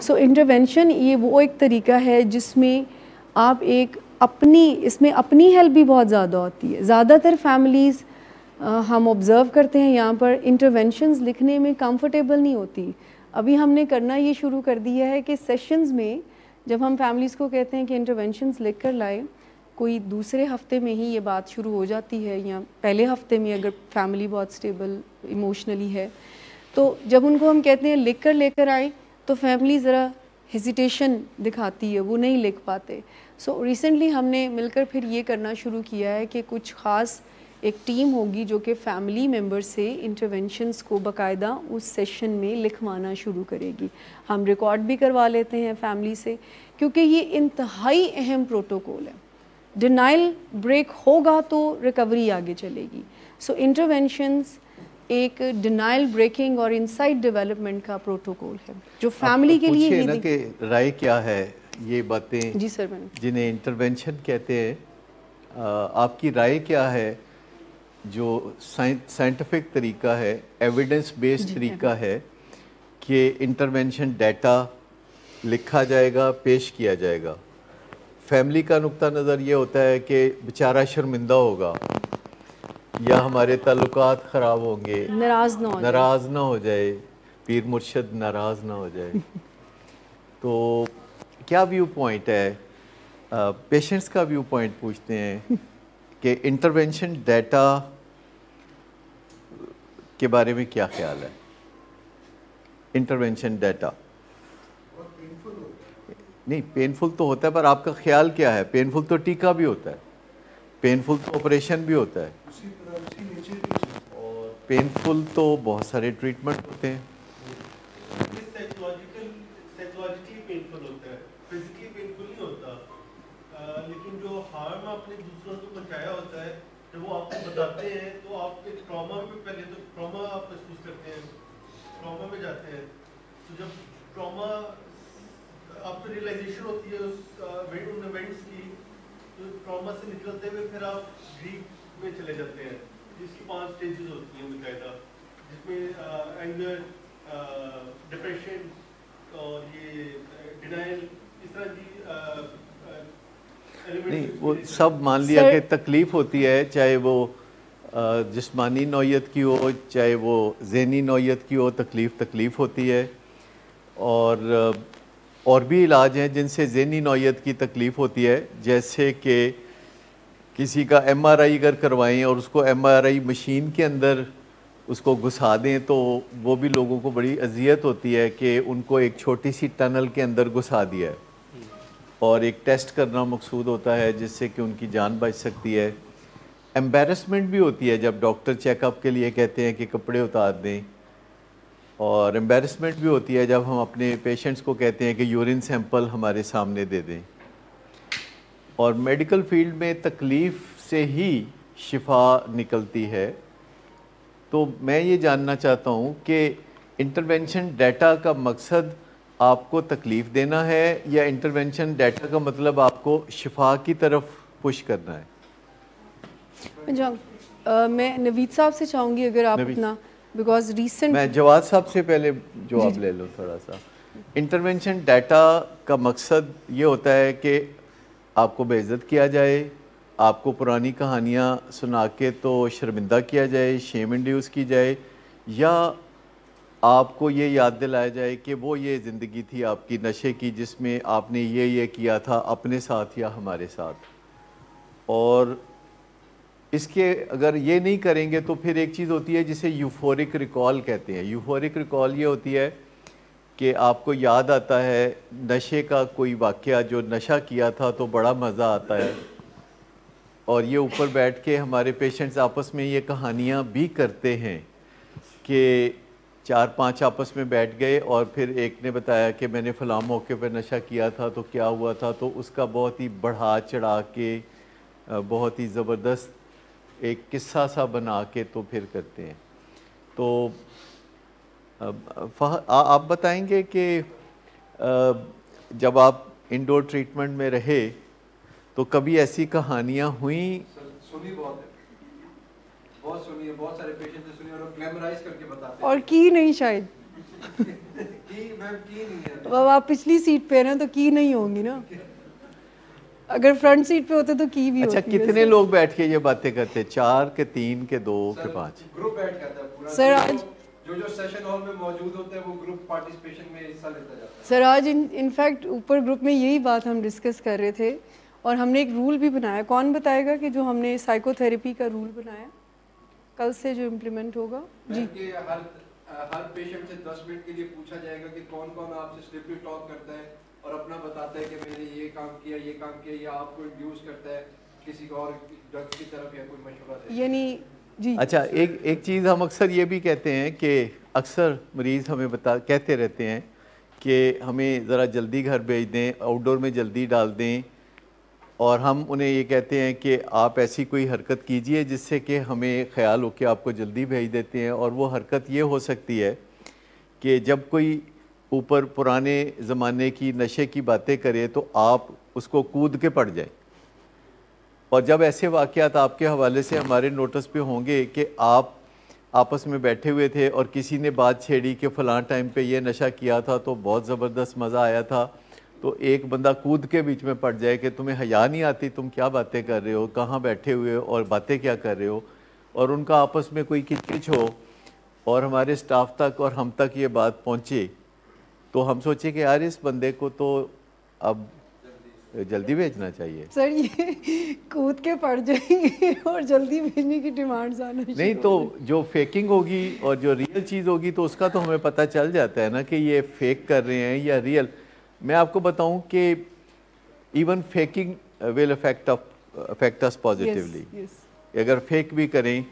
सो intervention ये वो एक तरीका है जिसमें आप एक अपनी, इसमें अपनी हेल्प भी बहुत ज़्यादा होती है। ज़्यादातर फैमिलीज़ हम ऑब्ज़र्व करते हैं यहाँ पर इंटरवेंशंस लिखने में कंफर्टेबल नहीं होती। अभी हमने करना ये शुरू कर दिया है कि सेशंस में जब हम फैमिलीज़ को कहते हैं कि इंटरवेंशंस लिख कर लाए, कोई दूसरे हफ्ते में ही ये बात शुरू हो जाती है या पहले हफ्ते में अगर फैमिली बहुत स्टेबल इमोशनली है, तो जब उनको हम कहते हैं लिख कर लेकर आए तो फैमिली ज़रा हेजिटेशन दिखाती है, वो नहीं लिख पाते। सो रिसेंटली हमने मिलकर फिर ये करना शुरू किया है कि कुछ ख़ास एक टीम होगी जो कि फ़ैमिली मेंबर से इंटरवेंशंस को बाकायदा उस सेशन में लिखवाना शुरू करेगी। हम रिकॉर्ड भी करवा लेते हैं फैमिली से, क्योंकि ये इंतहाई अहम प्रोटोकॉल है। डिनाइल ब्रेक होगा तो रिकवरी आगे चलेगी। सो इंटरवेंशंस एक डिनाइल ब्रेकिंग और इनसाइट डेवलपमेंट का प्रोटोकॉल है जो फैमिली के लिए ही। कि राय क्या है ये बातें जी सर, मैंने जिन्हें इंटरवेंशन कहते हैं, आपकी राय क्या है जो साइंटिफिक तरीका है, एविडेंस बेस्ड तरीका है कि इंटरवेंशन डाटा लिखा जाएगा, पेश किया जाएगा। फैमिली का नुक्ता नज़र ये होता है कि बेचारा शर्मिंदा होगा या हमारे ताल्लुकात ख़राब होंगे, नाराज़ ना हो जाए, पीर मुर्शद नाराज़ ना हो जाए। तो क्या व्यू पॉइंट है, पेशेंट्स का व्यू पॉइंट पूछते हैं कि इंटरवेंशन डाटा के बारे में क्या ख्याल है? इंटरवेंशन डाटा नहीं, पेनफुल तो होता है, पर आपका ख्याल क्या है? पेनफुल तो टीका भी होता है, पेनफुल तो ऑपरेशन भी होता है, और पेनफुल तो बहुत सारे ट्रीटमेंट होते हैं। साइकोलॉजिकली पेनफुल होता है, फिजिकली पेनफुल नहीं होता। लेकिन जो हार्म आपने दूसरों को पहुंचाया होता है, जब वो आपको बताते हैं तो आप एक ट्रॉमा में, पहले तो ट्रॉमा आप महसूस करते हैं, ट्रॉमा में जाते हैं। तो जब ट्रॉमा आपको रियलाइजेशन होती है उन इवेंट्स की, तो ट्रॉमा से निकलते हुए फिर आप ग्रीफ में चले जाते हैं, जिसकी 5 स्टेजेस होती हैं बाकायदा, जिसमें एंगर, डिप्रेशन और ये डिनाइल, इस तरह की नहीं, वो सब मान लिया कि तकलीफ़ होती है, चाहे वो जिस्मानी नौयत की हो, चाहे वो ज़हनी नौयत की हो, तकलीफ़ होती है। और भी इलाज हैं जिनसे ज़हनी नौयत की तकलीफ़ होती है, जैसे कि किसी का MRI अगर करवाएं और उसको MRI मशीन के अंदर उसको घुसा दें, तो वो भी लोगों को बड़ी अजियत होती है कि उनको एक छोटी सी टनल के अंदर घुसा दिया है, और एक टेस्ट करना मकसूद होता है जिससे कि उनकी जान बच सकती है। एम्बैरसमेंट भी होती है जब डॉक्टर चेकअप के लिए कहते हैं कि कपड़े उतार दें, और एम्बैरसमेंट भी होती है जब हम अपने पेशेंट्स को कहते हैं कि यूरिन सैंपल हमारे सामने दे दें। और मेडिकल फील्ड में तकलीफ़ से ही शिफा निकलती है। तो मैं ये जानना चाहता हूँ कि इंटरवेंशन डाटा का मकसद आपको तकलीफ़ देना है, या इंटरवेंशन डाटा का मतलब आपको शिफा की तरफ पुश करना है? मैं नवीद साहब से चाहूँगी अगर आप अपना, बिकॉज रिसेंट मैं जवाद साहब से पहले जवाब ले लो थोड़ा सा। इंटरवेंशन डाटा का मकसद ये होता है कि आपको बेइज्जत किया जाए, आपको पुरानी कहानियाँ सुना के तो शर्मिंदा किया जाए, शेम इंड्यूस की जाए, या आपको ये याद दिलाया जाए कि वो ये ज़िंदगी थी आपकी नशे की जिसमें आपने ये किया था अपने साथ या हमारे साथ। और इसके अगर ये नहीं करेंगे तो फिर एक चीज़ होती है जिसे यूफोरिक रिकॉल कहते हैं। यूफोरिक रिकॉल ये होती है कि आपको याद आता है नशे का कोई वाक़या, जो नशा किया था तो बड़ा मज़ा आता है, और ये ऊपर बैठ के हमारे पेशेंट्स आपस में ये कहानियाँ भी करते हैं कि 4-5 आपस में बैठ गए और फिर एक ने बताया कि मैंने फ़लाँ मौके पर नशा किया था तो क्या हुआ था, तो उसका बहुत ही बढ़ा चढ़ा के बहुत ही ज़बरदस्त एक किस्सा सा बना के तो फिर करते हैं। तो आप बताएंगे कि जब आप इंडोर ट्रीटमेंट में रहे तो कभी ऐसी कहानियाँ हुई? सुनी बहुत सुनी है, बहुत सारे पेशेंट ने सुनी और ग्लैमराइज करके बताते हैं, और की नहीं शायद की अब आप पिछली सीट पे हैं ना, तो की नहीं होंगी ना। अगर फ्रंट सीट पे होते तो की भी अच्छा, होती। कितने लोग बैठ के ये बातें करते हैं? 4 के 3 के 2 के 5? ग्रुप बैठ करता है पूरा। सर आज जो सेशन हॉल में मौजूद होते हैं वो ग्रुप पार्टिसिपेशन में हिस्सा लेता जाता है। सर आज इनफैक्ट ऊपर ग्रुप में यही बात हम डिस्कस कर रहे थे, और हमने एक रूल भी बनाया। कौन बताएगा कि जो हमने साइकोथेरेपी का रूल बनाया कल से जो इम्प्लीमेंट होगा? जी, हर पेशेंट से 10 मिनट के लिए पूछा जाएगा कि कौन कौन आपसे स्लिपली टॉक करता है और अपना बताता है कि मैंने ये काम किया, या आपको इंड्यूस करता है किसी को और ड्रग्स की तरफ या कोई मशवरा दे, यानी जी। अच्छा, एक चीज़ हम अक्सर ये भी कहते हैं कि अक्सर मरीज़ हमें कहते रहते हैं कि हमें ज़रा जल्दी घर भेज दें, आउटडोर में जल्दी डाल दें, और हम उन्हें ये कहते हैं कि आप ऐसी कोई हरकत कीजिए जिससे कि हमें ख्याल हो कि आपको जल्दी भेज देते हैं। और वो हरकत ये हो सकती है कि जब कोई ऊपर पुराने ज़माने की नशे की बातें करे तो आप उसको कूद के पड़ जाएं। और जब ऐसे वाक़यात आपके हवाले से हमारे नोटिस पे होंगे कि आप आपस में बैठे हुए थे और किसी ने बात छेड़ी कि फ़लाँ टाइम पे ये नशा किया था तो बहुत ज़बरदस्त मज़ा आया था, तो एक बंदा कूद के बीच में पड़ जाए कि तुम्हें हया नहीं आती, तुम क्या बातें कर रहे हो, कहाँ बैठे हुए हो और बातें क्या कर रहे हो, और उनका आपस में कोई किचकिच हो और हमारे स्टाफ तक और हम तक ये बात पहुँचे, तो हम सोचे कि यार इस बंदे को तो अब जल्दी भेजना चाहिए। सर ये कूद के पड़ जाएंगे और जल्दी भेजने की डिमांड्स आना नहीं, तो जो फेकिंग होगी और जो रियल चीज़ होगी तो उसका तो हमें पता चल जाता है ना कि ये फेक कर रहे हैं या रियल। मैं आपको बताऊं कि even faking will affect us positively. अगर फेक भी करें,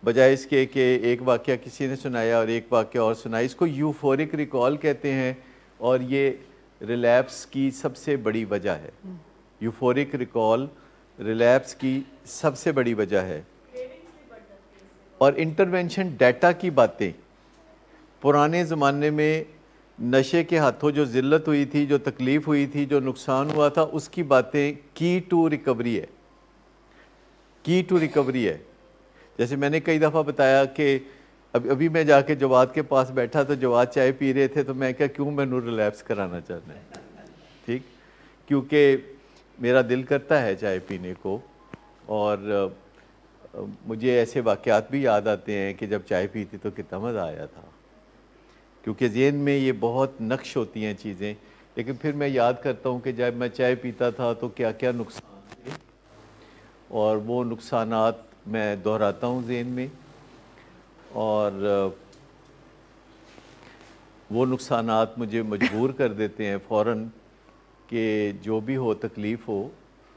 बजाय इसके कि एक वाक़या किसी ने सुनाया और एक वाक़या और सुनाया, इसको यूफोरिक रिकॉल कहते हैं, और ये रिलैप्स की सबसे बड़ी वजह है। यूफोरिक रिकॉल रिलैप्स की सबसे बड़ी वजह है। और इंटरवेंशन डाटा की बातें, पुराने ज़माने में नशे के हाथों जो ज़िल्लत हुई थी, जो तकलीफ़ हुई थी, जो नुकसान हुआ था, उसकी बातें की टू रिकवरी है, की टू रिकवरी है। जैसे मैंने कई दफ़ा बताया कि अभी मैं जाके जवाद के पास बैठा तो जवाद चाय पी रहे थे, तो मैं क्या क्यों मैनू रिलैप्स कराना चाहता है, ठीक, क्योंकि मेरा दिल करता है चाय पीने को। और मुझे ऐसे वाक़यात भी याद आते हैं कि जब चाय पी थी तो कितना मज़ा आया था, क्योंकि ज़हन में ये बहुत नक्श होती हैं चीज़ें। लेकिन फिर मैं याद करता हूँ कि जब मैं चाय पीता था तो क्या क्या नुकसान थे, और वो नुकसानात मैं दोहराता हूँ ज़हन में, और वो नुकसानात मुझे मजबूर कर देते हैं फ़ौरन कि जो भी हो, तकलीफ़ हो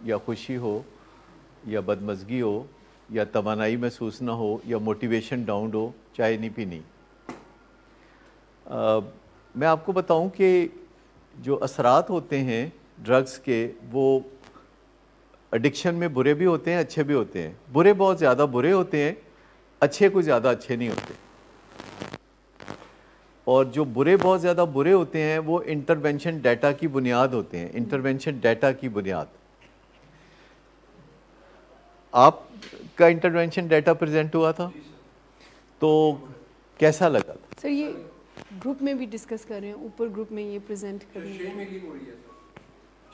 या खुशी हो या बदमज़गी हो या तवानाई महसूस ना हो या मोटिवेशन डाउन हो, चाय नहीं पीनी। मैं आपको बताऊं कि जो असरात होते हैं ड्रग्स के, वो एडिक्शन में बुरे भी होते हैं, अच्छे भी होते हैं। बुरे बहुत ज़्यादा बुरे होते हैं, अच्छे कुछ ज़्यादा अच्छे नहीं होते। और जो बुरे बहुत ज़्यादा बुरे होते हैं वो इंटरवेंशन डाटा की बुनियाद होते हैं, इंटरवेंशन डाटा की बुनियाद। आपका इंटरवेंशन डाटा प्रेजेंट हुआ था तो कैसा लगा था? सर ये ग्रुप में भी डिस्कस कर रहे हैं, ऊपर ग्रुप में ये प्रेजेंट कर रहे हैं। शेम हीलिंग हो रही है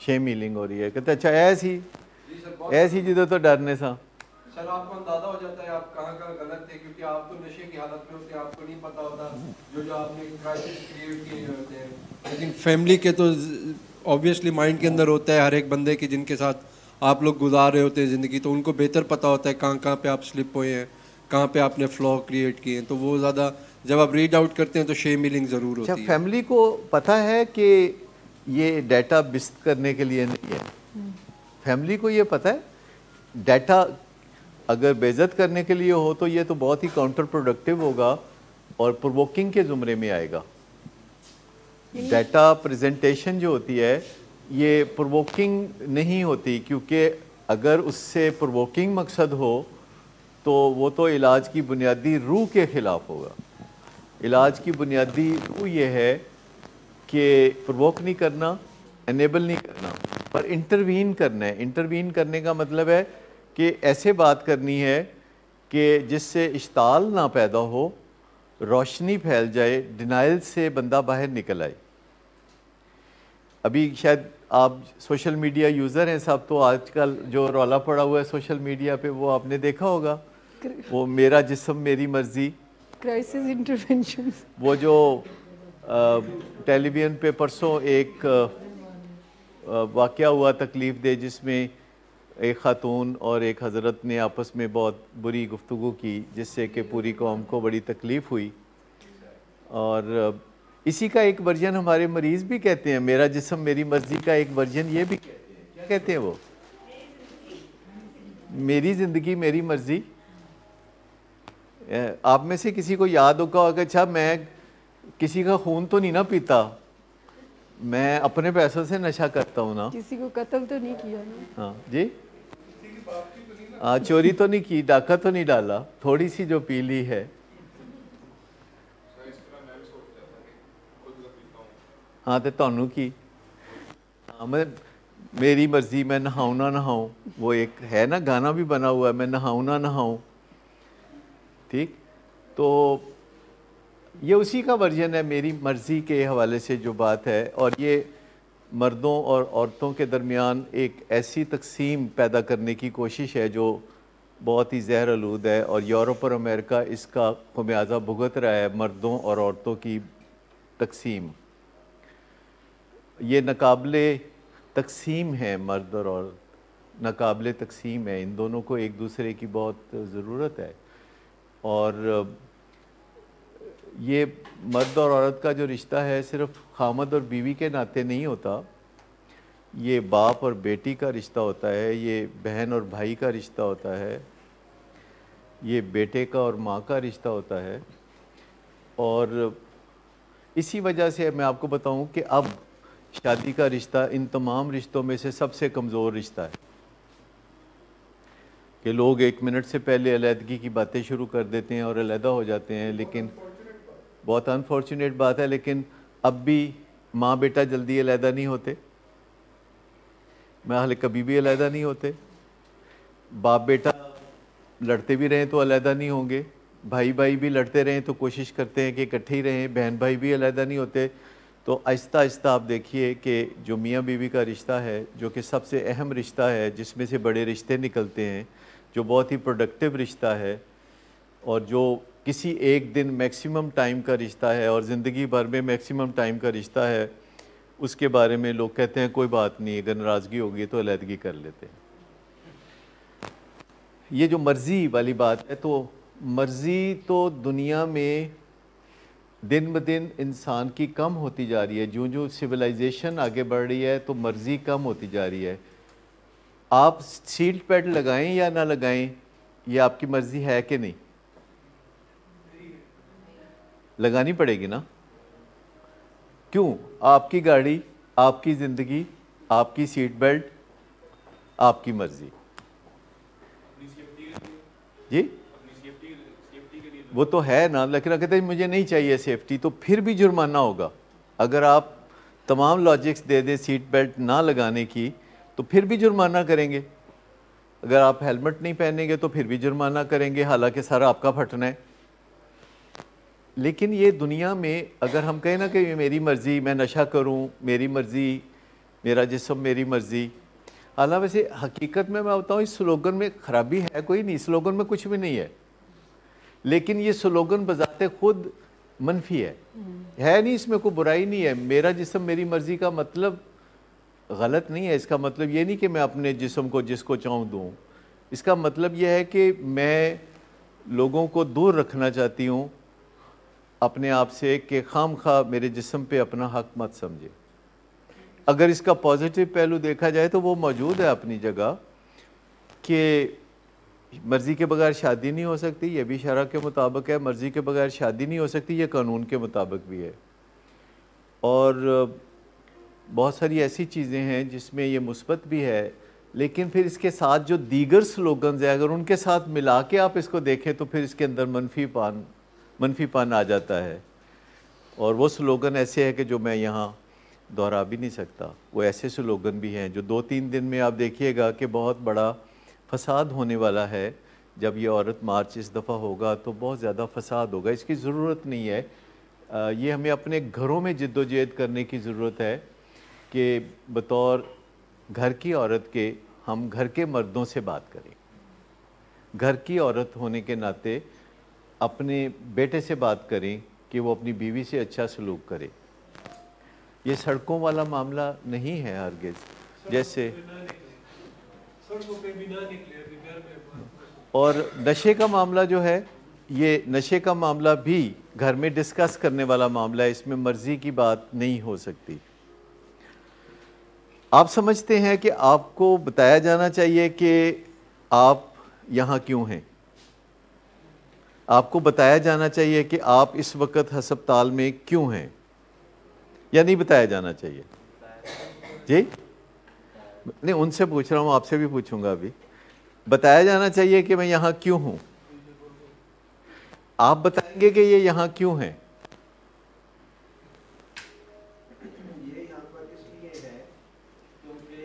शेम हीलिंग हो रही है, कहते अच्छा ऐसी जिदो तो डरने सा। सर आपको अंदाजा हो जाता है आप कहाँ गलत थे, क्योंकि आप तो नशे की हालत में होते हैं, आपको नहीं पता होता जो आपने क्राइसिस क्रिएट किए होते हैं। लेकिन फैमिली के तो ऑब्वियसली माइंड के अंदर होता है हर एक बंदे के, जिनके साथ आप लोग गुजार रहे होते हैं ज़िंदगी, तो उनको बेहतर पता होता है कहाँ कहाँ पे आप स्लिप हुए हैं, कहाँ पे आपने फ्लॉ क्रिएट किए हैं। तो वो ज़्यादा जब आप रीड आउट करते हैं तो शेम हीलिंग ज़रूर होती है। फैमिली को पता है कि ये डाटा बिस्त करने के लिए नहीं है, फैमिली को ये पता है डाटा अगर बेइज्जत करने के लिए हो तो ये तो बहुत ही काउंटर प्रोडक्टिव होगा और प्रोवोकिंग के ज़ुमरे में आएगा। डाटा प्रेजेंटेशन जो होती है ये प्रोवोकिंग नहीं होती, क्योंकि अगर उससे प्रोवोकिंग मकसद हो तो वो तो इलाज की बुनियादी रूह के ख़िलाफ़ होगा। इलाज की बुनियादी रूह ये है कि प्रोवोक नहीं करना, एनेबल नहीं करना, पर इंटरवीन करना है। इंटरवीन करने का मतलब है कि ऐसे बात करनी है कि जिससे इश्ताल ना पैदा हो रोशनी फैल जाए, डिनाइल से बंदा बाहर निकल आए। अभी शायद आप सोशल मीडिया यूज़र हैं सब, तो आजकल जो रौला पड़ा हुआ है सोशल मीडिया पे वो आपने देखा होगा, वो मेरा जिस्म मेरी मर्ज़ी, क्राइसिस इंटरवेंशन। वो जो टेलीविज़न पे परसों एक वाक़या हुआ तकलीफ़ दे, जिसमें एक ख़ातून और एक हज़रत ने आपस में बहुत बुरी गुफ्तगू की, जिससे कि पूरी कौम को बड़ी तकलीफ़ हुई। और इसी का एक वर्जन हमारे मरीज़ भी कहते हैं, मेरा जिस्म मेरी मर्ज़ी का एक वर्जन ये भी कहते हैं। क्या कहते हैं वो? मेरी ज़िंदगी मेरी मर्ज़ी। आप में से किसी को याद होगा अगर अच्छा मैं किसी का खून तो नहीं ना पीता, मैं अपने पैसों से नशा करता हूँ ना। किसी को कत्ल तो नहीं किया ना। हाँ जी, हाँ, चोरी तो नहीं की, डाका तो नहीं डाला, थोड़ी सी जो पी ली है। हाँ तो ਤੁਹਾਨੂੰ की, हाँ मैं मेरी मर्जी, मैं नहाऊँ ना नहाऊँ, वो एक है ना गाना भी बना हुआ है, मैं नहाऊँ ना नहाऊँ। ठीक, तो ये उसी का वर्जन है मेरी मर्ज़ी के हवाले से जो बात है। और ये मर्दों और औरतों के दरमियान एक ऐसी तकसीम पैदा करने की कोशिश है जो बहुत ही ज़हर आलूद है, और यूरोप और अमेरिका इसका खमियाजा भुगत रहा है, मर्दों और औरतों की तकसीम। ये नाकाबिले तकसीम है, मर्द और औरत नाकाबिले तकसीम है, इन दोनों को एक दूसरे की बहुत ज़रूरत है। और ये मर्द और औरत का जो रिश्ता है सिर्फ़ खामद और बीवी के नाते नहीं होता, ये बाप और बेटी का रिश्ता होता है, ये बहन और भाई का रिश्ता होता है, ये बेटे का और माँ का रिश्ता होता है। और इसी वजह से मैं आपको बताऊं कि अब शादी का रिश्ता इन तमाम रिश्तों में से सबसे कमज़ोर रिश्ता है, कि लोग 1 मिनट से पहले अलहदगी की बातें शुरू कर देते हैं और अलहदा हो जाते हैं। लेकिन बहुत अनफॉर्चुनेट बात है, लेकिन अब भी माँ बेटा जल्दी अलहदा नहीं होते, मैं हाले कभी भी अलहदा नहीं होते। बाप बेटा लड़ते भी रहें तो अलहदा नहीं होंगे, भाई भाई भी लड़ते रहें तो कोशिश करते हैं कि इकट्ठे ही रहें, बहन भाई भी अलहदा नहीं होते। तो आहिस्ता आहिस्ता आप देखिए कि जो मियाँ बीवी का रिश्ता है, जो कि सबसे अहम रिश्ता है, जिसमें से बड़े रिश्ते निकलते हैं, जो बहुत ही प्रोडक्टिव रिश्ता है, और जो किसी एक दिन मैक्सिमम टाइम का रिश्ता है और ज़िंदगी भर में मैक्सिमम टाइम का रिश्ता है, उसके बारे में लोग कहते हैं कोई बात नहीं, अगर नाराज़गी होगी तो अलहदगी कर लेते हैं। ये जो मर्ज़ी वाली बात है, तो मर्ज़ी तो दुनिया में दिन ब दिन इंसान की कम होती जा रही है। जो जो सिविलाइजेशन आगे बढ़ रही है तो मर्ज़ी कम होती जा रही है। आप सीट बेल्ट लगाएं या ना लगाएं, ये आपकी मर्ज़ी है कि नहीं? लगानी पड़ेगी ना। क्यों? आपकी गाड़ी, आपकी ज़िंदगी, आपकी सीट बेल्ट, आपकी मर्ज़ी। जी वो तो है ना, लेकिन कहते हैं मुझे नहीं चाहिए सेफ्टी, तो फिर भी जुर्माना होगा। अगर आप तमाम लॉजिक्स दे दें सीट बेल्ट ना लगाने की, तो फिर भी जुर्माना करेंगे। अगर आप हेलमेट नहीं पहनेंगे तो फिर भी जुर्माना करेंगे, हालांकि सारा आपका फटना है। लेकिन ये दुनिया में अगर हम कहें ना कि मेरी मर्ज़ी, मैं नशा करूं, मेरी मर्ज़ी, मेरा जिस्म मेरी मर्ज़ी, हालांकि वैसे हकीकत में मैं बताऊं इस स्लोगन में ख़राबी है कोई नहीं, स्लोगन में कुछ भी नहीं है, लेकिन ये स्लोगन बजाते खुद मनफी है नहीं, इसमें कोई बुराई नहीं है। मेरा जिस्म मेरी मर्ज़ी का मतलब गलत नहीं है। इसका मतलब ये नहीं कि मैं अपने जिस्म को जिसको चाहूँ दूँ, इसका मतलब यह है कि मैं लोगों को दूर रखना चाहती हूँ अपने आप से, कि खाम खा मेरे जिस्म पे अपना हक मत समझे। अगर इसका पॉजिटिव पहलू देखा जाए तो वो मौजूद है अपनी जगह, कि मर्ज़ी के बगैर शादी नहीं हो सकती, ये भी शरअ के मुताबिक है। मर्ज़ी के बगैर शादी नहीं हो सकती, ये कानून के मुताबिक भी है। और बहुत सारी ऐसी चीज़ें हैं जिसमें ये मुस्बत भी है, लेकिन फिर इसके साथ जो दीगर स्लोगन्स हैं, अगर उनके साथ मिला के आप इसको देखें तो फिर इसके अंदर मनफीपन आ जाता है। और वो स्लोगन ऐसे है कि जो मैं यहाँ दोहरा भी नहीं सकता। वो ऐसे स्लोगन भी हैं जो 2-3 दिन में आप देखिएगा कि बहुत बड़ा फसाद होने वाला है, जब ये औरत मार्च इस दफ़ा होगा तो बहुत ज़्यादा फसाद होगा। इसकी ज़रूरत नहीं है। ये हमें अपने घरों में जिद्दोजहद करने की ज़रूरत है कि बतौर घर की औरत के हम घर के मर्दों से बात करें। घर की औरत होने के नाते अपने बेटे से बात करें कि वो अपनी बीवी से अच्छा सलूक करे। ये सड़कों वाला मामला नहीं है हरगिज़, जैसे और नशे का मामला जो है, ये नशे का मामला भी घर में डिस्कस करने वाला मामला है, इसमें मर्जी की बात नहीं हो सकती। आप समझते हैं कि आपको बताया जाना चाहिए कि आप यहाँ क्यों हैं? आपको बताया जाना चाहिए कि आप इस वक्त हस्पताल में क्यों हैं, या नहीं बताया जाना चाहिए? जी नहीं, उनसे पूछ रहा हूँ, आपसे भी पूछूंगा अभी। बताया जाना चाहिए कि मैं यहाँ क्यों हूँ? आप बताएंगे कि ये यहाँ क्यों हैं? ये यहाँ पर इसलिए है क्योंकि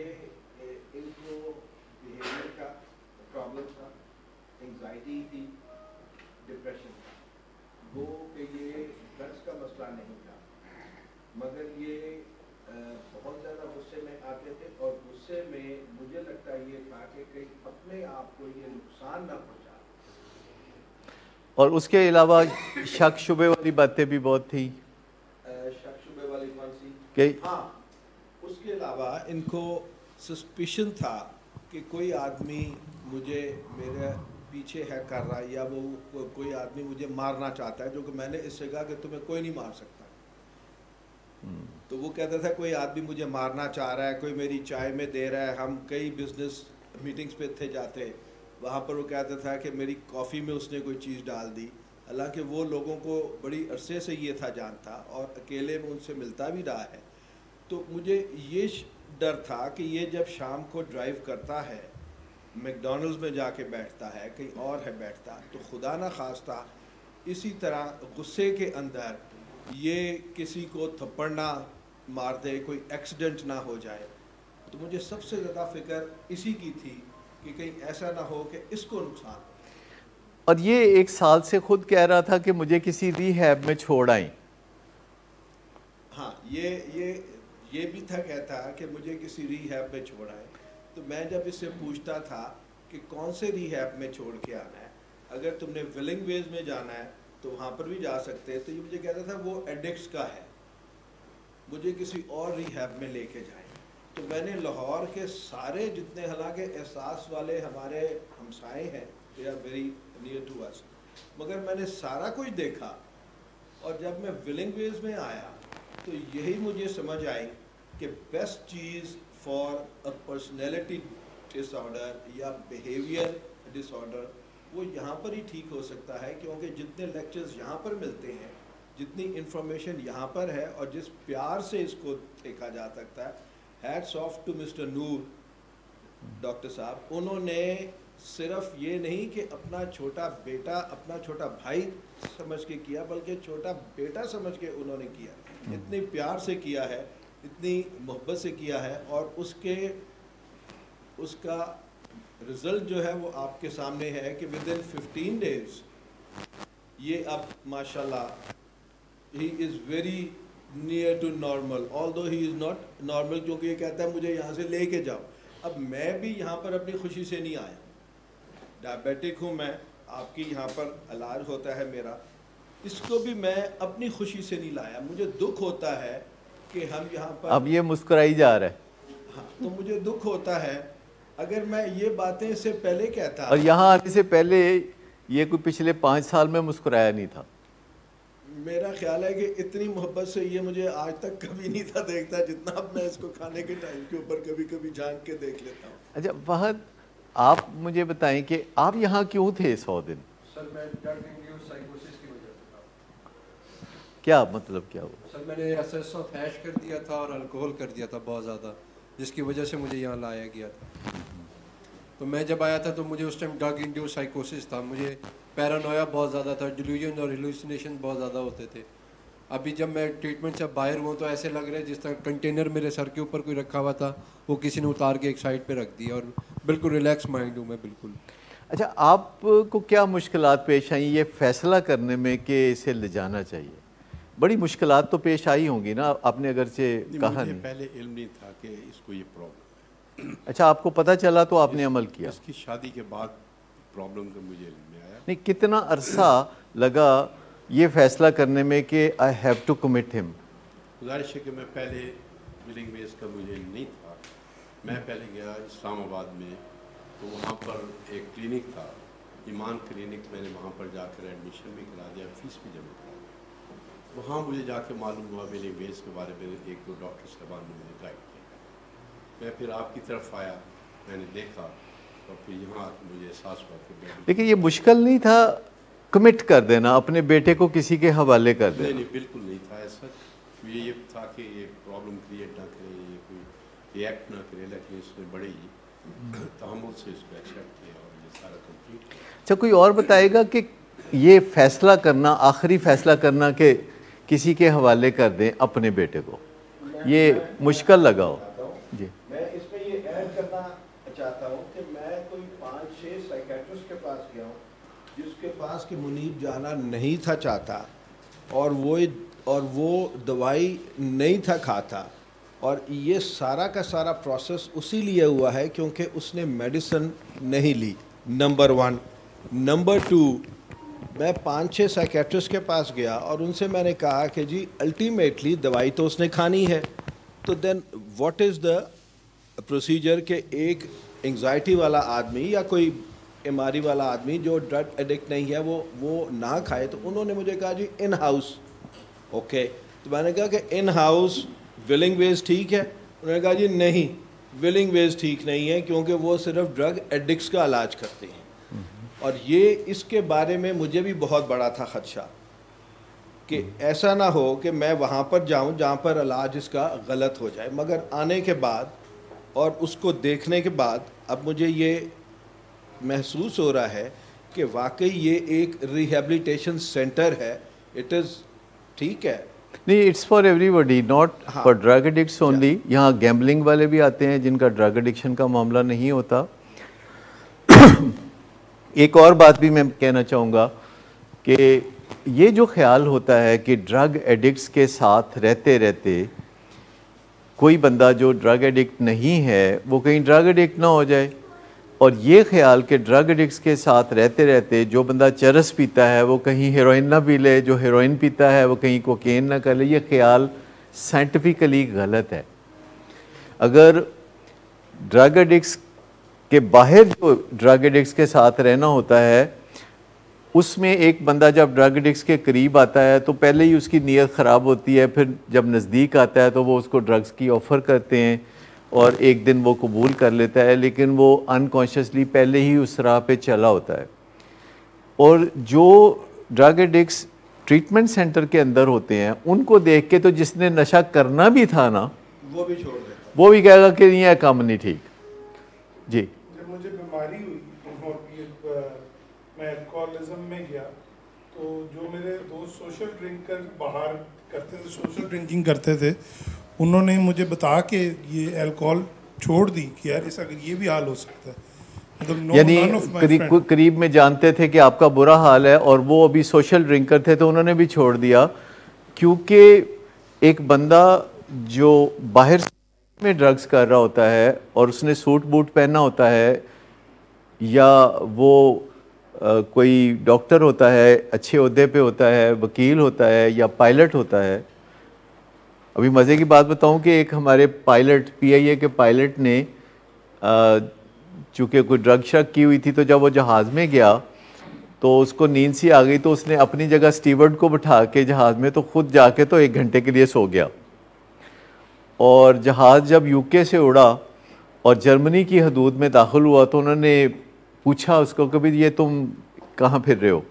इनको बिहेवियर का प्रॉब्लम था, एंजाइटी थी, डिप्रेशन था। वो कि ये ड्रग्स का मसला नहीं था, मगर ये बहुत ज़्यादा गुस्से में आते थे और गुस्से में मुझे लगता ये था कि कहीं अपने आप को ये नुकसान ना पहुँचा। और उसके अलावा शक शुबे वाली बातें भी बहुत थी। शक शुबे वाली कौन सी? कि हाँ, उसके अलावा इनको सस्पिशन था कि कोई आदमी मुझे मेरे पीछे है कर रहा है, या वो कोई आदमी मुझे मारना चाहता है, जो कि मैंने इससे कहा कि तुम्हें कोई नहीं मार सकता। तो वो कहता था कोई आदमी मुझे मारना चाह रहा है, कोई मेरी चाय में दे रहा है। हम कई बिजनेस मीटिंग्स पे थे जाते, वहाँ पर वो कहता था कि मेरी कॉफ़ी में उसने कोई चीज़ डाल दी। हालांकि वो लोगों को बड़ी अरसे से ये था जानता और अकेले में उनसे मिलता भी रहा है। तो मुझे ये डर था कि ये जब शाम को ड्राइव करता है, मैकडॉनल्ड्स में जाके बैठता है, कहीं और है बैठता, तो खुदा ना खास्ता इसी तरह गुस्से के अंदर ये किसी को थप्पड़ ना मार दे, कोई एक्सीडेंट ना हो जाए। तो मुझे सबसे ज़्यादा फिक्र इसी की थी कि कहीं ऐसा ना हो कि इसको नुकसान हो। और ये 1 साल से खुद कह रहा था कि मुझे किसी रिहैब में छोड़ आएं। हाँ, ये भी था, कहता कि मुझे किसी रिहैब में छोड़ आए। तो मैं जब इससे पूछता था कि कौन से रिहैब में छोड़ के आना है, अगर तुमने विलिंग वेज में जाना है तो वहाँ पर भी जा सकते हैं। तो ये मुझे कहता था वो एडिक्ट्स का है, मुझे किसी और रिहैब में लेके जाएं। तो मैंने लाहौर के सारे जितने, हालांकि एहसास वाले हमारे हमसाए हैं, they are very near to us, मगर मैंने सारा कुछ देखा। और जब मैं विलिंग वेज में आया तो यही मुझे समझ आई कि best cheese for a personality disorder या बिहेवियर डिसऑर्डर वो यहाँ पर ही ठीक हो सकता है, क्योंकि जितने लेक्चर्स यहाँ पर मिलते हैं, जितनी इंफॉर्मेशन यहाँ पर है और जिस प्यार से इसको देखा जा सकता है। Hats off to mister Noor doctor साहब, उन्होंने सिर्फ ये नहीं कि अपना छोटा बेटा, अपना छोटा भाई समझ के किया, बल्कि छोटा बेटा समझ के उन्होंने किया। इतनी प्यार से किया है, इतनी मोहब्बत से किया है, और उसका रिज़ल्ट जो है वो आपके सामने है कि विद इन 15 डेज ये अब माशाल्लाह he is very near to normal, although he is not normal, क्योंकि ये कहता है मुझे यहाँ से लेके जाओ। अब मैं भी यहाँ पर अपनी खुशी से नहीं आया, डायबिटिक हूँ मैं, आपकी यहाँ पर इलाज होता है मेरा, इसको भी मैं अपनी खुशी से नहीं लाया। मुझे दुख होता है कि हम यहाँ पर, अब ये मुस्कुराई जा रहा है। हाँ, तो मुझे दुख होता है अगर मैं ये बातें इससे पहले कहता। और यहाँ आने से पहले ये कोई पिछले 5 साल में मुस्कुराया नहीं था। मेरा ख्याल है कि इतनी मोहब्बत से ये मुझे आज तक कभी नहीं था देखता जितना अब मैं इसको खाने के टाइम के ऊपर कभी कभी जान के देख लेता हूँ। अच्छा फहद, आप मुझे बताएं कि आप यहाँ क्यों थे 100 दिन? सर मैं ड्रग इंड्यूस्ड साइकोसिस की वजह से था। क्या मतलब क्या हुआ? सर मैंने एक्सेस ऑफ हैश कर दिया था और अल्कोहल कर दिया था बहुत ज़्यादा, जिसकी वजह से मुझे यहाँ लाया गया था। तो मैं जब आया था तो मुझे उस टाइम ड्रग इंड्यूस्ड साइकोसिस था, मुझे पैरानोया बहुत ज़्यादा था, डिल्यूजन और हेलुसिनेशन बहुत ज़्यादा होते थे। अभी जब मैं ट्रीटमेंट से बाहर हुआ तो ऐसे लग रहा है जिस तरह कंटेनर मेरे सर के ऊपर कोई रखा हुआ था, वो किसी ने उतार के एक साइड पे रख दिया, और बिल्कुल रिलैक्स माइंड हूँ मैं बिल्कुल। अच्छा, आपको क्या मुश्किलात पेश आई ये फ़ैसला करने में कि इसे ले जाना चाहिए? बड़ी मुश्किलात तो पेश आई होंगी ना, आपने अगरचे कहा मुझे नहीं। पहले इल्म नहीं था कि इसको ये प्रॉब्लम है। अच्छा, आपको पता चला तो आपने अमल किया? इसकी शादी के बाद प्रॉब्लम का मुझे इल्म में आया। नहीं, कितना अरसा लगा ये फ़ैसला करने में कि I have to commit him? गुजारिश है कि मैं पहले विलिंग बेस का मुझे इल्म नहीं था। मैं पहले गया इस्लामाबाद में, तो वहाँ पर एक क्लिनिक था, ईमान क्लिनिक। मैंने वहाँ पर जाकर एडमिशन भी करा दिया, फ़ीस भी जमा करा दी। वहाँ मुझे जाके मालूम हुआ विलिंग बेस के बारे में, एक दो डॉक्टर साहबान ने मुझे गाइड किया। मैं फिर आपकी तरफ आया, मैंने देखा, और फिर यहाँ आकर मुझे एहसास हुआ कि लेकिन ये मुश्किल नहीं था कमिट कर देना, अपने बेटे को किसी के हवाले कर देना? नहीं, बिल्कुल नहीं था ऐसा। ये था कि ये प्रॉब्लम क्रिएट ना करे, ये कोई रिएक्ट ना करे, लेकिन इसने बड़े ही तहम्मुल से इसको एक्सेप्ट किया और ये सारा कंप्लीट किया। अच्छा, कोई और बताएगा कि ये फ़ैसला करना, आखिरी फ़ैसला करना कि किसी के हवाले कर दें अपने बेटे को, ये मुश्किल लगा हो? जी, मैं इसमें ये ऐड करना चाहता हूँ कि मैं कोई 5-6 साइकेट्रिस्ट के पास गया हूँ जिसके पास कि मुनीब जाना नहीं था चाहता, और वो दवाई नहीं था खाता, और ये सारा का सारा प्रोसेस उसी लिए हुआ है क्योंकि उसने मेडिसिन नहीं ली, नंबर 1। नंबर 2, मैं 5-6 साइकेट्रिस्ट के पास गया और उनसे मैंने कहा कि जी अल्टीमेटली दवाई तो उसने खानी है, तो then what is the procedure कि एक एंग्जाइटी वाला आदमी या कोई एमआरई वाला आदमी जो ड्रग एडिक्ट नहीं है वो ना खाए। तो उन्होंने मुझे कहा जी इन हाउस, ओके। तो मैंने कहा कि इन हाउस विलिंग वेज ठीक है? उन्होंने कहा जी नहीं, विलिंग वेज ठीक नहीं है क्योंकि वो सिर्फ ड्रग एडिक्ट्स का इलाज करते हैं। और ये इसके बारे में मुझे भी बहुत बड़ा था ख़दशा कि ऐसा ना हो कि मैं वहाँ पर जाऊँ जहाँ पर इलाज इसका गलत हो जाए। मगर आने के बाद और उसको देखने के बाद अब मुझे ये महसूस हो रहा है कि वाकई ये एक रिहेबिलिटेशन सेंटर है। इट इज़ ठीक है, नहीं, it's for everybody, not for drug addicts only. यहाँ गैम्बलिंग वाले भी आते हैं जिनका ड्रग एडिक्शन का मामला नहीं होता। एक और बात भी मैं कहना चाहूँगा कि ये जो ख्याल होता है कि ड्रग एडिक्ट्स के साथ रहते रहते कोई बंदा जो ड्रग एडिक्ट नहीं है वो कहीं ड्रग एडिक्ट ना हो जाए, और ये ख्याल कि ड्रग एडिक्ट्स के साथ रहते रहते जो बंदा चरस पीता है वो कहीं हेरोइन ना पी ले, जो हेरोइन पीता है वो कहीं कोकेन ना कर ले, ये ख्याल साइंटिफिकली गलत है। अगर ड्रग एडिक्ट्स के बाहर जो ड्रग एडिक्ट्स के साथ रहना होता है, उसमें एक बंदा जब ड्रग एडिक्ट्स के करीब आता है तो पहले ही उसकी नीयत ख़राब होती है, फिर जब नज़दीक आता है तो वो उसको ड्रग्स की ऑफ़र करते हैं और एक दिन वो कबूल कर लेता है, लेकिन वो अनकॉन्शियसली पहले ही उस राह पे चला होता है। और जो ड्रग एडिक्ट्स ट्रीटमेंट सेंटर के अंदर होते हैं उनको देख के तो जिसने नशा करना भी था ना वो भी छोड़ देता, वो भी कहेगा कि ये काम नहीं ठीक। जी, जब मुझे बीमारी हुई मैं अल्कोहलिज्म में गया, तो जो मेरे दोस्त सोशल ड्रिंकर बाहर करते थे, सोशल ड्रिंकिंग करते थे, उन्होंने मुझे बता के ये अल्कोहल छोड़ दी कि यार इस अगर ये भी हाल हो सकता है। मतलब यानी करीब में जानते थे कि आपका बुरा हाल है और वो अभी सोशल ड्रिंकर थे तो उन्होंने भी छोड़ दिया, क्योंकि एक बंदा जो बाहर में ड्रग्स कर रहा होता है और उसने सूट बूट पहना होता है, या वो कोई डॉक्टर होता है, अच्छे ओहदे पे होता है, वकील होता है या पायलट होता है। अभी मज़े की बात बताऊं कि एक हमारे पायलट, PIA के पायलट ने चूँकि कोई ड्रग शक की हुई थी, तो जब वो जहाज़ में गया तो उसको नींद सी आ गई, तो उसने अपनी जगह स्टीवर्ड को बिठा के जहाज़ में तो खुद जाके तो 1 घंटे के लिए सो गया। और जहाज़ जब UK से उड़ा और जर्मनी की हदूद में दाखिल हुआ तो उन्होंने पूछा उसको कि भाई ये तुम कहाँ फिर रहे हो,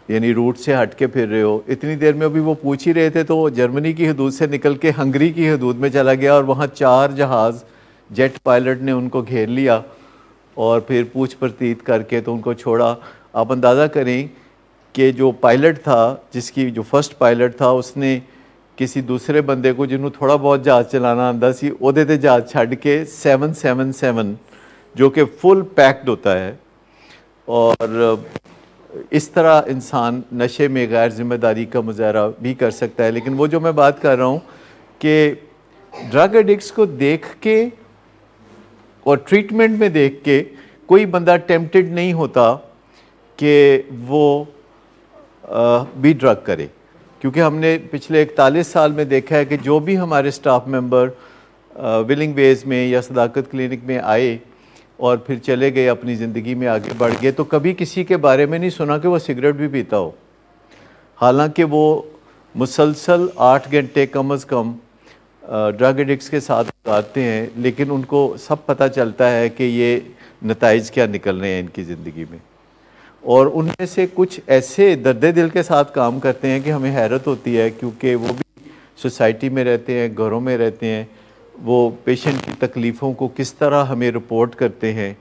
यानी रूट से हट के फिर रहे हो। इतनी देर में अभी वो पूछ ही रहे थे तो जर्मनी की हदूद से निकल के हंगरी की हदूद में चला गया और वहाँ 4 जहाज़ जेट पायलट ने उनको घेर लिया और फिर पूछ परतीत करके तो उनको छोड़ा। आप अंदाज़ा करें कि जो पायलट था, जिसकी जो फर्स्ट पायलट था, उसने किसी दूसरे बंदे को जिन्हों थोड़ा बहुत जहाज़ चलाना आंदा सी ओहदे ते जहाज़ छड़ के 777 जो कि फुल पैक्ड होता है, और इस तरह इंसान नशे में गैर जिम्मेदारी का मुजाहरा भी कर सकता है। लेकिन वो जो मैं बात कर रहा हूँ कि ड्रग एडिक्ट्स को देख के और ट्रीटमेंट में देख के कोई बंदा टेम्प्टेड नहीं होता कि वो भी ड्रग करे, क्योंकि हमने पिछले 41 साल में देखा है कि जो भी हमारे स्टाफ मेंबर विलिंग वेज में या सदाकत क्लिनिक में आए और फिर चले गए, अपनी ज़िंदगी में आगे बढ़ गए, तो कभी किसी के बारे में नहीं सुना कि वो सिगरेट भी पीता हो, हालांकि वो मुसलसल 8 घंटे कम अज़ कम ड्रग एडिक्ट्स के साथ गुजारते हैं, लेकिन उनको सब पता चलता है कि ये नताइज क्या निकल रहे हैं इनकी ज़िंदगी में। और उनमें से कुछ ऐसे दर्द दिल के साथ काम करते हैं कि हमें हैरत होती है, क्योंकि वो भी सोसाइटी में रहते हैं, घरों में रहते हैं, वो पेशेंट की तकलीफ़ों को किस तरह हमें रिपोर्ट करते हैं,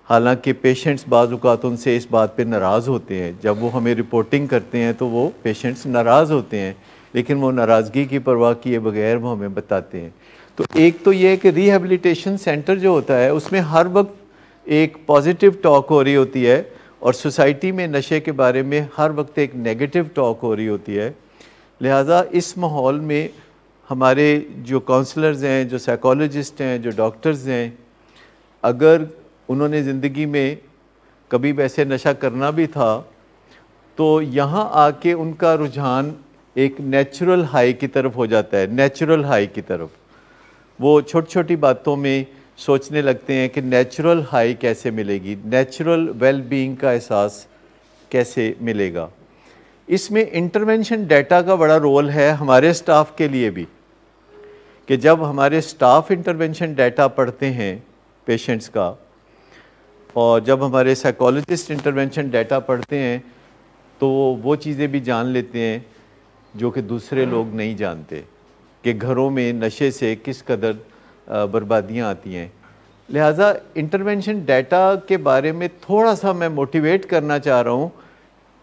हालांकि पेशेंट्स बाज़ औक़ात उनसे इस बात पे नाराज़ होते हैं। जब वो हमें रिपोर्टिंग करते हैं तो वो पेशेंट्स नाराज़ होते हैं, लेकिन वो नाराज़गी की परवाह किए बगैर वो हमें बताते हैं। तो एक तो ये है कि रिहेबिलिटेशन सेंटर जो होता है उसमें हर वक्त एक पॉजिटिव टॉक हो रही होती है, और सोसाइटी में नशे के बारे में हर वक्त एक नेगेटिव टॉक हो रही होती है। लिहाजा इस माहौल में हमारे जो काउंसलर्स हैं, जो साइकोलॉजिस्ट हैं, जो डॉक्टर्स हैं, अगर उन्होंने ज़िंदगी में कभी वैसे नशा करना भी था तो यहाँ आके उनका रुझान एक नेचुरल हाई की तरफ हो जाता है। नेचुरल हाई की तरफ वो छोटी छोटी बातों में सोचने लगते हैं कि नेचुरल हाई कैसे मिलेगी, नेचुरल वेल बीइंग का एहसास कैसे मिलेगा। इसमें इंटरवेंशन डाटा का बड़ा रोल है हमारे स्टाफ के लिए भी, कि जब हमारे स्टाफ इंटरवेंशन डाटा पढ़ते हैं पेशेंट्स का, और जब हमारे साइकोलॉजिस्ट इंटरवेंशन डाटा पढ़ते हैं, तो वो चीज़ें भी जान लेते हैं जो कि दूसरे लोग नहीं जानते, कि घरों में नशे से किस कदर बर्बादियाँ आती हैं। लिहाजा इंटरवेंशन डाटा के बारे में थोड़ा सा मैं मोटिवेट करना चाह रहा हूँ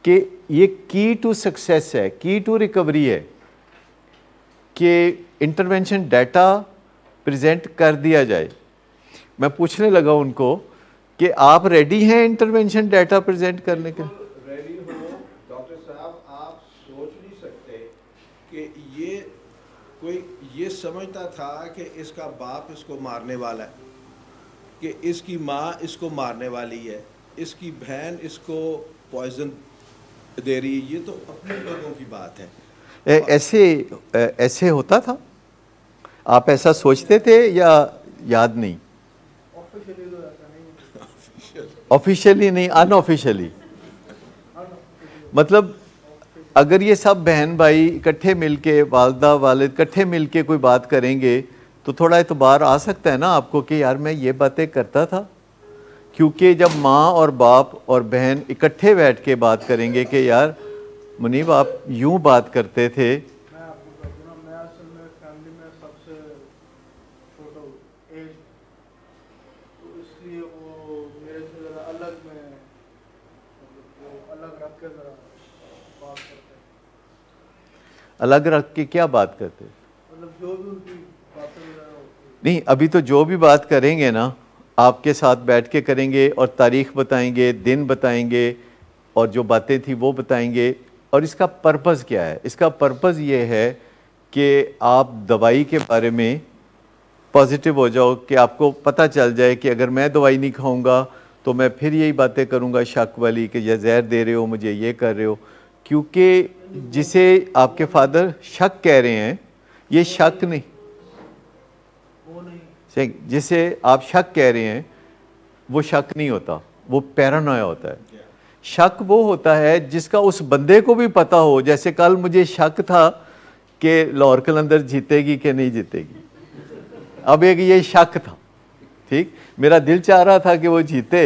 कि ये की टू सक्सेस है, की टू रिकवरी है, कि इंटरवेंशन डाटा प्रेजेंट कर दिया जाए। मैं पूछने लगा उनको कि आप रेडी हैं इंटरवेंशन डाटा प्रेजेंट करने के? रेडी हो डॉक्टर साहब, आप सोच नहीं सकते कि ये कोई ये समझता था कि इसका बाप इसको मारने वाला है, कि इसकी माँ इसको मारने वाली है, इसकी बहन इसको पॉइजन दे रही है। ये तो अपने लोगों की बात है। ऐसे होता था? आप ऐसा सोचते थे या याद नहीं? ऑफिशियली नहीं, अनऑफिशियली। मतलब अगर ये सब बहन भाई इकट्ठे मिलके, वालदा वालिद इकट्ठे मिलके कोई बात करेंगे तो थोड़ा एतबार आ सकता है ना आपको कि यार मैं ये बातें करता था। क्योंकि जब माँ और बाप और बहन इकट्ठे बैठ के बात करेंगे कि यार मुनीब आप यूँ बात करते थे। मैं आपको कहता हूँ, मैं असल में फैमिली में सबसे छोटा हूँ एज, तो इसलिए वो मेरे से ज़रा अलग में, वो अलग रख के ज़रा बात करते हैं। अलग रख के क्या बात करते? मतलब जो भी उनकी बातें वगैरह होती नहीं, अभी तो जो भी बात करेंगे ना आपके साथ बैठ के करेंगे, और तारीख़ बताएंगे, दिन बताएंगे, और जो बातें थी वो बताएंगे। और इसका पर्पज़ क्या है? इसका पर्पज़ ये है कि आप दवाई के बारे में पॉजिटिव हो जाओ, कि आपको पता चल जाए कि अगर मैं दवाई नहीं खाऊंगा तो मैं फिर यही बातें करूंगा शक वाली, कि ये जहर दे रहे हो मुझे, ये कर रहे हो। क्योंकि जिसे आपके फादर शक कह रहे हैं, ये शक नहीं, वो नहीं। जिसे आप शक कह रहे हैं वो शक नहीं होता, वो पैरानोया होता है। शक वो होता है जिसका उस बंदे को भी पता हो। जैसे कल मुझे शक था कि लाहौर कलंदर जीतेगी कि नहीं जीतेगी, अब एक ये शक था, ठीक। मेरा दिल चाह रहा था कि वो जीते,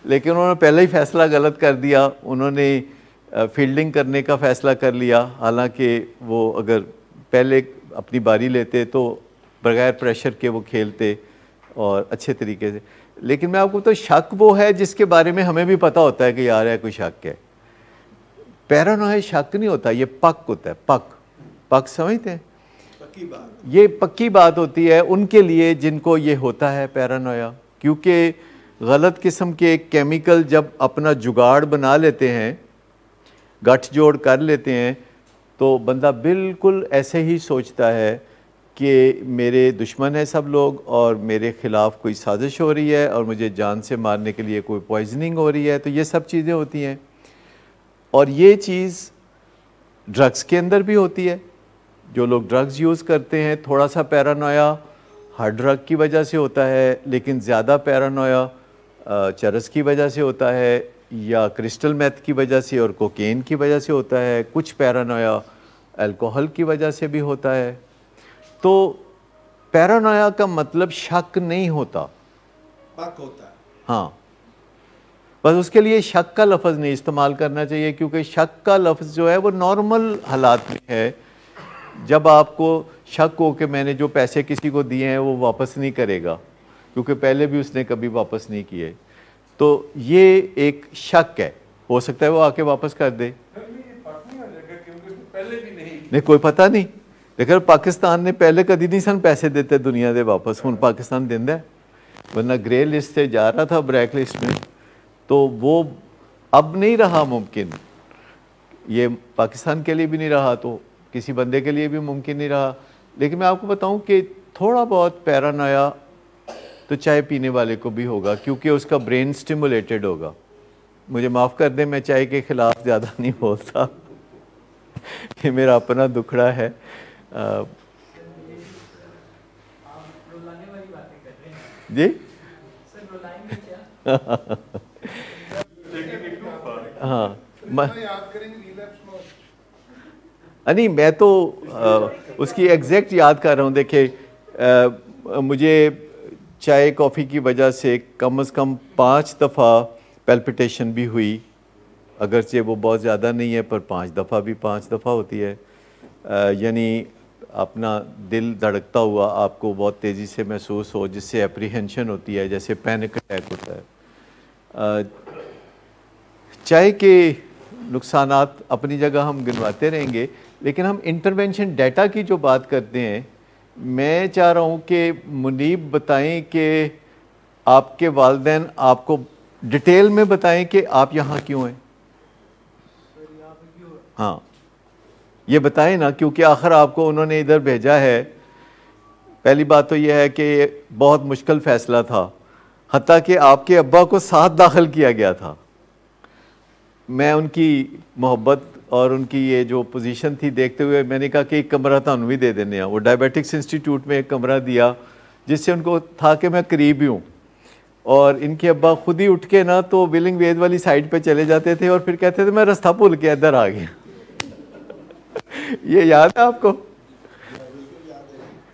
लेकिन उन्होंने पहले ही फैसला गलत कर दिया। उन्होंने फील्डिंग करने का फ़ैसला कर लिया, हालांकि वो अगर पहले अपनी बारी लेते तो बगैर प्रेशर के वो खेलते और अच्छे तरीके से। लेकिन मैं आपको तो शक वो है जिसके बारे में हमें भी पता होता है कि यार है कोई शक है। पैरानोया शक नहीं होता, ये पक होता है। पक समझते हैं? पक्की बात। ये पक्की बात होती है उनके लिए जिनको ये होता है पैरानोया, क्योंकि गलत किस्म के एक केमिकल जब अपना जुगाड़ बना लेते हैं, गठजोड़ कर लेते हैं, तो बंदा बिल्कुल ऐसे ही सोचता है कि मेरे दुश्मन है सब लोग और मेरे ख़िलाफ़ कोई साजिश हो रही है और मुझे जान से मारने के लिए कोई पॉइजनिंग हो रही है। तो ये सब चीज़ें होती हैं और ये चीज़ ड्रग्स के अंदर भी होती है। जो लोग ड्रग्स यूज़ करते हैं, थोड़ा सा पैरानोया हार्ड ड्रग की वजह से होता है, लेकिन ज़्यादा पैरानोया चरस की वजह से होता है या क्रिस्टल मेथ की वजह से और कोकेन की वजह से होता है। कुछ पैरानोया अल्कोहल की वजह से भी होता है। तो पैरानोया का मतलब शक नहीं होता, पक होता है। हाँ, बस उसके लिए शक का लफ्ज़ नहीं इस्तेमाल करना चाहिए, क्योंकि शक का लफ्ज़ जो है वो नॉर्मल हालात में है। जब आपको शक हो कि मैंने जो पैसे किसी को दिए हैं वो वापस नहीं करेगा, क्योंकि पहले भी उसने कभी वापस नहीं किए, तो ये एक शक है। हो सकता है वो आके वापस कर दे, नहीं कोई पता नहीं। लेकिन पाकिस्तान ने पहले कभी नहीं सन पैसे देते दुनिया दे वापस, हुण पाकिस्तान देंदा है, वरना ग्रे लिस्ट से जा रहा था ब्लैक लिस्ट में। तो वो अब नहीं रहा मुमकिन, ये पाकिस्तान के लिए भी नहीं रहा, तो किसी बंदे के लिए भी मुमकिन नहीं रहा। लेकिन मैं आपको बताऊं कि थोड़ा बहुत पैरानोया तो चाय पीने वाले को भी होगा, क्योंकि उसका ब्रेन स्टिमुलेटेड होगा। मुझे माफ़ कर दें, मैं चाय के ख़िलाफ़ ज़्यादा नहीं बोलता, ये मेरा अपना दुखड़ा है। जी हाँ, नहीं मैं तो उसकी एग्जैक्ट याद कर रहा हूँ। देखिए मुझे चाय कॉफ़ी की वजह से कम से कम 5 दफ़ा पैल्पिटेशन भी हुई, अगरचे वो बहुत ज़्यादा नहीं है पर 5 दफ़ा भी 5 दफ़ा होती है। यानी अपना दिल धड़कता हुआ आपको बहुत तेज़ी से महसूस हो, जिससे एप्रीहेंशन होती है, जैसे पैनिक अटैक होता है। चाय के नुकसानात अपनी जगह हम गिनवाते रहेंगे, लेकिन हम इंटरवेंशन डाटा की जो बात करते हैं, मैं चाह रहा हूँ कि मुनीब बताएं कि आपके वालिदैन आपको डिटेल में बताएं कि आप यहाँ क्यों हैं। हाँ, ये बताएं ना, क्योंकि आखिर आपको उन्होंने इधर भेजा है। पहली बात तो यह है कि बहुत मुश्किल फ़ैसला था, हत्ता कि आपके अब्बा को साथ दाखिल किया गया था। मैं उनकी मोहब्बत और उनकी ये जो पोजीशन थी देखते हुए मैंने कहा कि एक कमरा तो भी दे देने हैं। वो डायबिटिक्स इंस्टीट्यूट में एक कमरा दिया, जिससे उनको था कि मैं करीब ही हूँ। और इनके अब्बा खुद ही उठ के ना तो विलिंग वेद वाली साइड पे चले जाते थे और फिर कहते थे मैं रास्ता भूल के इधर आ गया। ये याद है आपको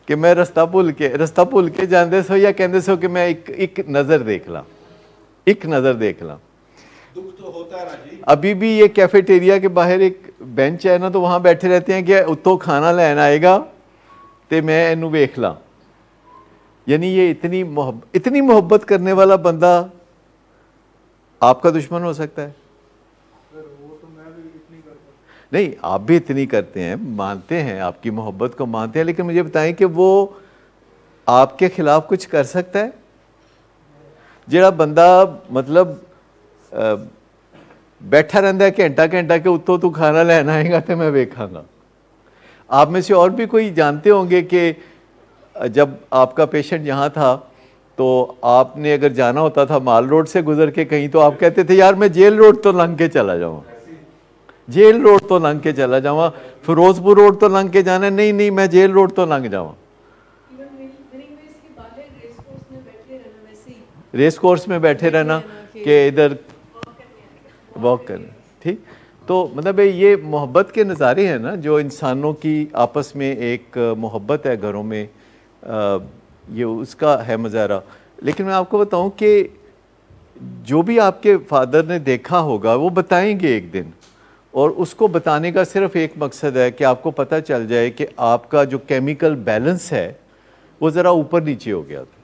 कि मैं रास्ता भूल के जाते सो या कहते सो कि मैं एक नज़र देख ला, एक नज़र देख ला। दुख तो होता है ना जी। अभी भी ये कैफेटेरिया के बाहर एक बेंच है ना, तो वहाँ बैठे रहते हैं कि उत्तों खाना लैन आएगा तो मैं इनू वेख ला। यानी ये इतनी मोहब्बत करने वाला बंदा आपका दुश्मन हो सकता है। नहीं, आप भी इतनी करते हैं, मानते हैं, आपकी मोहब्बत को मानते हैं, लेकिन मुझे बताएं कि वो आपके खिलाफ कुछ कर सकता है? जेड़ा बंदा मतलब बैठा रहता है घंटा घंटा के उत्तों तू खाना लेना आएगा तो मैं वेखांगा। आप में से और भी कोई जानते होंगे कि जब आपका पेशेंट यहाँ था तो आपने अगर जाना होता था माल रोड से गुजर के कहीं, तो आप कहते थे यार मैं जेल रोड तो लंघ के चला जाऊँ, जेल रोड तो लंघ के चला जाऊँ, फिरोजपुर रोड तो लंघ के जाना, नहीं मैं जेल रोड तो लंघ जाऊँ। रेस कोर्स में बैठे रहना कि इधर वॉक करना, ठीक। तो मतलब ये मोहब्बत के नज़ारे हैं ना, जो इंसानों की आपस में एक मोहब्बत है घरों में, ये उसका है मज़ारा। लेकिन मैं आपको बताऊं कि जो भी आपके फादर ने देखा होगा वो बताएंगे एक दिन, और उसको बताने का सिर्फ एक मकसद है कि आपको पता चल जाए कि आपका जो केमिकल बैलेंस है वो ज़रा ऊपर नीचे हो गया था।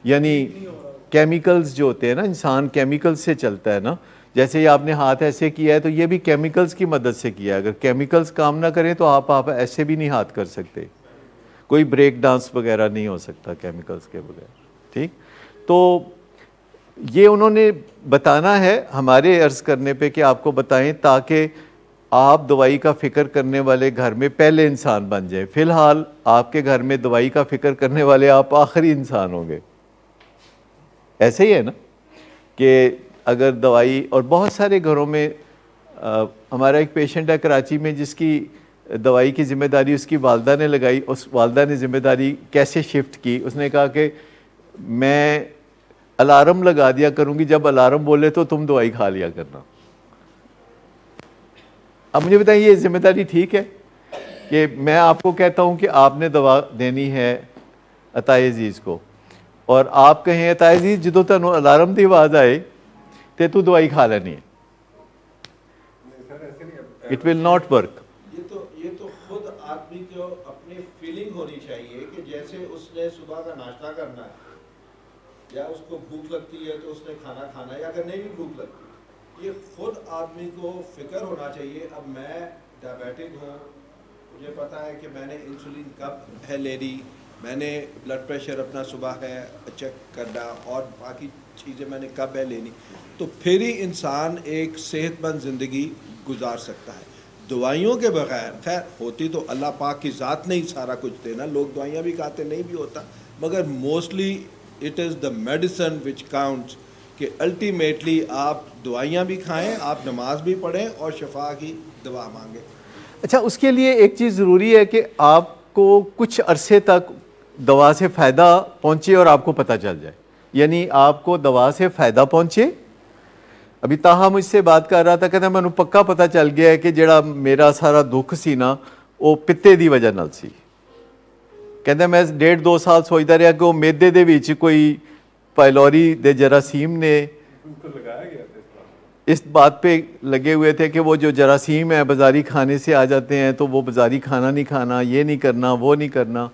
यानी केमिकल्स जो होते हैं ना, इंसान केमिकल्स से चलता है ना, जैसे ही आपने हाथ ऐसे किया है तो ये भी केमिकल्स की मदद से किया है। अगर केमिकल्स काम ना करें तो आप ऐसे भी नहीं हाथ कर सकते, कोई ब्रेक डांस वगैरह नहीं हो सकता केमिकल्स के बगैर, ठीक। तो ये उन्होंने बताना है हमारे अर्ज़ करने पे कि आपको बताएं, ताकि आप दवाई का फ़िक्र करने वाले घर में पहले इंसान बन जाए। फ़िलहाल आपके घर में दवाई का फ़िक्र करने वाले आप आखिरी इंसान होंगे। ऐसे ही है ना कि अगर दवाई, और बहुत सारे घरों में हमारा एक पेशेंट है कराची में जिसकी दवाई की ज़िम्मेदारी उसकी वालदा ने लगाई। उस वालदा ने ज़िम्मेदारी कैसे शिफ्ट की, उसने कहा कि मैं अलार्म लगा दिया करूँगी, जब अलार्म बोले तो तुम दवाई खा लिया करना। अब मुझे बताइए ये जिम्मेदारी ठीक है कि मैं आपको कहता हूँ कि आपने दवा देनी है अताए अजीज़ को, और आप कहें अताए अजीज़ जो तुम अलार्म की आवाज़ आए तो तू दवाई खा लेनी है, इट विल नॉट वर्क। ये तो खुद आदमी को अपनी फीलिंग होनी चाहिए कि जैसे उसने सुबह का नाश्ता करना है या उसको भूख लगती है तो उसने खाना खाना है, या अगर नहीं भी भूख लगती, ये खुद आदमी को फिक्र होना चाहिए। अब मैं डायबिटिक हूँ, मुझे पता है कि मैंने इंसुलिन कब है लेनी, मैंने ब्लड प्रेशर अपना सुबह है चेक करना, और बाकी चीज़ें मैंने कब है लेनी, तो फिर ही इंसान एक सेहतमंद ज़िंदगी गुजार सकता है। दवाइयों के बगैर, खैर होती तो अल्लाह पाक की ज़ात ने ही सारा कुछ देना, लोग दवाइयाँ भी खाते नहीं भी होता, मगर mostly it is the medicine which counts, कि अल्टीमेटली आप दवाइयाँ भी खाएं, आप नमाज भी पढ़ें और शफा की दवा मांगें। अच्छा, उसके लिए एक चीज़ ज़रूरी है कि आपको कुछ अरसे तक दवा से फ़ायदा पहुँचे और आपको पता चल जाए, यानी आपको दवा से फ़ायदा पहुँचे। अभी ताहा मुझसे बात कर रहा था, कहता मैनू पक्का पता चल गया है कि जड़ा मेरा सारा दुख सी ना वो पित्ते की वजह नाल सी। कहता मैं 1.5-2 साल सोचता रहा कि वो मेदे दे विच कोई पायलोरी दे जरासीम ने इस बात पे लगे हुए थे कि वो जो जरासीम है बाज़ारी खाने से आ जाते हैं, तो वो बाज़ारी खाना नहीं खाना, ये नहीं करना, वो नहीं करना।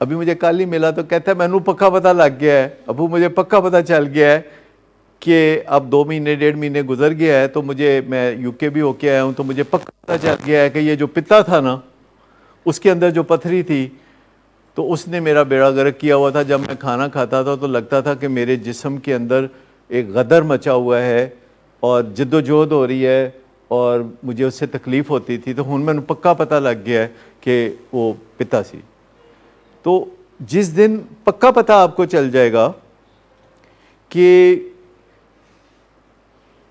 अभी मुझे कल ही मिला तो कहता है मैनू पक्का पता लग गया है अबू, मुझे पक्का पता चल गया है कि अब 2 महीने 1.5 महीने गुजर गया है, तो मैं यूके भी होके आया हूँ, तो मुझे पक्का पता चल गया है कि ये जो पित्ता था ना, उसके अंदर जो पथरी थी, तो उसने मेरा बेड़ा गर्क किया हुआ था। जब मैं खाना खाता था तो लगता था कि मेरे जिस्म के अंदर एक गदर मचा हुआ है और जद्दोजहद हो रही है और मुझे उससे तकलीफ़ होती थी। तो हुण मैनू पक्का पता लग गया है कि वो पिता सी। तो जिस दिन पक्का पता आपको चल जाएगा कि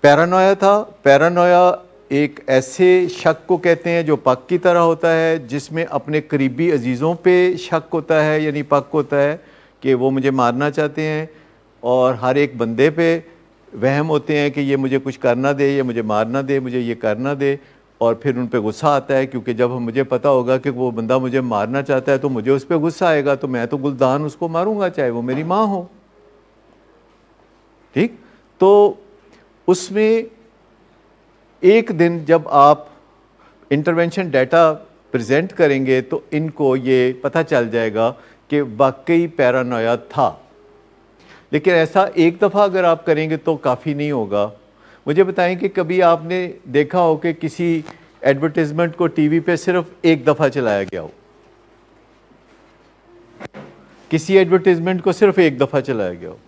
पैरानोया था, पैरानोया एक ऐसे शक को कहते हैं जो पक की तरह होता है, जिसमें अपने करीबी अजीज़ों पे शक होता है, यानी पक होता है कि वो मुझे मारना चाहते हैं, और हर एक बंदे पे वहम होते हैं कि ये मुझे कुछ करना दे, ये मुझे मारना दे, मुझे ये करना दे, और फिर उन पे गुस्सा आता है, क्योंकि जब मुझे पता होगा कि वो बंदा मुझे मारना चाहता है तो मुझे उस पर गुस्सा आएगा, तो मैं तो गुलदान उसको मारूंगा, चाहे वो मेरी माँ हो। ठीक, तो उसमें एक दिन जब आप इंटरवेंशन डाटा प्रेजेंट करेंगे तो इनको ये पता चल जाएगा कि वाकई पैरानोया था। लेकिन ऐसा एक दफ़ा अगर आप करेंगे तो काफ़ी नहीं होगा। मुझे बताएं कि कभी आपने देखा हो कि किसी एडवर्टाइजमेंट को टीवी पे सिर्फ एक दफ़ा चलाया गया हो, किसी एडवर्टाइजमेंट को सिर्फ एक दफ़ा चलाया गया हो।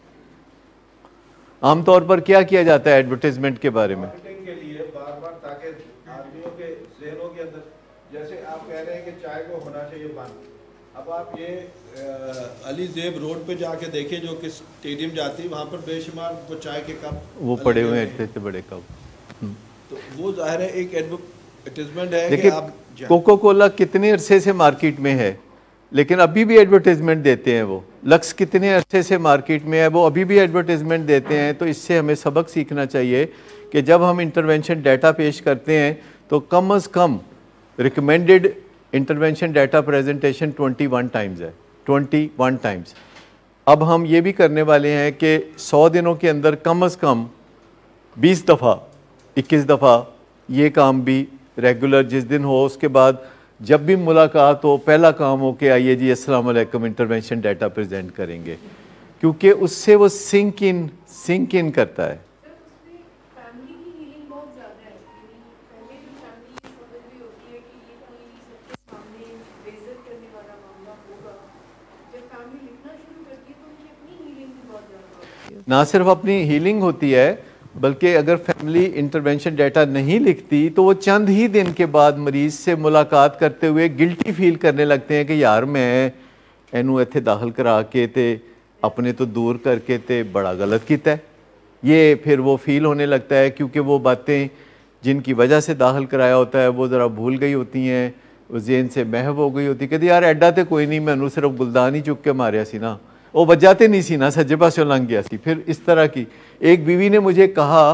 आमतौर पर क्या किया जाता है एडवर्टाइजमेंट के बारे में? के लिए बार-बार, ताकि आदमियों के ज़हनों के अंदर, जैसे आप कह रहे हैं कि चाय को होना चाहिए बंद। अब आप ये अली ज़ेब रोड पे जाके देखें, जो कि स्टेडियम जाती, वहाँ पर बेशुमार वो चाय के कप वो पड़े हुए हैं, इतने बड़े कप। तो वो ज़ाहिर है एक एडवर्टाइजमेंट है कि आप कोको कोला कितने अरसे से मार्केट में है, लेकिन अभी भी एडवर्टाइजमेंट देते हैं। वो लक्स कितने अरसे से मार्केट में है, वो अभी भी एडवर्टाइजमेंट देते हैं। तो इससे हमें सबक सीखना चाहिए कि जब हम इंटरवेंशन डाटा पेश करते हैं तो कम अज़ कम recommended intervention data presentation 21 times है, 21 टाइम्स। अब हम ये भी करने वाले हैं कि 100 दिनों के अंदर कम अज़ कम 20 दफ़ा 21 दफ़ा ये काम भी रेगुलर जिस दिन हो, उसके बाद जब भी मुलाकात हो पहला काम हो कि आइए जी अस्सलाम वालेकुम इंटरवेंशन डाटा प्रेजेंट करेंगे, क्योंकि उससे वो सिंक इन करता है। ना सिर्फ अपनी हीलिंग होती है, बल्कि अगर फैमिली इंटरवेंशन डाटा नहीं लिखती तो वो चंद ही दिन के बाद मरीज़ से मुलाकात करते हुए गिल्टी फील करने लगते हैं कि यार मैं इनू इत्थे दाखिल करा के ते अपने तो दूर करके ते बड़ा गलत किया है। ये फिर वो फील होने लगता है, क्योंकि वो बातें जिनकी वजह से दाखिल कराया होता है वो ज़रा भूल गई होती हैं, वो जेन से महव हो गई होती। कहती यार एडा तो कोई नहीं, मैनू सिर्फ गुलदान ही चुक के मारिया सी ना, वो वजाते नहीं सी ना, सज्जे पासों लंघ गया सी। फिर इस तरह की एक बीवी ने मुझे कहा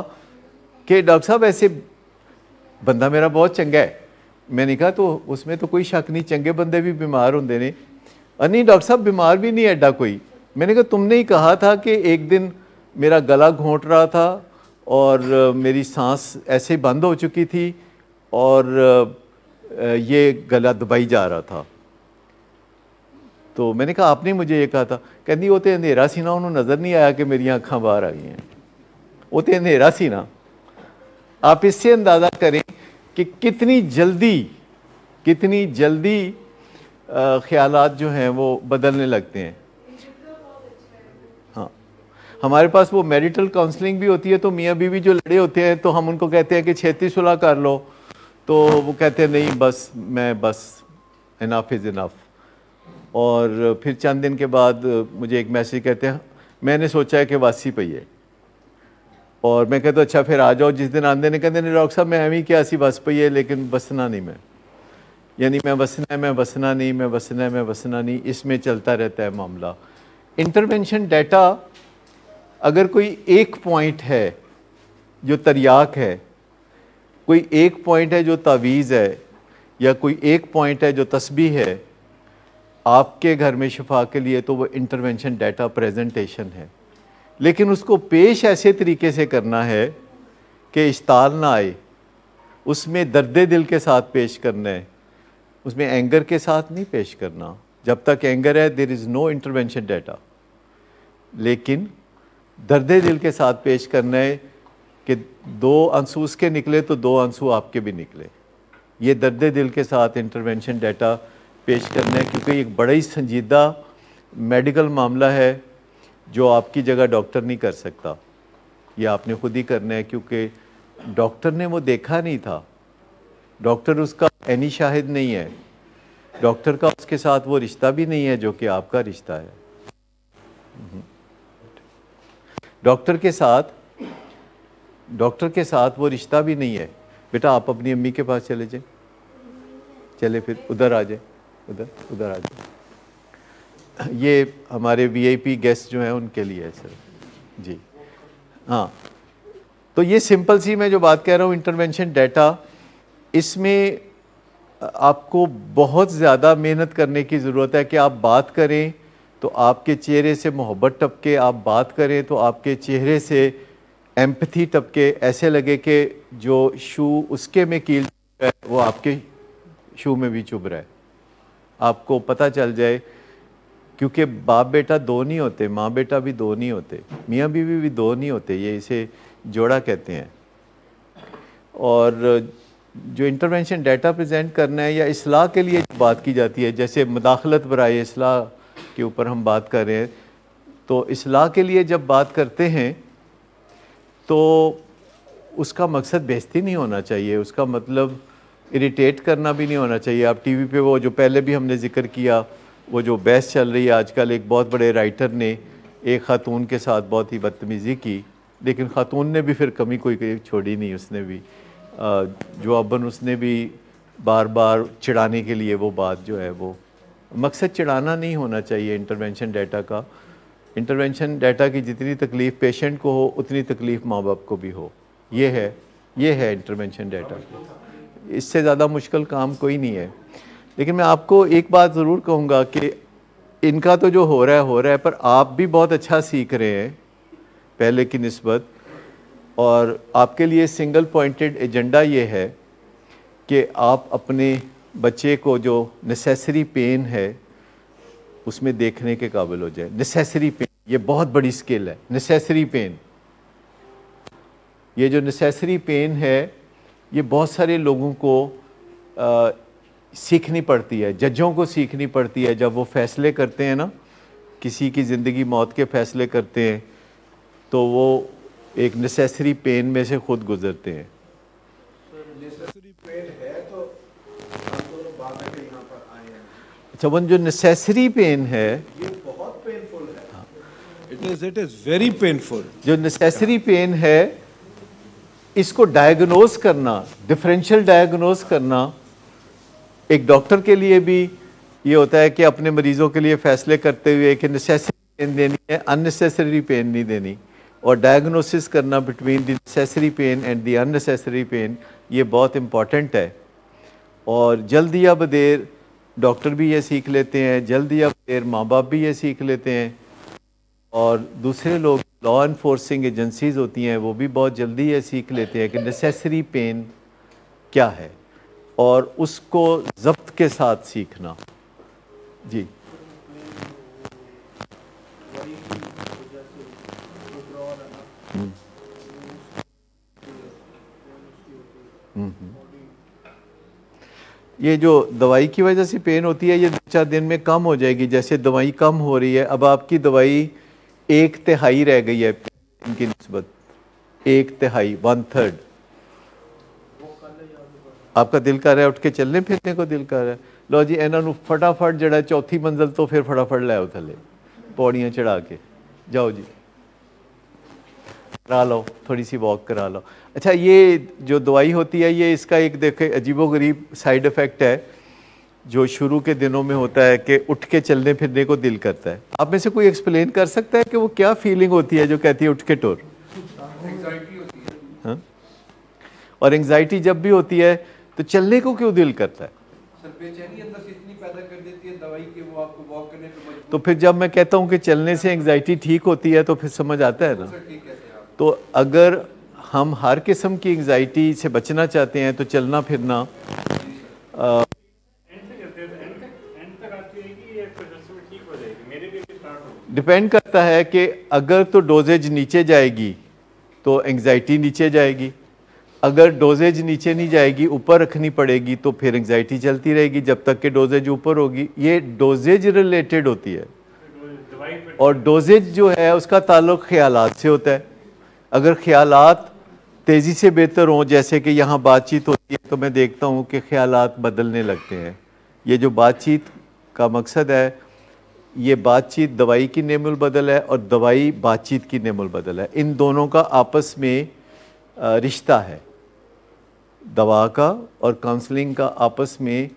कि डॉक्टर साहब ऐसे बंदा मेरा बहुत चंगा है। मैंने कहा तो उसमें तो कोई शक नहीं, चंगे बंदे भी बीमार होंगे ने। नहीं डॉक्टर साहब बीमार भी नहीं एडा कोई। मैंने कहा तुमने ही कहा था कि एक दिन मेरा गला घोंट रहा था और मेरी सांस ऐसे ही बंद हो चुकी थी और ये गला दबाई जा रहा था। तो मैंने कहा आपने मुझे ये कहा था। कहती वो तो अंधेरा सी ना, उन्होंने नज़र नहीं आया कि मेरी आँखां बाहर आ गई हैं, वो तो अंधेरा सी ना। आप इससे अंदाज़ा करें कि कितनी जल्दी ख्यालात जो हैं वो बदलने लगते हैं। हाँ, हमारे पास वो मैरिटल काउंसलिंग भी होती है, तो मियाँ बीवी जो लड़े होते हैं तो हम उनको कहते हैं कि छेती सुलह कर लो, तो वो कहते हैं नहीं बस इनफ इज़ इनफ। और फिर चंद दिन के बाद मुझे एक मैसेज कहते हैं मैंने सोचा है कि वासी पई है। और मैं कहता अच्छा फिर आ जाओ। जिस दिन आंदे ने कहते नहीं डॉक्टर साहब मैं एवं क्या सी बस पई है, लेकिन बसना नहीं मैं, यानी मैं बसना नहीं, इसमें चलता रहता है मामला। इंटरवेंशन डाटा अगर कोई एक पॉइंट है जो तरियाक है, कोई एक पॉइंट है जो तावीज़ है, या कोई एक पॉइंट है जो तस्बीह है आपके घर में शिफा के लिए, तो वो इंटरवेंशन डाटा प्रेजेंटेशन है। लेकिन उसको पेश ऐसे तरीके से करना है कि इश्ताल ना आए, उसमें दर्द दिल के साथ पेश करना है, उसमें एंगर के साथ नहीं पेश करना। जब तक एंगर है there is no intervention data, लेकिन दर्द दिल के साथ पेश करना है कि 2 आंसू उसके निकले तो 2 आंसू आपके भी निकले। ये दर्द दिल के साथ इंटरवेंशन डाटा पेश करना है, क्योंकि एक बड़ा ही संजीदा मेडिकल मामला है जो आपकी जगह डॉक्टर नहीं कर सकता। ये आपने खुद ही करना है, क्योंकि डॉक्टर ने वो देखा नहीं था, डॉक्टर उसका ऐनी शाहिद नहीं है, डॉक्टर का उसके साथ वो रिश्ता भी नहीं है जो कि आपका रिश्ता है। डॉक्टर के साथ वो रिश्ता भी नहीं है। बेटा आप अपनी अम्मी के पास चले जाए, चले फिर उधर आ जाए, उधर आ जाए। ये हमारे वीआईपी गेस्ट जो हैं उनके लिए है सर जी। हाँ, तो ये सिंपल सी मैं जो बात कह रहा हूँ इंटरवेंशन डाटा, इसमें आपको बहुत ज़्यादा मेहनत करने की ज़रूरत है कि आप बात करें तो आपके चेहरे से मोहब्बत टपके, आप बात करें तो आपके चेहरे से एम्पथी टपके, ऐसे लगे कि जो शू उसके में कील है वो आपके शू में भी चुभ रहा है। आपको पता चल जाए, क्योंकि बाप बेटा 2 नहीं होते, माँ बेटा भी 2 नहीं होते, मियाँ बीवी भी 2 नहीं होते, ये इसे जोड़ा कहते हैं। और जो इंटरवेंशन डाटा प्रेजेंट करना है या इस्लाह के लिए बात की जाती है, जैसे मुदाखलत बराए इस्लाह के ऊपर हम बात कर रहे हैं, तो इस्लाह के लिए जब बात करते हैं तो उसका मकसद बेइज्जती नहीं होना चाहिए, उसका मतलब इरिटेट करना भी नहीं होना चाहिए। आप टीवी पे वो जो पहले भी हमने जिक्र किया, वो जो बहस चल रही है आजकल, एक बहुत बड़े राइटर ने एक ख़ातून के साथ बहुत ही बदतमीज़ी की, लेकिन ख़ातून ने भी फिर कमी कोई छोड़ी नहीं, उसने भी जवाबन उसने भी बार बार चिढ़ाने के लिए वो बात जो है वो, मकसद चिढ़ाना नहीं होना चाहिए इंटरवेंशन डाटा का। इंटरवेंशन डाटा की जितनी तकलीफ़ पेशेंट को हो उतनी तकलीफ़ माँ बाप को भी हो, ये है इंटरवेंशन डाटा। इससे ज़्यादा मुश्किल काम कोई नहीं है। लेकिन मैं आपको एक बात ज़रूर कहूँगा कि इनका तो जो हो रहा है, पर आप भी बहुत अच्छा सीख रहे हैं पहले की निस्बत, और आपके लिए सिंगल पॉइंटेड एजेंडा ये है कि आप अपने बच्चे को जो नेसेसरी पेन है उसमें देखने के काबिल हो जाए। नेसेसरी पेन, ये बहुत बड़ी स्किल है। नेसेसरी पेन, ये जो नेसेसरी पेन है, ये बहुत सारे लोगों को सीखनी पड़ती है, जजों को सीखनी पड़ती है। जब वो फैसले करते हैं ना, किसी की ज़िंदगी मौत के फैसले करते हैं, तो वो एक नेसेसरी पेन में से खुद गुजरते हैं। नेसेसरी पेन है तो हम दोनों बात है कि यहाँ पर आए हैं। अच्छा, वो जो नेसेसरी पेन है ये बहुत पेनफुल है। It is very painful. जो नेसेसरी पेन है, इसको डायग्नोज करना, डिफरेंशियल डायग्नोज करना एक डॉक्टर के लिए भी ये होता है कि अपने मरीजों के लिए फैसले करते हुए कि नेसेसरी पेन देनी है, अननेसेसरी पेन नहीं देनी, और डायग्नोसिस करना between the necessary pain and the unnecessary pain, ये बहुत इम्पॉर्टेंट है। और जल्द या बदेर डॉक्टर भी ये सीख लेते हैं, जल्द या बदेर माँ बाप भी ये सीख लेते हैं, और दूसरे लोग लॉ इन्फोर्सिंग एजेंसीज होती हैं वो भी बहुत जल्दी ये सीख लेते हैं कि नेसेसरी पेन क्या है, और उसको ज़ब्त के साथ सीखना। जी ये जो दवाई की वजह से पेन होती है, ये 2-4 दिन में कम हो जाएगी। जैसे दवाई कम हो रही है, अब आपकी दवाई 1/3 रह गई है इनकी निस्बत, 1/3, 1/3। आपका दिल कर रहा है, उठ के चलने फिरने को दिल कर रहा है, लो जी इन्हों फटाफट जड़ा 4थी मंजिल तो फिर फटाफट लै आओ थले, पौड़ियाँ चढ़ा के जाओ जी, करा लो, थोड़ी सी वॉक करा लो। अच्छा, ये जो दवाई होती है, ये इसका एक देखे अजीबोगरीब साइड इफ़ेक्ट है जो शुरू के दिनों में होता है कि उठ के चलने फिरने को दिल करता है। आप में से कोई एक्सप्लेन कर सकता है कि वो क्या फीलिंग होती है जो कहती है उठ के टोर? एंग्जाइटी होती है। हाँ? और एंग्जाइटी जब भी होती है तो चलने को क्यों दिल करता है? सर बेचैनी अंदर से इतनी पैदा कर देती है दवाई कि वो आपको वॉक करने पे मजबूर। तो फिर जब मैं कहता हूँ कि चलने से एंग्जाइटी ठीक होती है तो फिर समझ आता है ना। सर ठीक है सर आप। तो अगर हम हर किस्म की एंग्जाइटी से बचना चाहते हैं तो चलना फिरना डिपेंड करता है कि अगर तो डोजेज नीचे जाएगी तो एंग्जाइटी नीचे जाएगी, अगर डोजेज नीचे नहीं जाएगी ऊपर रखनी पड़ेगी तो फिर एंग्जाइटी चलती रहेगी जब तक कि डोजेज ऊपर होगी। ये डोजेज रिलेटेड होती है, और डोजेज जो है उसका ताल्लुक ख्यालात से होता है। अगर ख्यालात तेज़ी से बेहतर हों, जैसे कि यहाँ बातचीत होती है, तो मैं देखता हूँ कि ख्यालात बदलने लगते हैं। ये जो बातचीत का मकसद है, ये बातचीत दवाई की नेमुल बदल है और दवाई बातचीत की नेमुल बदल है। इन दोनों का आपस में रिश्ता है, दवा का और काउंसलिंग का आपस में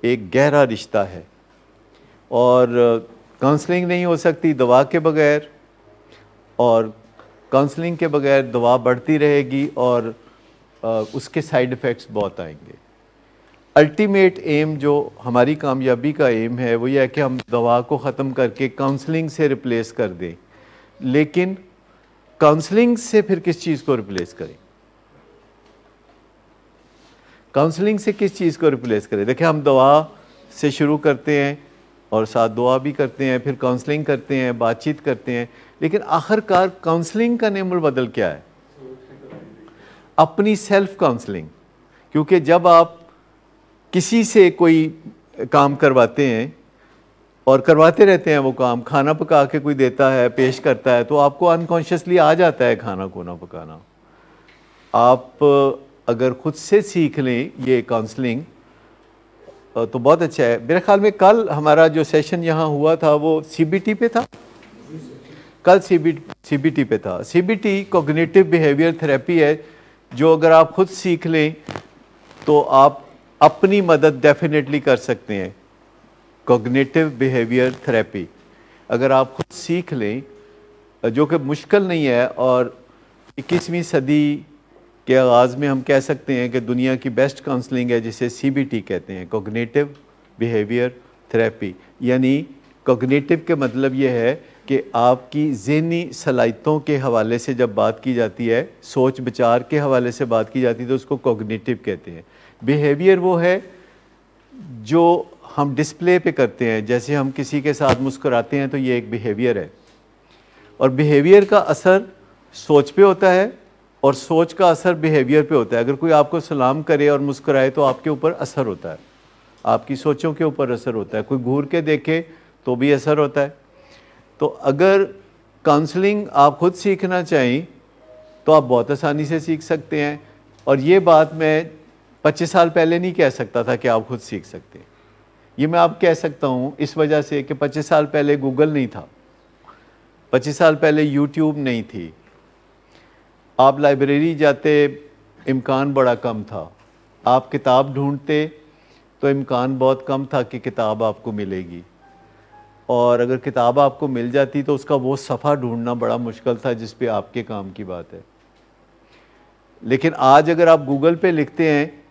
एक गहरा रिश्ता है। और काउंसलिंग नहीं हो सकती दवा के बगैर, और काउंसलिंग के बगैर दवा बढ़ती रहेगी और उसके साइड इफ़ेक्ट्स बहुत आएंगे। अल्टीमेट एम जो हमारी कामयाबी का एम है वो ये है कि हम दवा को ख़त्म करके काउंसलिंग से रिप्लेस कर दें। लेकिन काउंसलिंग से फिर किस चीज़ को रिप्लेस करें? काउंसलिंग से किस चीज़ को रिप्लेस करें? देखिए, हम दवा से शुरू करते हैं और साथ दुआ भी करते हैं, फिर काउंसलिंग करते हैं, बातचीत करते हैं, लेकिन आखिरकार काउंसलिंग का नेमुल बदल क्या है? अपनी सेल्फ काउंसलिंग। क्योंकि जब आप किसी से कोई काम करवाते हैं और करवाते रहते हैं वो काम, खाना पका के कोई देता है, पेश करता है, तो आपको अनकॉन्शियसली आ जाता है खाना खोना पकाना। आप अगर खुद से सीख लें ये काउंसलिंग तो बहुत अच्छा है। मेरे ख्याल में कल हमारा जो सेशन यहाँ हुआ था वो CBT पे था, कल CBT पे था। CBT कॉग्निटिव बिहेवियर थेरेपी है, जो अगर आप खुद सीख लें तो आप अपनी मदद डेफिनेटली कर सकते हैं। कॉग्निटिव बिहेवियर थेरेपी अगर आप खुद सीख लें, जो कि मुश्किल नहीं है, और 21वीं सदी के आगाज़ में हम कह सकते हैं कि दुनिया की बेस्ट काउंसलिंग है, जिसे CBT कहते हैं, कॉग्निटिव बिहेवियर थेरेपी। यानी कॉग्निटिव के मतलब ये है कि आपकी ज़हनी सलाहियतों के हवाले से जब बात की जाती है, सोच विचार के हवाले से बात की जाती है, तो उसको कॉग्निटिव कहते हैं। बिहेवियर वो है जो हम डिस्प्ले पे करते हैं, जैसे हम किसी के साथ मुस्कुराते हैं तो ये एक बिहेवियर है, और बिहेवियर का असर सोच पे होता है और सोच का असर बिहेवियर पे होता है। अगर कोई आपको सलाम करे और मुस्कुराए तो आपके ऊपर असर होता है, आपकी सोचों के ऊपर असर होता है। कोई घूर के देखे तो भी असर होता है। तो अगर काउंसलिंग आप खुद सीखना चाहें तो आप बहुत आसानी से सीख सकते हैं, और ये बात मैं 25 साल पहले नहीं कह सकता था कि आप खुद सीख सकते हैं। ये मैं आप कह सकता हूँ इस वजह से कि 25 साल पहले गूगल नहीं था, 25 साल पहले यूट्यूब नहीं थी, आप लाइब्रेरी जाते इम्कान बड़ा कम था, आप किताब ढूंढते तो इम्कान बहुत कम था कि किताब आपको मिलेगी, और अगर किताब आपको मिल जाती तो उसका वो सफ़ा ढूंढना बड़ा मुश्किल था जिस पे आपके काम की बात है। लेकिन आज अगर आप गूगल पे लिखते हैं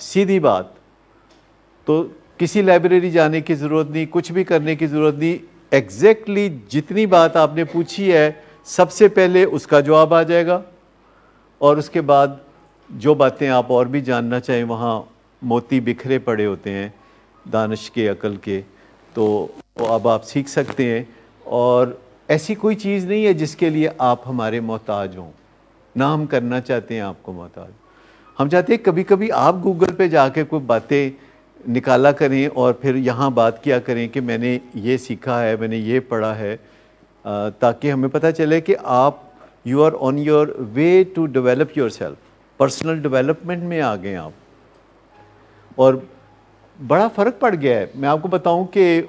सीधी बात, तो किसी लाइब्रेरी जाने की ज़रूरत नहीं, कुछ भी करने की ज़रूरत नहीं, एग्जैक्टली जितनी बात आपने पूछी है सबसे पहले उसका जवाब आ जाएगा, और उसके बाद जो बातें आप और भी जानना चाहें वहाँ मोती बिखरे पड़े होते हैं दानिश के, अकल के, तो अब आप सीख सकते हैं। और ऐसी कोई चीज़ नहीं है जिसके लिए आप हमारे मोहताज हों, ना हम करना चाहते हैं आपको मोहताज। हम चाहते हैं कभी कभी आप गूगल पे जाके कोई बातें निकाला करें और फिर यहाँ बात किया करें कि मैंने ये सीखा है, मैंने ये पढ़ा है, ताकि हमें पता चले कि आप you are on your way to develop your self, personal development में आ गए आप। और बड़ा फ़र्क पड़ गया है। मैं आपको बताऊं कि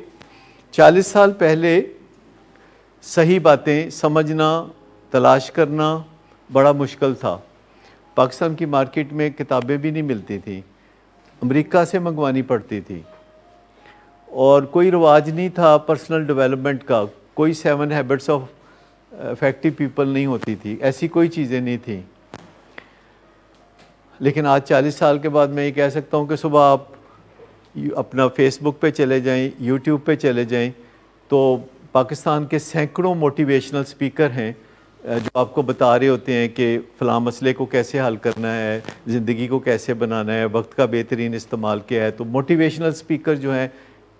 40 साल पहले सही बातें समझना, तलाश करना बड़ा मुश्किल था। पाकिस्तान की मार्केट में किताबें भी नहीं मिलती थी, अमेरिका से मंगवानी पड़ती थी, और कोई रिवाज नहीं था पर्सनल डेवलपमेंट का, कोई 7 हैबिट्स ऑफ इफेक्टिव पीपल नहीं होती थी, ऐसी कोई चीज़ें नहीं थी। लेकिन आज 40 साल के बाद मैं ये कह सकता हूँ कि सुबह आप अपना फेसबुक पे चले जाएं, यूट्यूब पे चले जाएं, तो पाकिस्तान के सैकड़ों मोटिवेशनल स्पीकर हैं जो आपको बता रहे होते हैं कि फ़लाँ मसले को कैसे हल करना है, ज़िंदगी को कैसे बनाना है, वक्त का बेहतरीन इस्तेमाल क्या है। तो मोटिवेशनल स्पीकर जो हैं,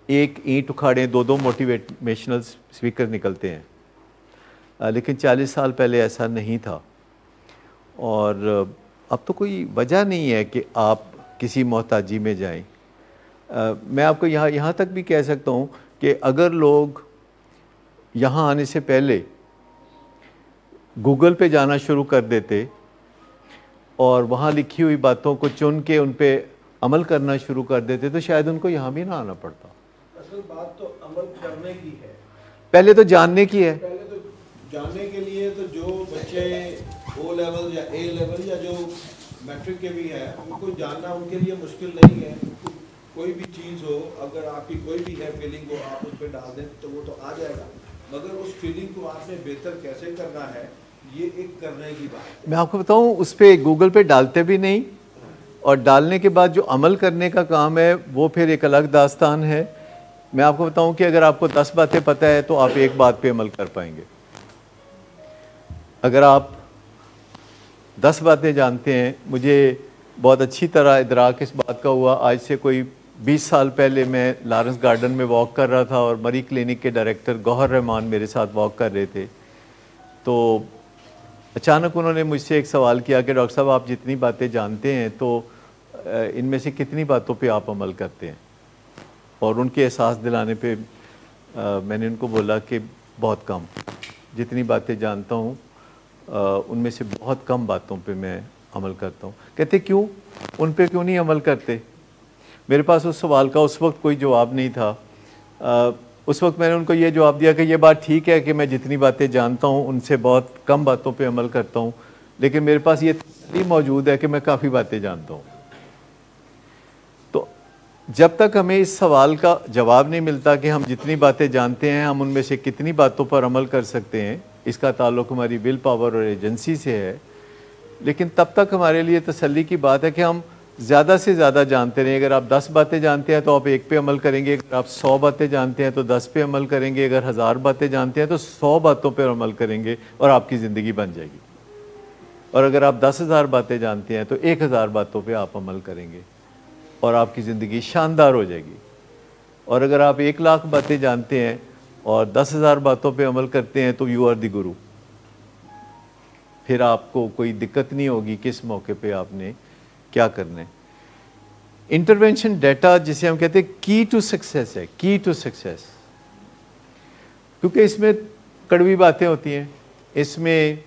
एक ईंट उखाड़े 2-2 मोटिवेशनल स्पीकर निकलते हैं। लेकिन 40 साल पहले ऐसा नहीं था, और अब तो कोई वजह नहीं है कि आप किसी मोहताजी में जाएं। मैं आपको यहाँ तक भी कह सकता हूँ कि अगर लोग यहाँ आने से पहले गूगल पे जाना शुरू कर देते और वहाँ लिखी हुई बातों को चुन के उन पे अमल करना शुरू कर देते, तो शायद उनको यहाँ भी ना आना पड़ता। असल बात तो अमल करने की है, पहले तो जानने की है। पहले तो जानने के लिए तो जो बच्चे O लेवल या A लेवल या जो मैट्रिक के भी हैं, उनको जानना उनके लिए मुश्किल नहीं है। कोई भी चीज़ हो, अगर आपकी कोई भी है फीलिंग को आप उस पर डाल दें तो वो तो आ जाएगा, मगर उस फीलिंग को आपने बेहतर कैसे करना है, ये एक करने की बात है। मैं आपको बताऊं, उस पर गूगल पे डालते भी नहीं, और डालने के बाद जो अमल करने का काम है वो फिर एक अलग दास्तान है। मैं आपको बताऊं कि अगर आपको 10 बातें पता है तो आप एक बात पे अमल कर पाएंगे। अगर आप 10 बातें जानते हैं, मुझे बहुत अच्छी तरह इदराक इस बात का हुआ, आज से कोई 20 साल पहले मैं लॉरेंस गार्डन में वॉक कर रहा था और मरी क्लिनिक के डायरेक्टर गौहर रहमान मेरे साथ वॉक कर रहे थे। तो अचानक उन्होंने मुझसे एक सवाल किया कि डॉक्टर साहब, आप जितनी बातें जानते हैं तो इनमें से कितनी बातों पे आप अमल करते हैं? और उनके एहसास दिलाने पे मैंने उनको बोला कि बहुत कम, जितनी बातें जानता हूँ उनमें से बहुत कम बातों पे मैं अमल करता हूँ। कहते क्यों, उन पे क्यों नहीं अमल करते? मेरे पास उस सवाल का उस वक्त कोई जवाब नहीं था। उस वक्त मैंने उनको ये जवाब दिया कि ये बात ठीक है कि मैं जितनी बातें जानता हूँ उनसे बहुत कम बातों पे अमल करता हूँ, लेकिन मेरे पास ये तसल्ली मौजूद है कि मैं काफ़ी बातें जानता हूँ। तो जब तक हमें इस सवाल का जवाब नहीं मिलता कि हम जितनी बातें जानते हैं हम उनमें से कितनी बातों पर अमल कर सकते हैं, इसका ताल्लुक़ हमारी विल पावर और एजेंसी से है, लेकिन तब तक हमारे लिए तसल्ली की बात है कि हम ज़्यादा से ज़्यादा जानते रहें। अगर आप 10 बातें जानते हैं तो आप 1 पे अमल करेंगे, अगर आप 100 बातें जानते हैं तो 10 पे अमल करेंगे, अगर 1000 बातें जानते हैं तो 100 बातों पर अमल करेंगे और आपकी ज़िंदगी बन जाएगी। और अगर आप 10,000 बातें जानते हैं तो 1000 बातों पे आप अमल करेंगे और आपकी ज़िंदगी शानदार हो जाएगी। और अगर आप 1 लाख बातें जानते हैं और 10,000 बातों पे अमल करते हैं तो यू आर द गुरु। फिर आपको कोई दिक्कत नहीं होगी किस मौके पे आपने क्या करना है। इंटरवेंशन डाटा जिसे हम कहते हैं की टू सक्सेस है, की टू सक्सेस, क्योंकि इसमें कड़वी बातें होती हैं, इसमें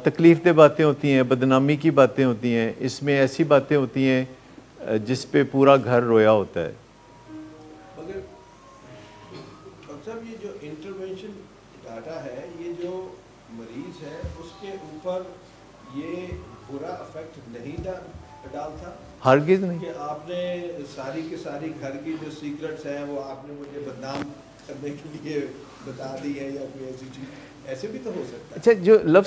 तकलीफ़देह बातें होती हैं, बदनामी की बातें होती हैं, इसमें ऐसी बातें होती हैं जिस पे पूरा घर रोया होता है। मगर मतलब ये जो इंटरवेंशन डाटा है, ये जो मरीज है उसके ऊपर ये बुरा इफेक्ट नहीं डालता? हरगिज़ नहीं। कि आपने सारी की सारी घर की जो सीक्रेट्स हैं वो आपने मुझे बदनाम करने के लिए बता दी है या कोई ऐसी चीज़, ऐसे भी तो हो सकता है। अच्छा, जो लव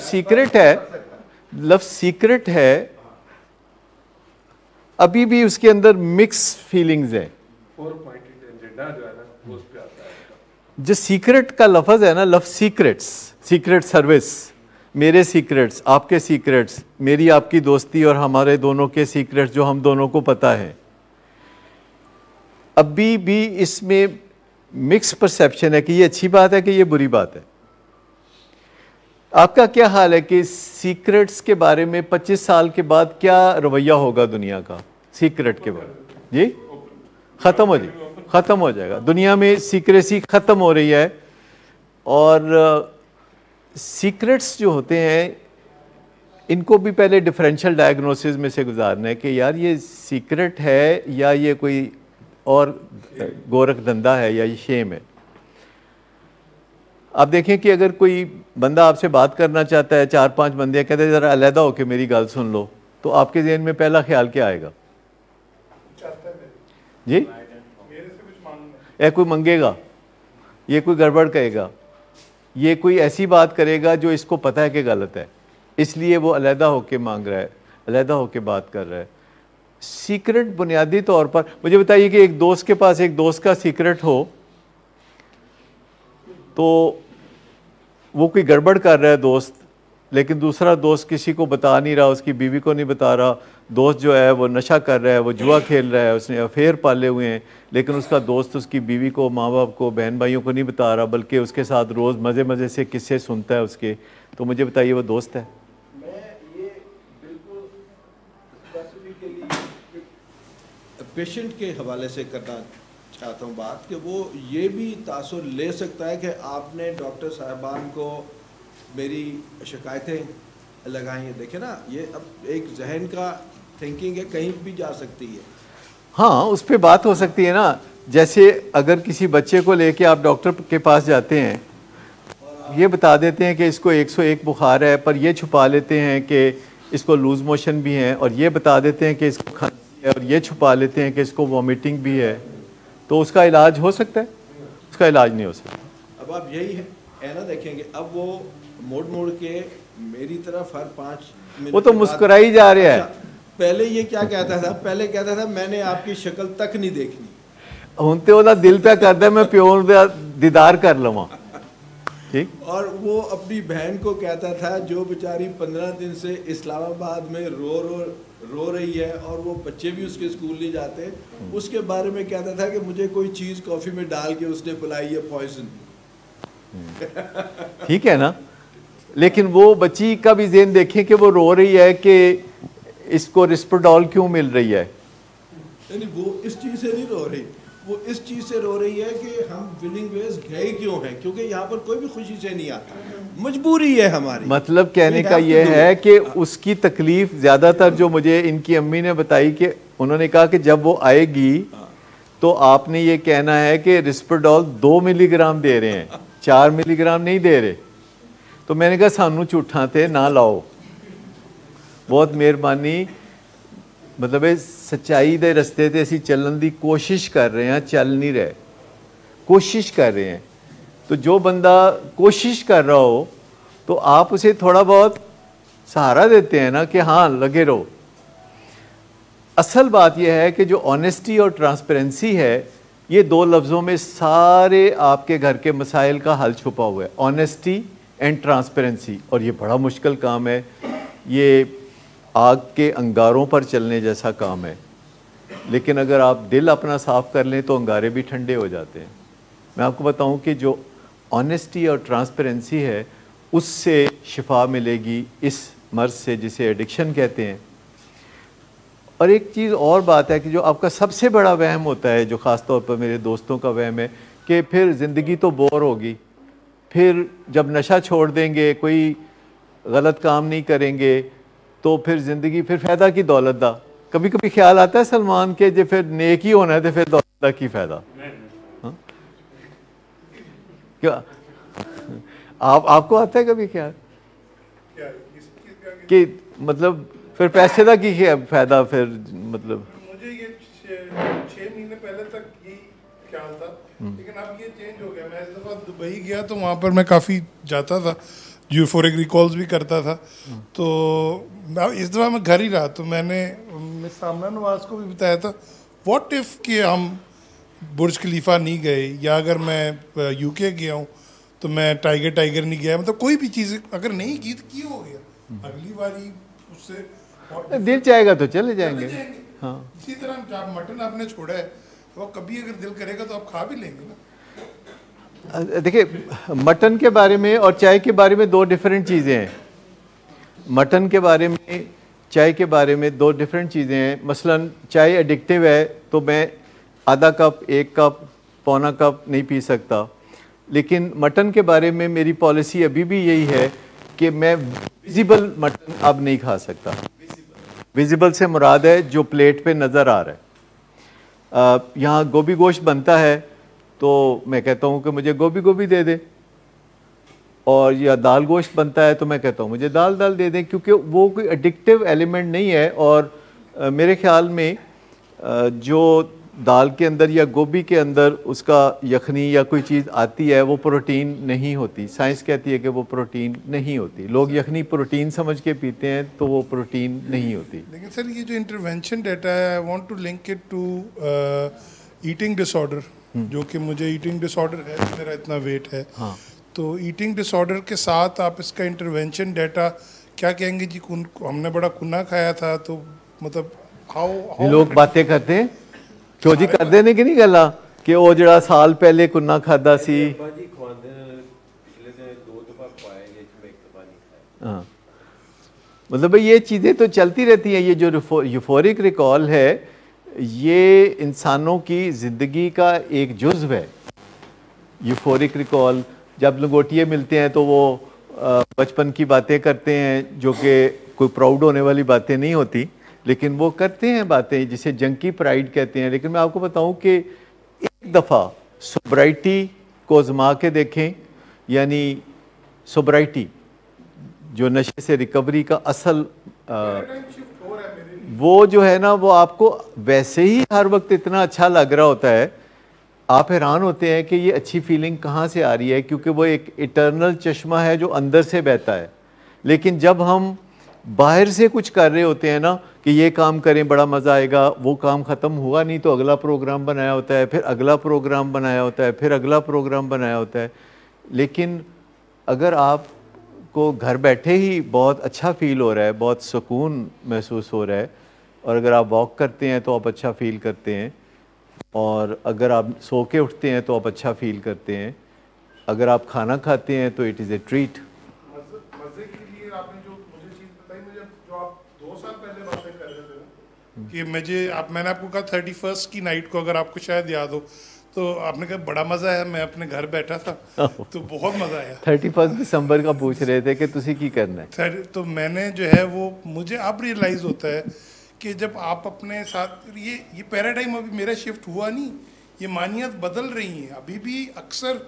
सीक्रेट है अभी भी उसके अंदर मिक्स फीलिंग्स हैं। 4 पॉइंटेड एजेंडा जो है ना वो उस पे आता है। जो सीक्रेट का लफ्ज़ है ना, लव सीक्रेट्स, सीक्रेट सर्विस, मेरे सीक्रेट्स, आपके सीक्रेट्स, मेरी आपकी दोस्ती और हमारे दोनों के सीक्रेट्स जो हम दोनों को पता है, अभी भी इसमें मिक्स परसेप्शन है कि ये अच्छी बात है कि ये बुरी बात है। आपका क्या हाल है कि सीक्रेट्स के बारे में 25 साल के बाद क्या रवैया होगा दुनिया का सीक्रेट के बारे में? जी ख़त्म हो जाएगा। दुनिया में सीक्रेसी ख़त्म हो रही है और सीक्रेट्स जो होते हैं इनको भी पहले डिफरेंशियल डायग्नोसिस में से गुजारना है कि यार ये सीक्रेट है या ये कोई और गोरख धंधा है या ये शेम है। आप देखें कि अगर कोई बंदा आपसे बात करना चाहता है, 4-5 बंदे कहते हैं ज़रा अलहदा होकर मेरी गल सुन लो, तो आपके ज़हन में पहला ख्याल क्या आएगा? जी, ये कोई मंगेगा, ये कोई गड़बड़ कहेगा, ये कोई ऐसी बात करेगा जो इसको पता है कि गलत है, इसलिए वो अलहदा होके मांग रहा है, अलहदा होके बात कर रहा है। सीक्रेट बुनियादी तौर पर मुझे बताइए कि एक दोस्त के पास एक दोस्त का सीक्रेट हो तो वो कोई गड़बड़ कर रहा है दोस्त, लेकिन दूसरा दोस्त किसी को बता नहीं रहा, उसकी बीवी को नहीं बता रहा, दोस्त जो है वो नशा कर रहा है, वो जुआ खेल रहा है, उसने अफेयर पाले हुए हैं, लेकिन उसका दोस्त उसकी बीवी को, माँ बाप को, बहन भाइयों को नहीं बता रहा, बल्कि उसके साथ रोज़ मज़े मज़े से किस्से सुनता है उसके, तो मुझे बताइए वो दोस्त है? मैं ये बिल्कुल स्पेसिफिकली पेशेंट के हवाले से करना चाहता हूँ बात कि वो ये भी तासुर ले सकता है कि आपने डॉक्टर साहबान को मेरी शिकायतें लगाई हैं। देखें ना, ये अब एक जहन का थिंकिंग है, कहीं भी जा सकती है। हाँ, उस पर बात हो सकती है ना। जैसे अगर किसी बच्चे को लेके आप डॉक्टर के पास जाते हैं, ये बता देते हैं कि इसको 101 बुखार है, पर ये छुपा लेते हैं कि इसको लूज मोशन भी है, और ये बता देते हैं कि इसको खांसी है, और ये छुपा लेते हैं कि इसको वॉमिटिंग भी है, तो उसका इलाज हो सकता है? उसका इलाज नहीं हो सकता। अब आप यही है ना, देखेंगे अब वो मोड़ मोड़ के मेरी तरफ हर 5 मिनट वो तो मुस्कुराई जा रहा है। पहले ये क्या कहता था? पहले कहता था मैंने आपकी शक्ल तक नहीं देखनी, ਹੁਣ ਤੇ ਉਹਦਾ ਦਿਲ ਪਿਆ ਕਰਦਾ मैं प्यो ਦਾ दीदार कर लवां। ठीक। और वो अपनी बहन को कहता था जो बेचारी 15 दिन से इस्लामाबाद में रो रही है और वो बच्चे भी उसके स्कूल नहीं जाते, उसके बारे में कहता था कि मुझे कोई चीज़ कॉफ़ी में डाल के उसने पिलाई है पॉइजन। ठीक है ना, लेकिन वो बच्ची का भी ज़हन देखें कि वो रो रही है कि इसको रिस्परडॉल क्यों मिल रही है। नहीं, वो इस चीज़ से नहीं रो रही, वो इस चीज़ से रो रही है कि हम विलिंग वेज गए क्यों हैं, क्योंकि यहाँ पर कोई भी खुशी से नहीं आता, मजबूरी है हमारी। मतलब कहने का ये है कि उसकी तकलीफ ज़्यादातर जो मुझे इनकी अम्मी ने बताई कि उन्होंने कहा कि जब वो आएगी तो आपने ये कहना है कि रिस्परडॉल 2 मिलीग्राम दे रहे हैं, 4 मिलीग्राम नहीं दे रहे। तो मैंने कहा सानू झूठा थे ना लाओ, बहुत मेहरबानी, मतलब सच्चाई दे रस्ते ते असी चलन दी कोशिश कर रहे हैं, चल नहीं रहे, कोशिश कर रहे हैं। तो जो बंदा कोशिश कर रहा हो तो आप उसे थोड़ा बहुत सहारा देते हैं ना कि हाँ लगे रहो। असल बात यह है कि जो ऑनेस्टी और ट्रांसपेरेंसी है, ये 2 लफ्ज़ों में सारे आपके घर के मसाइल का हल छुपा हुआ है, ऑनेस्टी एंड ट्रांसपेरेंसी। और ये बड़ा मुश्किल काम है, ये आग के अंगारों पर चलने जैसा काम है, लेकिन अगर आप दिल अपना साफ़ कर लें तो अंगारे भी ठंडे हो जाते हैं। मैं आपको बताऊं कि जो ऑनेस्टी और ट्रांसपेरेंसी है उससे शिफा मिलेगी इस मर्ज़ से जिसे एडिक्शन कहते हैं। और एक चीज़ और बात है कि जो आपका सबसे बड़ा वहम होता है, जो ख़ास तौर पर मेरे दोस्तों का वहम है कि फिर ज़िंदगी तो बोर होगी, फिर जब नशा छोड़ देंगे, कोई गलत काम नहीं करेंगे, तो फिर ज़िंदगी फिर फ़ायदा की दौलत दा। कभी कभी ख्याल आता है सलमान के जो फिर नेक ही होना है तो फिर दौलत दा की फ़ायदा। हाँ? क्या आपको आता है कभी ख्याल कि मतलब फिर पैसे का की फ़ायदा, फिर मतलब मुझे ये 6 महीने पहले तक यही ख्याल था, लेकिन अब ये चेंज हो गया। मैं इस दफ़ा दुबई गया तो वहाँ पर मैं काफ़ी जाता था, यूफोरिक रिकॉल्स भी करता था। तो इस दफ़ा मैं घर ही रहा, तो मैंने मिस सामना नवाज को भी बताया था व्हाट इफ़ कि हम बुर्ज खलीफा नहीं गए, या अगर मैं यूके गया हूँ तो मैं टाइगर नहीं गया, मतलब कोई भी चीज़ अगर नहीं की तो की हो गया, अगली बारी उससे दिल चाहेगा तो चले जाएंगे। हाँ, इसी तरह आप मटन आपने छोड़ा है तो कभी अगर दिल करेगा तो आप खा भी लेंगे ना। देखिए, मटन के बारे में और चाय के बारे में दो डिफरेंट चीज़ें हैं। मटन के बारे में, चाय के बारे में दो डिफरेंट चीज़ें हैं। मसलन चाय एडिक्टिव है तो मैं आधा कप, 1 कप, पौना कप नहीं पी सकता, लेकिन मटन के बारे में मेरी पॉलिसी अभी भी यही है कि मैं विजिबल मटन अब नहीं खा सकता। विजिबल से मुराद है जो प्लेट पे नज़र आ रहा है। यहाँ गोभी गोश्त बनता है तो मैं कहता हूँ कि मुझे गोभी दे दे, और या दाल गोश्त बनता है तो मैं कहता हूँ मुझे दाल दे दें, क्योंकि वो कोई एडिक्टिव एलिमेंट नहीं है। और मेरे ख्याल में जो दाल के अंदर या गोभी के अंदर उसका यखनी या कोई चीज़ आती है वो प्रोटीन नहीं होती। साइंस कहती है कि वो प्रोटीन नहीं होती। लोग यखनी प्रोटीन समझ के पीते हैं तो वो प्रोटीन नहीं होती। लेकिन सर ये जो इंटरवेंशन डाटा है, I want to link it to eating disorder, जो कि मुझे ईटिंग डिसऑर्डर है, मेरा इतना वेट है। हाँ, तो ईटिंग डिसऑर्डर के साथ आप इसका इंटरवेंशन डाटा क्या कहेंगे जी? हमने बड़ा कुन्ना खाया था, तो मतलब हाउ लोग बातें करते हैं क्यों जी, कर देने की नहीं गला कि वो जड़ा साल पहले कुन्ना खादा सी। हाँ, मतलब भाई ये चीज़ें तो चलती रहती हैं। ये जो यूफोरिक रिकॉल है ये इंसानों की ज़िंदगी का एक जुज़्व है। यूफोरिक रिकॉल, जब लंगोटिए मिलते हैं तो वो बचपन की बातें करते हैं, जो कि कोई प्राउड होने वाली बातें नहीं होती, लेकिन वो करते हैं बातें जिसे जंकी प्राइड कहते हैं। लेकिन मैं आपको बताऊं कि एक दफ़ा सोब्राइटी को आजमा के देखें, यानी सोब्राइटी जो नशे से रिकवरी का असल वो जो है ना, वो आपको वैसे ही हर वक्त इतना अच्छा लग रहा होता है, आप हैरान होते हैं कि ये अच्छी फीलिंग कहाँ से आ रही है, क्योंकि वो एक इटर्नल चश्मा है जो अंदर से बहता है। लेकिन जब हम बाहर से कुछ कर रहे होते हैं ना कि ये काम करें बड़ा मज़ा आएगा, वो काम ख़त्म हुआ नहीं तो अगला प्रोग्राम बनाया होता है, फिर अगला प्रोग्राम बनाया होता है, फिर अगला प्रोग्राम बनाया होता है। लेकिन अगर आपको घर बैठे ही बहुत अच्छा फ़ील हो रहा है, बहुत सुकून महसूस हो रहा है, और अगर आप वॉक करते हैं तो आप अच्छा फ़ील करते हैं, और अगर आप सो के उठते हैं तो आप अच्छा फ़ील करते हैं, अगर आप खाना खाते हैं तो इट इज़ ए ट्रीट। मज़े के लिए आपने जो मुझे चीज़ बताई, मुझे जो आप 2 साल पहले बातें कर रहे थे ना कि मैंने आपको कहा 31st की नाइट को, अगर आपको शायद याद हो, तो आपने कहा बड़ा मज़ा आया, मैं अपने घर बैठा था तो बहुत मज़ा आया। 31 दिसंबर का पूछ रहे थे कि तुसी की करना है। तो मैंने जो है वो, मुझे अब रियलाइज़ होता है कि जब आप अपने साथ ये पैराडाइम अभी मेरा शिफ्ट हुआ नहीं, ये मानियत बदल रही हैं। अभी भी अक्सर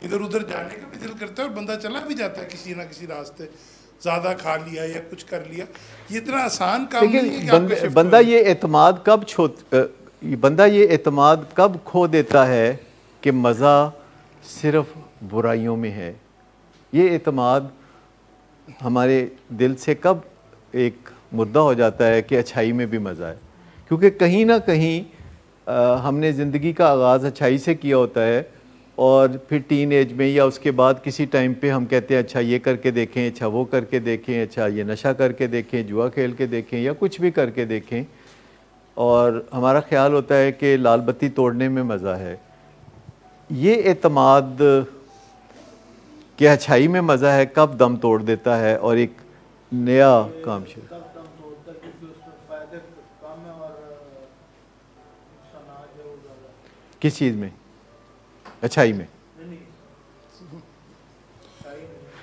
इधर उधर जाने का भी दिल करता है और बंदा चला भी जाता है किसी ना किसी रास्ते, ज़्यादा खा लिया या कुछ कर लिया। ये इतना आसान काम नहीं है कि आपका शिफ्ट बंदा ये एतमाद कब खो देता है कि मज़ा सिर्फ बुराइयों में है। ये एतमाद हमारे दिल से कब एक मुद्दा हो जाता है कि अच्छाई में भी मज़ा है, क्योंकि कहीं ना कहीं हमने ज़िंदगी का आगाज़ अच्छाई से किया होता है, और फिर टीन एज में या उसके बाद किसी टाइम पे हम कहते हैं अच्छा ये करके देखें, अच्छा वो करके देखें, अच्छा ये नशा करके देखें, जुआ खेल के देखें, या कुछ भी करके देखें, और हमारा ख्याल होता है कि लाल बत्ती तोड़ने में मज़ा है। ये एतमाद कि अच्छाई में मज़ा है कब दम तोड़ देता है और एक नया काम शुरू। किस चीज़ में? अच्छाई में।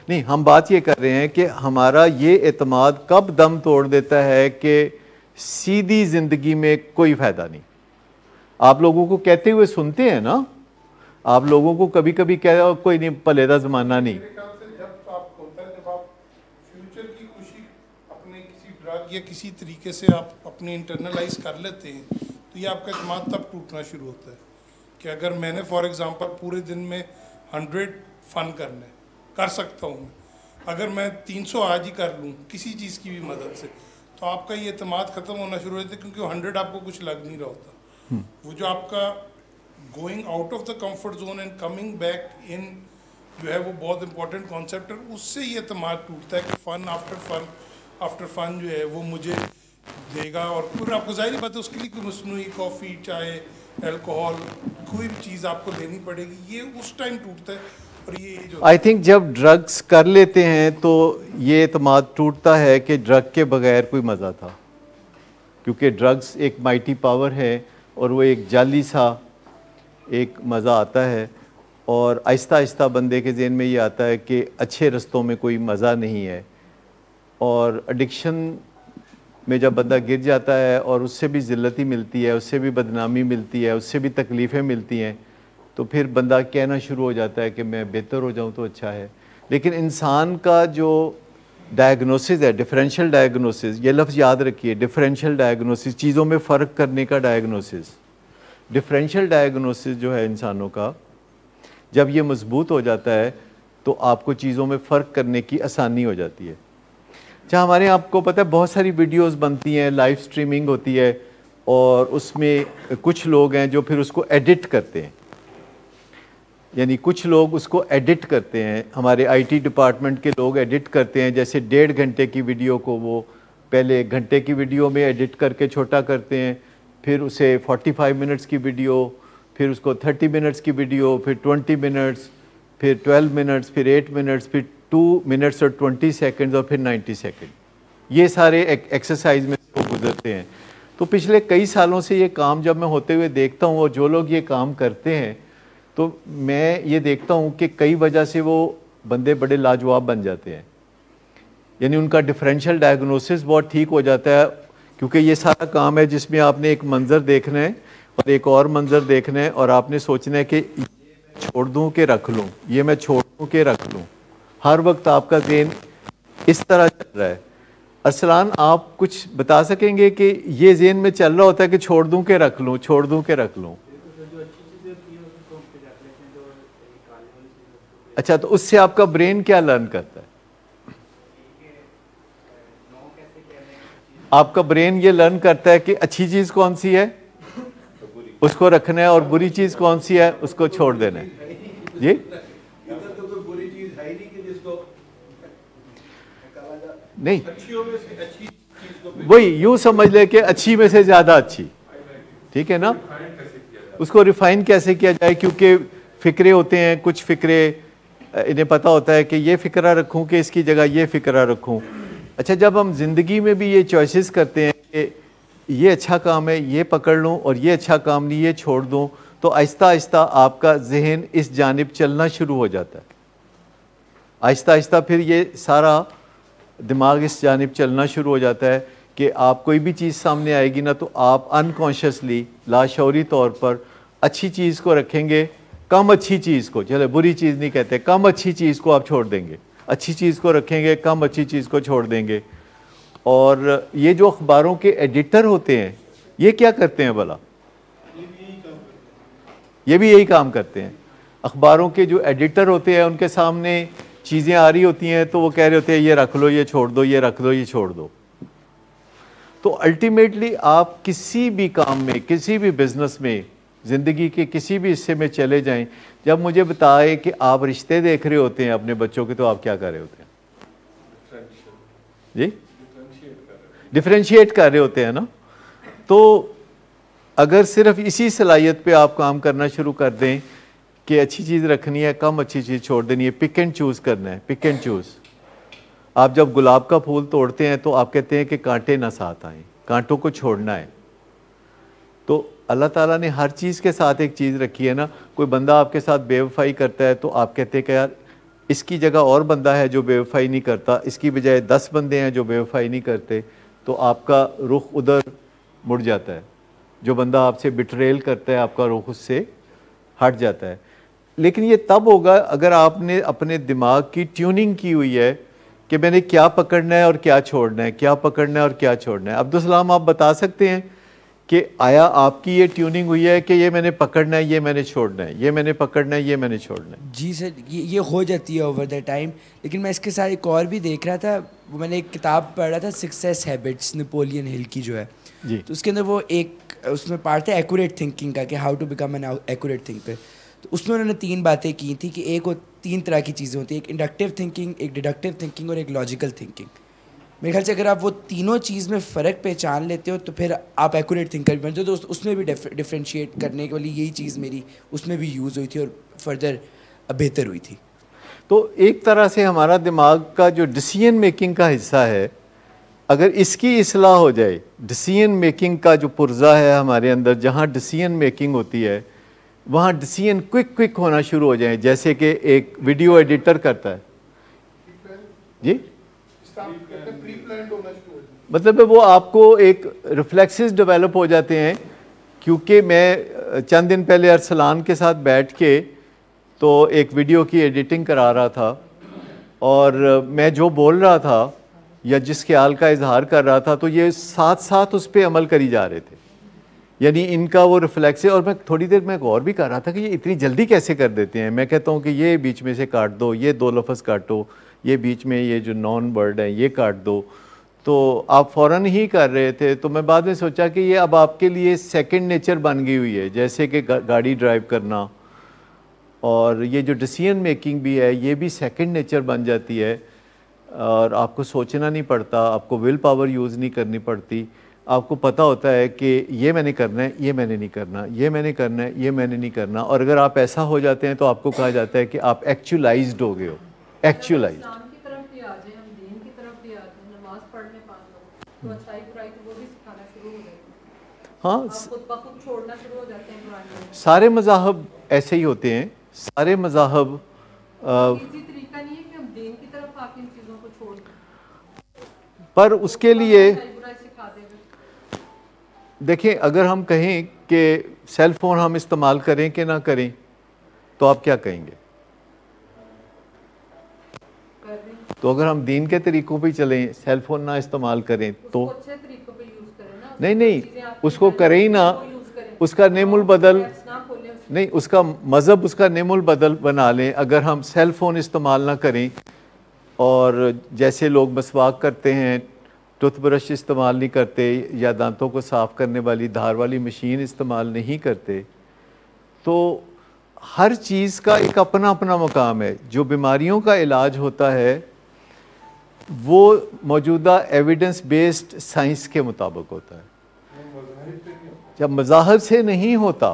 नहीं, हम बात ये कर रहे हैं कि हमारा ये एतमाद कब दम तोड़ देता है कि सीधी ज़िंदगी में कोई फ़ायदा नहीं। आप लोगों को कहते हुए सुनते हैं ना, आप लोगों को कभी कभी कह कोई नहीं, पलेदा ज़माना नहीं। मेरे ख्याल से जब आप होता है, जब आप फ्यूचर की खुशी अपने किसी ड्रग या किसी तरीके से आप अपने इंटरनलाइज कर लेते हैं, तो ये आपका एतमाद तब टूटना शुरू होता है कि अगर मैंने फॉर एग्जांपल पूरे दिन में 100 फ़न करना है, कर सकता हूँ मैं, अगर मैं 300 आज ही कर लूँ किसी चीज़ की भी मदद से, तो आपका ये एतमाद ख़त्म होना शुरू हो जाता है, क्योंकि 100 आपको कुछ लग नहीं रहा होता। वो जो आपका going out of the comfort zone and coming back in जो है वो बहुत इंपॉर्टेंट कॉन्सेप्ट है। उससे ये एतमाद टूटता है कि फ़न आफ्टर फ़न जो है वो मुझे देगा, और फिर आपको ज़ाहिर बात है उसके लिए कोई मसनूई कॉफ़ी, चाय, अल्कोहल, कोई भी चीज़ आपको लेनी पड़ेगी, ये उस टाइम टूटता है। और ये जो आई थिंक जब ड्रग्स कर लेते हैं तो ये एतमाद टूटता है कि ड्रग के बगैर कोई मज़ा था, क्योंकि ड्रग्स एक माइटी पावर है और वो एक जाली सा एक मज़ा आता है, और आहिस्ता आहिस्ता बंदे के ज़हन में ये आता है कि अच्छे रस्तों में कोई मज़ा नहीं है, और एडिक्शन में जब बंदा गिर जाता है और उससे भी ज़िल्लती मिलती है, उससे भी बदनामी मिलती है, उससे भी तकलीफ़ें मिलती हैं, तो फिर बंदा कहना शुरू हो जाता है कि मैं बेहतर हो जाऊं तो अच्छा है। लेकिन इंसान का जो डायग्नोसिस है, डिफरेंशियल डायग्नोसिस, ये लफ्ज़ याद रखिए, डिफरेंशियल डायग्नोसिस, चीज़ों में फ़र्क करने का डायग्नोसिस। डिफरेंशियल डायग्नोसिस जो है इंसानों का, जब ये मजबूत हो जाता है तो आपको चीज़ों में फ़र्क करने की आसानी हो जाती है। जहाँ हमारे आपको पता है बहुत सारी वीडियोस बनती हैं, लाइव स्ट्रीमिंग होती है, और उसमें कुछ लोग हैं जो फिर उसको एडिट करते हैं, यानी कुछ लोग उसको एडिट करते हैं, हमारे आईटी डिपार्टमेंट के लोग एडिट करते हैं। जैसे 1.5 घंटे की वीडियो को वो पहले 1 घंटे की वीडियो में एडिट करके छोटा करते हैं, फिर उसे 45 मिनट्स की वीडियो, फिर उसको 30 मिनट्स की वीडियो, फिर 20 मिनट्स, फिर 12 मिनट्स, फिर 8 मिनट्स, फिर 2 मिनट्स और 20 सेकंड्स, और फिर 90 सेकंड। ये सारे एक्सरसाइज में वो गुजरते हैं। तो पिछले कई सालों से ये काम जब मैं होते हुए देखता हूँ, और जो लोग ये काम करते हैं, तो मैं ये देखता हूँ कि कई वजह से वो बंदे बड़े लाजवाब बन जाते हैं, यानी उनका डिफरेंशियल डायग्नोसिस बहुत ठीक हो जाता है, क्योंकि ये सारा काम है जिसमें आपने एक मंज़र देखना है और एक और मंज़र देखना है, और आपने सोचना है कि ये मैं छोड़ दूँ कि रख लूँ, ये मैं छोड़ दूँ कि रख लूँ। हर वक्त आपका ज़हन इस तरह चल रहा है। अरसलान, आप कुछ बता सकेंगे कि ये ज़हन में चल रहा होता है कि छोड़ दूँ कि रख लूँ, छोड़ दूँ कि रख लूँ? अच्छा, तो उससे आपका ब्रेन क्या लर्न करता है? आपका ब्रेन ये लर्न करता है कि अच्छी चीज़ कौन सी है, उसको रखना है, और बुरी चीज़ कौन सी है, उसको छोड़ देना है। जी, इधर तो कोई बुरी चीज है ही नहीं कि जिसको नहीं, अच्छियों में से अच्छी चीज को वही यूँ समझ ले कि अच्छी में से ज़्यादा अच्छी, ठीक है ना? उसको रिफाइन कैसे किया जाए, क्योंकि फ़िक्रे होते हैं, कुछ फ़िक्रे इन्हें पता होता है कि ये फ़िक्रा रखूं कि इसकी जगह ये फ़िक्रा रखूं। अच्छा, जब हम ज़िंदगी में भी ये चॉइसेस करते हैं कि ये अच्छा काम है ये पकड़ लूं, और ये अच्छा काम नहीं ये छोड़ दूं, तो आहिस्ता आहिस्ता आपका जहन इस जानिब चलना शुरू हो जाता है। आहिस्ता आहिस्ता फिर ये सारा दिमाग इस जानिब चलना शुरू हो जाता है कि आप कोई भी चीज़ सामने आएगी ना, तो आप अनकॉन्शियसली, लाशौरी तौर पर अच्छी चीज़ को रखेंगे, कम अच्छी चीज़ को, चले बुरी चीज़ नहीं कहते, कम अच्छी चीज़ को आप छोड़ देंगे, अच्छी चीज़ को रखेंगे, कम अच्छी चीज़ को छोड़ देंगे। और ये जो अखबारों के एडिटर होते हैं, ये क्या करते हैं भला? ये भी यही काम करते हैं। अखबारों के जो एडिटर होते हैं, उनके सामने चीज़ें आ रही होती हैं, तो वो कह रहे होते हैं ये रख लो, ये छोड़ दो, ये रख दो, ये छोड़ दो। तो अल्टीमेटली आप किसी भी काम में, किसी भी बिजनेस में, ज़िंदगी के किसी भी हिस्से में चले जाएं, जब मुझे बताए कि आप रिश्ते देख रहे होते हैं अपने बच्चों के, तो आप क्या कर रहे होते हैं? जी, डिफरेंशिएट कर रहे होते हैं ना। तो अगर सिर्फ इसी सलाहियत पे आप काम करना शुरू कर दें कि अच्छी चीज़ रखनी है, कम अच्छी चीज़ छोड़ देनी है, पिक एंड चूज़ करना है, पिक एंड चूज़। आप जब गुलाब का फूल तोड़ते हैं तो आप कहते हैं कि कांटे ना साथ आएँ, कांटों को छोड़ना है। तो अल्लाह ताला ने हर चीज़ के साथ एक चीज़ रखी है ना। कोई बंदा आपके साथ बेवफाई करता है तो आप कहते हैं कि यार इसकी जगह और बंदा है जो बेवफाई नहीं करता, इसकी बजाय 10 बंदे हैं जो बेवफाई नहीं करते, तो आपका रुख उधर मुड़ जाता है। जो बंदा आपसे बिट्रेल करता है आपका रुख उससे हट जाता है। लेकिन ये तब होगा अगर आपने अपने दिमाग की ट्यूनिंग की हुई है कि मैंने क्या पकड़ना है और क्या छोड़ना है, क्या पकड़ना है और क्या छोड़ना है। अब्दुल सलाम, आप बता सकते हैं कि आया आपकी ये ट्यूनिंग हुई है कि ये मैंने पकड़ना है, ये मैंने छोड़ना है, ये मैंने पकड़ना है, ये मैंने छोड़ना है? जी सर, ये हो जाती है ओवर द टाइम। लेकिन मैं इसके साथ एक और भी देख रहा था, वो मैंने एक किताब पढ़ रहा था, सक्सेस हैबिट्स, नेपोलियन हिल की जो है जी। तो उसके अंदर वो एक उसमें पार्ट था एक्यूरेट थिंकिंग का, कि how to become an accurate thinker. तो उसमें उन्होंने 3 बातें की थी कि एक 3 तरह की चीज़ें होती हैं, एक इंडक्टिव थिंकिंग, एक डिडक्टिव थिंकिंग और एक लॉजिकल थिंकिंग। मेरे ख्याल से अगर आप वो तीनों चीज़ में फ़र्क पहचान लेते हो तो फिर आप एक्यूरेट थिंकर भी बनते हो। तो उसमें भी डिफ्रेंशिएट करने के लिए यही चीज़ मेरी उसमें भी यूज़ हुई थी और फर्दर बेहतर हुई थी। तो एक तरह से हमारा दिमाग का जो डिसीजन मेकिंग का हिस्सा है, अगर इसकी इस्लाह हो जाए, डिसीजन मेकिंग का जो पुर्जा है हमारे अंदर, जहाँ डिसीजन मेकिंग होती है वहाँ डिसीजन क्विक होना शुरू हो जाए, जैसे कि एक वीडियो एडिटर करता है जी, मतलब वो आपको एक रिफ्लेक्सेस डेवलप हो जाते हैं। क्योंकि मैं चंद दिन पहले अरसलान के साथ बैठ के तो एक वीडियो की एडिटिंग करा रहा था और मैं जो बोल रहा था या जिस ख्याल का इजहार कर रहा था तो ये साथ साथ उस पर अमल करी जा रहे थे, यानी इनका वो रिफ्लेक्स है। और मैं थोड़ी देर में गौर भी कर रहा था कि ये इतनी जल्दी कैसे कर देते हैं। मैं कहता हूँ कि ये बीच में से काट दो, ये 2 लफ्ज़ काटो, ये बीच में ये जो नॉन वर्ड है ये काट दो, तो आप फ़ौरन ही कर रहे थे। तो मैं बाद में सोचा कि ये अब आपके लिए सेकंड नेचर बन गई हुई है, जैसे कि गाड़ी ड्राइव करना, और ये जो डिसीजन मेकिंग भी है ये भी सेकंड नेचर बन जाती है और आपको सोचना नहीं पड़ता, आपको विल पावर यूज़ नहीं करनी पड़ती। आपको पता होता है कि ये मैंने करना है, ये मैंने नहीं करना, ये मैंने करना है, ये मैंने नहीं करना। और अगर आप ऐसा हो जाते हैं तो आपको कहा जाता है कि आप एक्चुअलाइज्ड हो गए हो। एक्चुअलाइज्ड हाँ, सारे मज़ाहब ऐसे ही होते हैं, सारे मज़ाहब तरीका नहीं है कि हम दीन की तरफ आके इन चीज़ों को छोड़ दें। पर उसके लिए देखें, अगर हम कहें कि सेल फ़ोन हम इस्तेमाल करें कि ना करें तो आप क्या कहेंगे? तो अगर हम दीन के तरीक़ों पे चलें, सेल फ़ोन ना इस्तेमाल करें तो अच्छे तरीकों पे यूज़ करें ना। नहीं, उसको करें ही ना, उसका नेमुल बदल नहीं, उसका मज़हब उसका नेमुल बदल बना लें। अगर हम सेल फ़ोन इस्तेमाल ना करें और जैसे लोग मसवाक करते हैं, टूथब्रश इस्तेमाल नहीं करते या दांतों को साफ़ करने वाली धार वाली मशीन इस्तेमाल नहीं करते, तो हर चीज़ का एक अपना अपना मकाम है। जो बीमारियों का इलाज होता है वो मौजूदा एविडेंस बेस्ड साइंस के मुताबिक होता है, जब मज़ाहब से नहीं होता।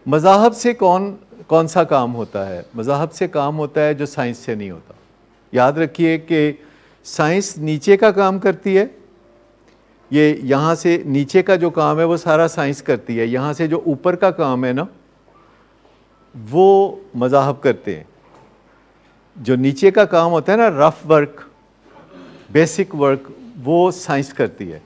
मज़ाहब से कौन सा काम होता है? मज़ाहब से काम होता है जो साइंस से नहीं होता। याद रखिए कि साइंस नीचे का काम करती है, ये यहाँ से नीचे का जो काम है वो सारा साइंस करती है, यहाँ से जो ऊपर का काम है ना वो मज़ाहब करते हैं। जो नीचे का काम होता है ना, रफ वर्क, बेसिक वर्क, वो साइंस करती है।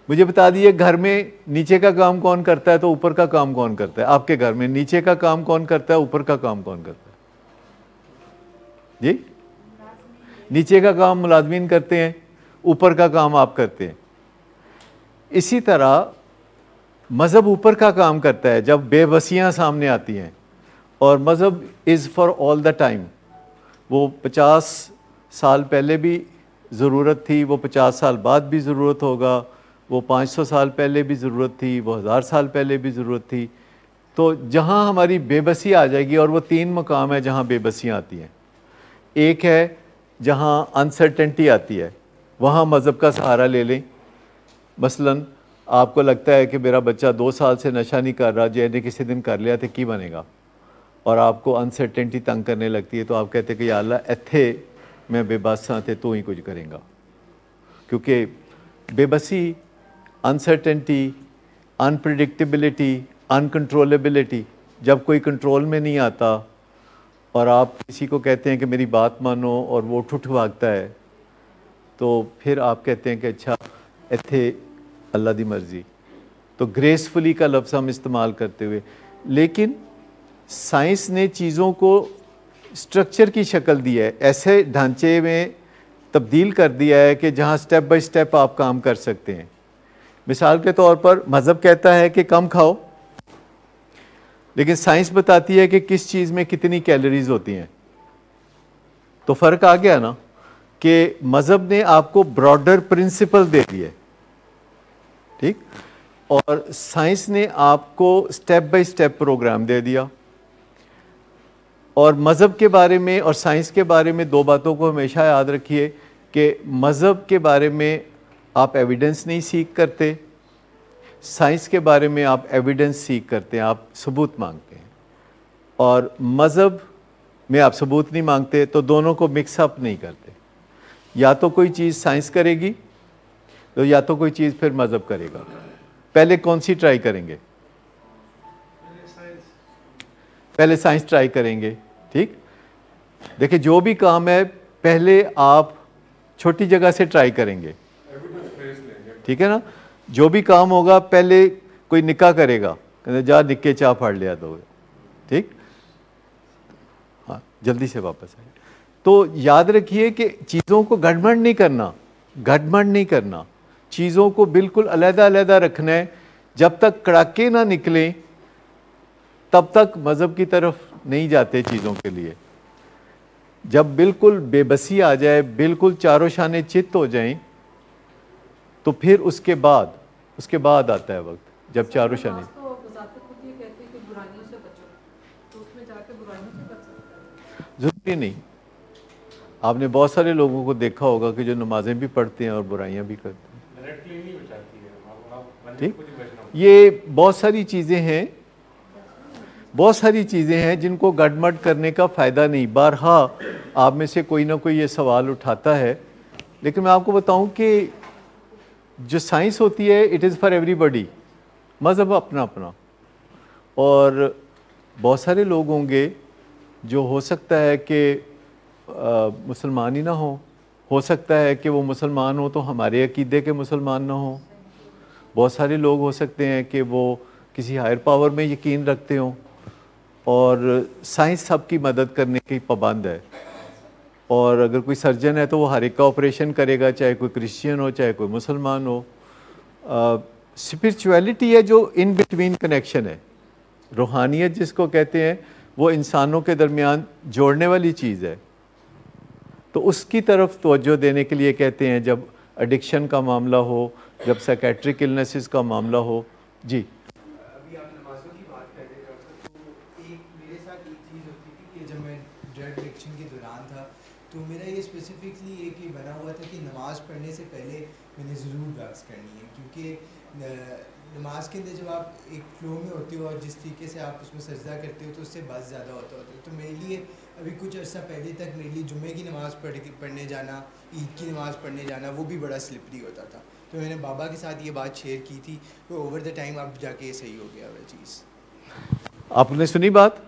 मुझे बता दिए, घर में नीचे का काम कौन करता है तो ऊपर का काम कौन करता है? आपके घर में नीचे का काम कौन करता है, ऊपर का काम कौन करता है? जी, नीचे का काम मुलाजमीन करते हैं, ऊपर का काम आप करते हैं। इसी तरह मज़हब ऊपर का काम करता है जब बेबसियाँ सामने आती हैं, और मज़हब is for all the time. वो 50 साल पहले भी ज़रूरत थी, वो 50 साल बाद भी ज़रूरत होगा, वो 500 साल पहले भी ज़रूरत थी, वो 1000 साल पहले भी ज़रूरत थी। तो जहाँ हमारी बेबसी आ जाएगी, और वो 3 मकाम है जहाँ बेबसियाँ आती हैं। एक है जहाँ अनसर्टेनिटी आती है, वहाँ मज़हब का सहारा ले लें। मसलन आपको लगता है कि मेरा बच्चा 2 साल से नशा नहीं कर रहा, जैसे किसी दिन कर लिया तो की बनेगा, और आपको अनसर्टेनिटी तंग करने लगती है, तो आप कहते हैं कि या अल्लाह इत्थे मैं बेबस हाँ, तो ही कुछ करेंगा। क्योंकि बेबसी, अनसर्टेनिटी, अनप्रिडिक्टेबिलिटी, अनकंट्रोलेबिलिटी, जब कोई कंट्रोल में नहीं आता और आप किसी को कहते हैं कि मेरी बात मानो और वो उठ भागता है, तो फिर आप कहते हैं कि अच्छा इत्थे अल्लाह दी मर्जी। तो ग्रेसफुली का लफ्ज़ हम इस्तेमाल करते हुए, लेकिन साइंस ने चीज़ों को स्ट्रक्चर की शक्ल दी है, ऐसे ढांचे में तब्दील कर दिया है कि जहाँ स्टेप बाय स्टेप आप काम कर सकते हैं। मिसाल के तौर पर मज़हब कहता है कि कम खाओ, लेकिन साइंस बताती है कि किस चीज़ में कितनी कैलोरीज होती हैं। तो फ़र्क आ गया ना कि मज़हब ने आपको ब्रॉडर प्रिंसिपल दे दिए, ठीक, और साइंस ने आपको स्टेप बाय स्टेप प्रोग्राम दे दिया। और मज़हब के बारे में और साइंस के बारे में दो बातों को हमेशा याद रखिए कि मज़हब के बारे में आप एविडेंस नहीं सीख करते, साइंस के बारे में आप एविडेंस सीख करते हैं, आप सबूत मांगते हैं। और मज़हब में आप सबूत नहीं मांगते, तो दोनों को मिक्सअप नहीं करते। या तो कोई चीज़ साइंस करेगी, तो या तो कोई चीज़ फिर मज़हब करेगा। पहले कौन सी ट्राई करेंगे? पहले साइंस ट्राई करेंगे, ठीक। देखिए, जो भी काम है पहले आप छोटी जगह से ट्राई करेंगे, ठीक है ना। जो भी काम होगा पहले कोई निकाह करेगा, कहते जा निक्के चाह फाड़ लिया दोगे, ठीक। हाँ, जल्दी से वापस आए। तो याद रखिए कि चीज़ों को गड़बड़ नहीं करना, गड़बड़ नहीं करना, चीज़ों को बिल्कुल अलग-अलग रखना है। जब तक कड़ाके ना निकलें तब तक मज़हब की तरफ नहीं जाते चीज़ों के लिए। जब बिल्कुल बेबसी आ जाए, बिल्कुल चारों शाने चित्त हो जाएं, तो फिर उसके बाद आता है वक्त जब चारों शाने। ज़रूरी नहीं, आपने बहुत सारे लोगों को देखा होगा कि जो नमाजें भी पढ़ते हैं और बुराइयां भी करते हैं, ठीक। ये बहुत सारी चीज़ें हैं जिनको गड़बड़ करने का फ़ायदा नहीं। बारहा आप में से कोई ना कोई ये सवाल उठाता है, लेकिन मैं आपको बताऊं कि जो साइंस होती है इट इज़ फॉर एवरीबॉडी, मज़हब अपना अपना। और बहुत सारे लोग होंगे जो हो सकता है कि मुसलमान ही ना हो सकता है कि वो मुसलमान हो तो हमारे अकीदे के मुसलमान ना हो। बहुत सारे लोग हो सकते हैं कि वो किसी हायर पावर में यकीन रखते हों, और साइंस सबकी मदद करने की पाबंद है। और अगर कोई सर्जन है तो वो हर एक का ऑपरेशन करेगा, चाहे कोई क्रिश्चियन हो चाहे कोई मुसलमान हो। स्पिरिचुअलिटी है जो इन बिटवीन कनेक्शन है, रूहानियत जिसको कहते हैं, वो इंसानों के दरमियान जोड़ने वाली चीज़ है। तो उसकी तरफ तवज्जो देने के लिए कहते हैं जब एडिक्शन का मामला हो, जब साइकेट्रिक इलनेसेस का मामला हो। जी, अभी आप नमाज़ों की बात कर रहे थे, तो एक मेरे साथ एक चीज़ होती थी कि जब मैं ड्रग एडिक्शन के दौरान था, तो मेरा ये स्पेसिफिकली एक ही बना हुआ था कि नमाज़ पढ़ने से पहले मैंने ज़रूर ड्रग्स करनी है, क्योंकि नमाज के अंदर जब आप एक फ्लो में होते हो और जिस तरीके से आप उसमें सजदा करते हो तो उससे बस ज़्यादा होता है। तो मेरे लिए अभी कुछ अर्सा पहले तक मेरे लिए जुमे की नमाज़ पढ़ने जाना, ईद की नमाज़ पढ़ने जाना, वो भी बड़ा स्लिपरी होता था। तो मैंने बाबा के साथ ये बात शेयर की थी, तो ओवर द टाइम अब जाके सही हो गया वह चीज़। आपने सुनी बात?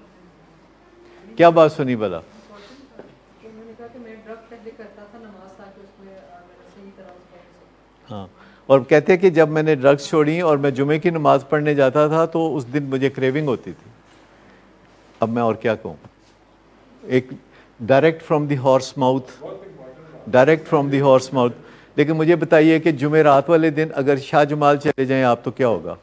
क्या बात सुनी भला? हाँ, और कहते हैं कि जब मैंने ड्रग्स छोड़ी और मैं जुमे की नमाज़ पढ़ने जाता था तो उस दिन मुझे क्रेविंग होती थी। अब मैं और क्या कहूँ, एक direct from the horse mouth. लेकिन मुझे बताइए कि जुमेरात वाले दिन अगर शाह जमाल चले जाएं आप तो क्या होगा?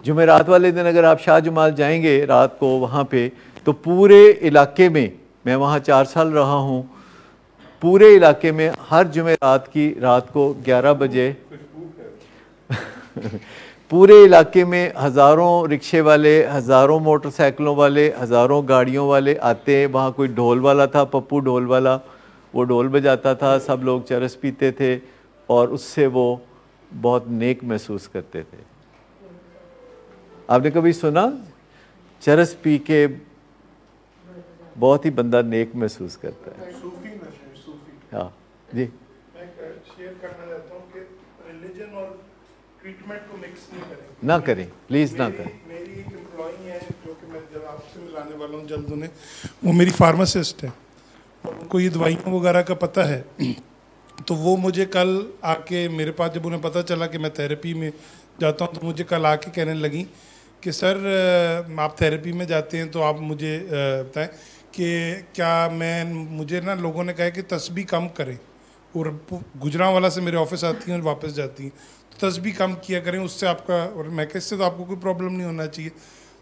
जुमेरात वाले दिन अगर आप शाह जमाल जाएंगे रात को वहाँ पे, तो पूरे इलाके में, मैं वहाँ 4 साल रहा हूँ, पूरे इलाके में हर जुमेरात की रात को 11 बजे पूरे इलाके में हज़ारों रिक्शे वाले, हज़ारों मोटरसाइकिलों वाले, हज़ारों गाड़ियों वाले आते हैं। वहाँ कोई ढोल वाला था, पप्पू ढोल वाला, वो ढोल बजाता था, सब लोग चरस पीते थे और उससे वो बहुत नेक महसूस करते थे। आपने कभी सुना चरस पी के बहुत ही बंदा नेक महसूस करता है? हाँ जी, मैं शेयर करना चाहता हूँ कि रिलीजन और ट्रीटमेंट को मिक्स नहीं करें, ना करें प्लीज़, ना करें। मेरी एक एम्प्लॉई है जो कि मैं जब आपसे मिलाने वाला हूँ जल्द उन्हें, वो मेरी फार्मासिस्ट है और उनको ये दवाइयों वगैरह का पता है। तो वो मुझे कल आके मेरे पास, जब उन्हें पता चला कि मैं थेरेपी में जाता हूँ, तो मुझे कल आके कहने लगी कि सर आप थेरेपी में जाते हैं तो आप मुझे बताएं कि क्या मुझे ना लोगों ने कहा है कि तस्बीह कम करें, और गुजरांवाला से मेरे ऑफिस आती हैं और वापस जाती हैं, तो तस्बीह कम किया करें, उससे आपका, और मैं कहते इससे तो आपको कोई प्रॉब्लम नहीं होना चाहिए।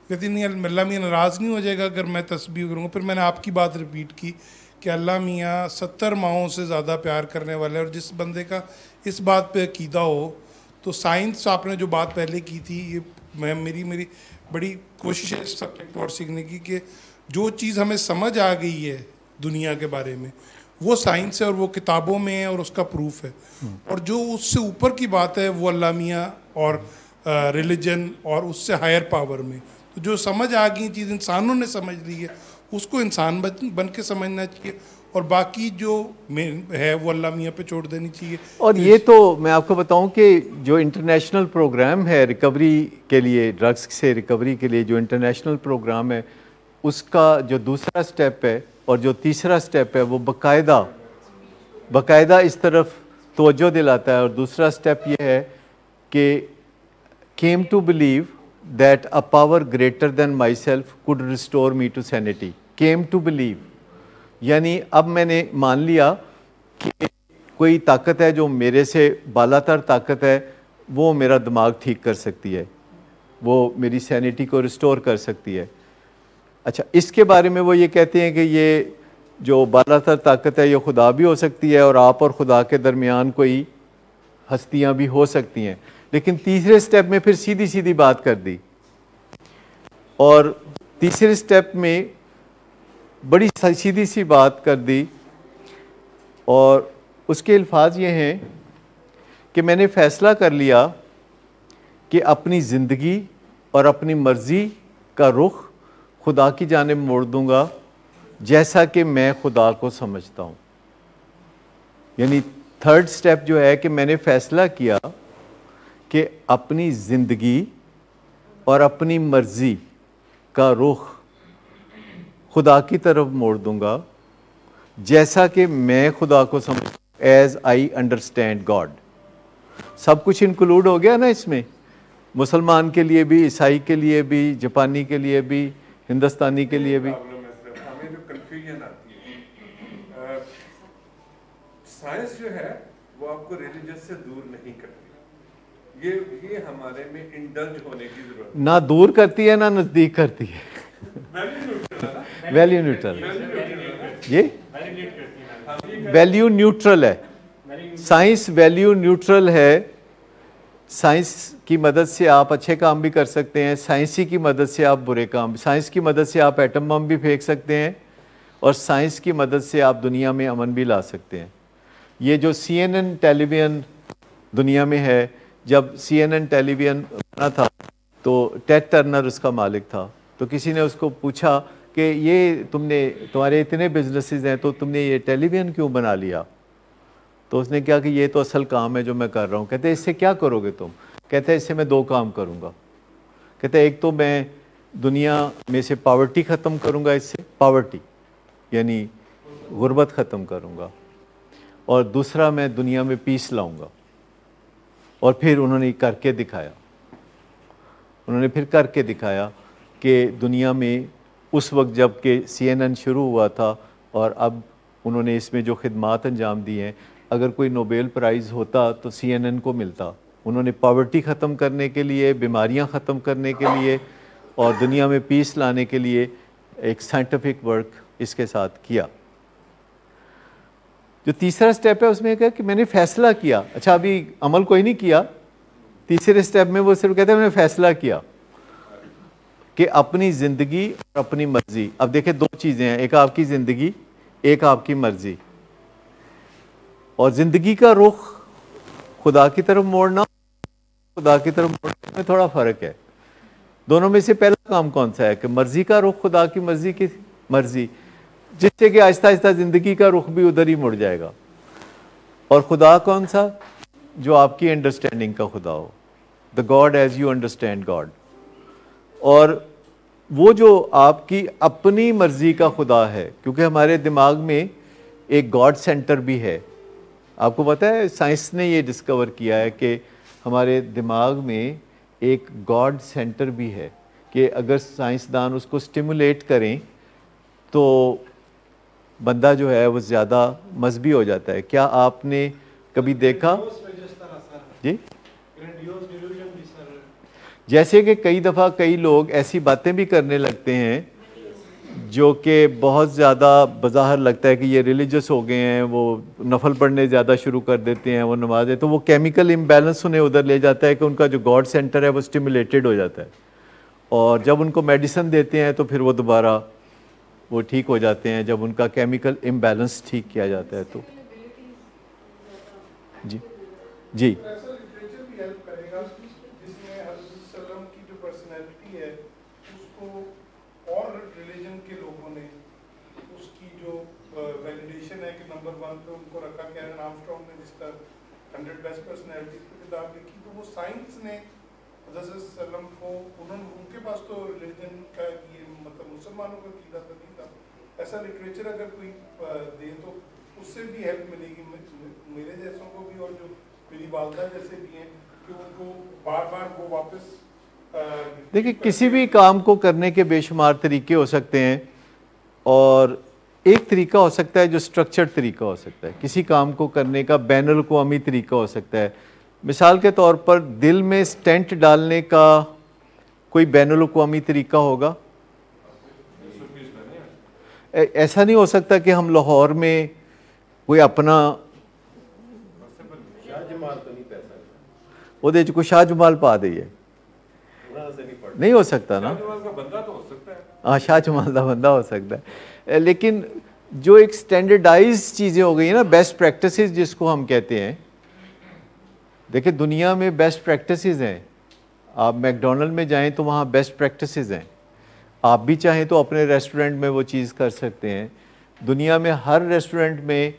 कहती नहीं, अल्लाह मियाँ नाराज़ नहीं हो जाएगा अगर मैं तस्बीह करूँगा। फिर मैंने आपकी बात रिपीट की कि अल्लाह मियाँ 70 माओं से ज़्यादा प्यार करने वाले, और जिस बंदे का इस बात पे अकीदा हो, तो साइंस आपने जो बात पहले की थी, ये मेरी बड़ी कोशिश है इस सब्जेक्ट और सीखने की कि जो चीज़ हमें समझ आ गई है दुनिया के बारे में वो साइंस है और वो किताबों में है और उसका प्रूफ है, और जो उससे ऊपर की बात है वो अल्लाह मियाँ और रिलीजन और उससे हायर पावर में। तो जो समझ आ गई चीज़ इंसानों ने समझ ली है, उसको इंसान बन के समझना चाहिए, और बाकी जो है वो अल्लाह मियाँ पे छोड़ देनी चाहिए। और ये तो मैं आपको बताऊं कि जो इंटरनेशनल प्रोग्राम है रिकवरी के लिए, ड्रग्स से रिकवरी के लिए जो इंटरनेशनल प्रोग्राम है, उसका जो दूसरा स्टेप है और जो तीसरा स्टेप है वो बाकायदा इस तरफ तवज्जो दिलाता है। और दूसरा स्टेप ये है कि came to believe that a power greater than my self could restore me to sanity. Came to believe यानी अब मैंने मान लिया कि कोई ताकत है जो मेरे से बालातर ताकत है, वो मेरा दिमाग ठीक कर सकती है, वो मेरी सैनिटी को रिस्टोर कर सकती है। अच्छा, इसके बारे में वो ये कहते हैं कि ये जो बालातर ताकत है ये खुदा भी हो सकती है और आप और खुदा के दरमियान कोई हस्तियां भी हो सकती हैं। लेकिन तीसरे स्टेप में फिर सीधी सीधी बात कर दी, और तीसरे स्टेप में बड़ी सीधी सी बात कर दी, और उसके अल्फाज ये हैं कि मैंने फ़ैसला कर लिया कि अपनी ज़िंदगी और अपनी मर्ज़ी का रुख खुदा की जानिब मोड़ दूंगा जैसा कि मैं खुदा को समझता हूँ। यानी थर्ड स्टेप जो है कि मैंने फ़ैसला किया कि अपनी ज़िंदगी और अपनी मर्ज़ी का रुख खुदा की तरफ मोड़ दूंगा जैसा कि मैं खुदा को समझ, एज आई अंडरस्टैंड गॉड। सब कुछ इंक्लूड हो गया ना इसमें, मुसलमान के लिए भी, ईसाई के लिए भी, जापानी के लिए भी, हिंदुस्तानी के लिए भी। हमें जो कंफ्यूजन आती है, साइंस जो है वो आपको रिलीजियस से दूर नहीं करती, ये हमारे में इंडल्ज होने की जरूरत ना दूर करती है ना नज़दीक करती है, वैल्यू न्यूट्रल। ये वैल्यू न्यूट्रल है, साइंस वैल्यू न्यूट्रल है। साइंस की मदद से आप अच्छे काम भी कर सकते हैं, साइंसी की मदद से आप बुरे काम, साइंस की मदद से आप एटम बम भी फेंक सकते हैं, और साइंस की मदद से आप दुनिया में अमन भी ला सकते हैं। ये जो CNN टेलीविज़न दुनिया में है, जब CNN टेलीविज़न बना था तो टेड टर्नर उसका मालिक था, तो किसी ने उसको पूछा कि ये तुम्हारे इतने बिजनेसेस हैं तो तुमने ये टेलीविज़न क्यों बना लिया? तो उसने कहा कि ये तो असल काम है जो मैं कर रहा हूँ। कहते इससे क्या करोगे तुम? कहते इससे मैं 2 काम करूँगा। कहते एक तो मैं दुनिया में से पावर्टी ख़त्म करूँगा, इससे पावर्टी यानी गुर्बत ख़त्म करूँगा, और दूसरा मैं दुनिया में पीस लाऊँगा। और फिर उन्होंने करके दिखाया, कि दुनिया में उस वक्त जब कि CNN शुरू हुआ था और अब उन्होंने इसमें जो खिदमात अंजाम दी हैं, अगर कोई नोबेल प्राइज़ होता तो CNN को मिलता। उन्होंने पॉवर्टी ख़त्म करने के लिए, बीमारियां ख़त्म करने के लिए और दुनिया में पीस लाने के लिए एक साइंटिफिक वर्क इसके साथ किया। जो तीसरा स्टेप है उसमें कहा कि मैंने फ़ैसला किया। अच्छा, अभी अमल कोई नहीं किया। तीसरे स्टेप में वो सिर्फ कहते हैं मैंने फ़ैसला किया कि अपनी ज़िंदगी और अपनी मर्ज़ी। अब देखिए 2 चीज़ें हैं, एक आपकी ज़िंदगी, एक आपकी मर्ज़ी। और ज़िंदगी का रुख खुदा की तरफ मोड़ना, खुदा की तरफ मोड़ने में थोड़ा फ़र्क है। दोनों में से पहला काम कौन सा है कि मर्ज़ी का रुख खुदा की मर्ज़ी की मर्ज़ी, जिससे कि आहिस्ता आहिस्ता ज़िंदगी का रुख भी उधर ही मुड़ जाएगा। और खुदा कौन सा? जो आपकी अंडरस्टैंडिंग का खुदा हो, the God as you understand God. और वो जो आपकी अपनी मर्जी का खुदा है, क्योंकि हमारे दिमाग में एक गॉड सेंटर भी है। आपको पता है साइंस ने ये डिस्कवर किया है कि हमारे दिमाग में एक गॉड सेंटर भी है, कि अगर साइंसदान उसको स्टिमुलेट करें तो बंदा जो है वो ज़्यादा मजहबी हो जाता है। क्या आपने कभी देखा जी? जैसे कि कई दफ़ा कई लोग ऐसी बातें भी करने लगते हैं जो कि बहुत ज़्यादा बज़ाहिर लगता है कि ये रिलीजियस हो गए हैं, वो नफल पढ़ने ज़्यादा शुरू कर देते हैं, वो नमाज़ें, तो वो केमिकल इम्बैलेंस उन्हें उधर ले जाता है कि उनका जो गॉड सेंटर है वो स्टिमुलेटेड हो जाता है, और जब उनको मेडिसिन देते हैं तो फिर वो दोबारा वो ठीक हो जाते हैं, जब उनका केमिकल इम्बैलेंस ठीक किया जाता है। तो जी जी वैलिडेशन है कि नंबर 1 पे उनको रखा गया है। आर्मस्ट्रांग ने जिसका 100 बेस्ट पर्सनैलिटीज पे किताब लिखी, तो वो साइंस ने सल्लम को उनके पास तो रिलीजन का ये मतलब मुसलमानों का कीदा तो नहीं था। ऐसा लिटरेचर अगर कोई दे तो उससे भी हेल्प मिलेगी मेरे जैसों को भी, और जो मेरी वालदा जैसे भी हैं कि उनको बार बार वो वापस देखिए किसी भी काम को करने के बेशुमार तरीके हो सकते हैं, और एक तरीका हो सकता है जो स्ट्रक्चर्ड तरीका हो सकता है। किसी काम को करने का बैनुल अक़वामी तरीका हो सकता है। मिसाल के तौर पर दिल में स्टेंट डालने का कोई बैनुल अक़वामी तरीका होगा? ऐसा नहीं हो सकता कि हम लाहौर में कोई अपना ਉਹਦੇ ਚ ਕੋਈ शाह जमाल पा दईए, नहीं हो सकता ना। हाँ, शाह जमाल का बंदा हो सकता है, लेकिन जो एक स्टैंडर्डाइज चीज़ें हो गई हैं ना, बेस्ट प्रैक्टिसेस जिसको हम कहते हैं। देखिए दुनिया में बेस्ट प्रैक्टिसेस हैं, आप मैकडोनल्ड में जाएं तो वहाँ बेस्ट प्रैक्टिसेस हैं। आप भी चाहें तो अपने रेस्टोरेंट में वो चीज़ कर सकते हैं। दुनिया में हर रेस्टोरेंट में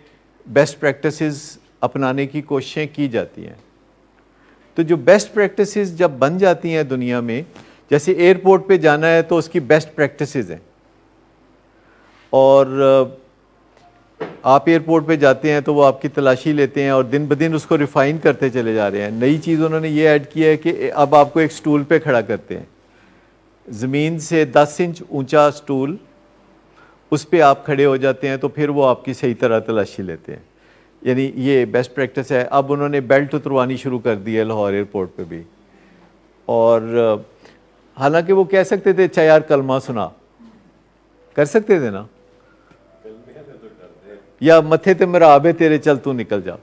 बेस्ट प्रैक्टिसेस अपनाने की कोशिशें की जाती हैं। तो जो बेस्ट प्रैक्टिसेस जब बन जाती हैं दुनिया में, जैसे एयरपोर्ट पे जाना है तो उसकी बेस्ट प्रैक्टिसेस हैं, और आप एयरपोर्ट पे जाते हैं तो वो आपकी तलाशी लेते हैं और दिन ब दिन उसको रिफ़ाइन करते चले जा रहे हैं। नई चीज़ उन्होंने ये ऐड किया है कि अब आपको एक स्टूल पे खड़ा करते हैं, ज़मीन से 10 इंच ऊंचा स्टूल, उस पे आप खड़े हो जाते हैं तो फिर वो आपकी सही तरह तलाशी लेते हैं। यानी ये बेस्ट प्रैक्टिस है। अब उन्होंने बेल्ट उतरवानी शुरू कर दी है लाहौर एयरपोर्ट पे भी, और हालांकि वो कह सकते थे अच्छा यार कलमा सुना, कर सकते थे ना, या मथे ते मराबे तेरे चल तू निकल जा।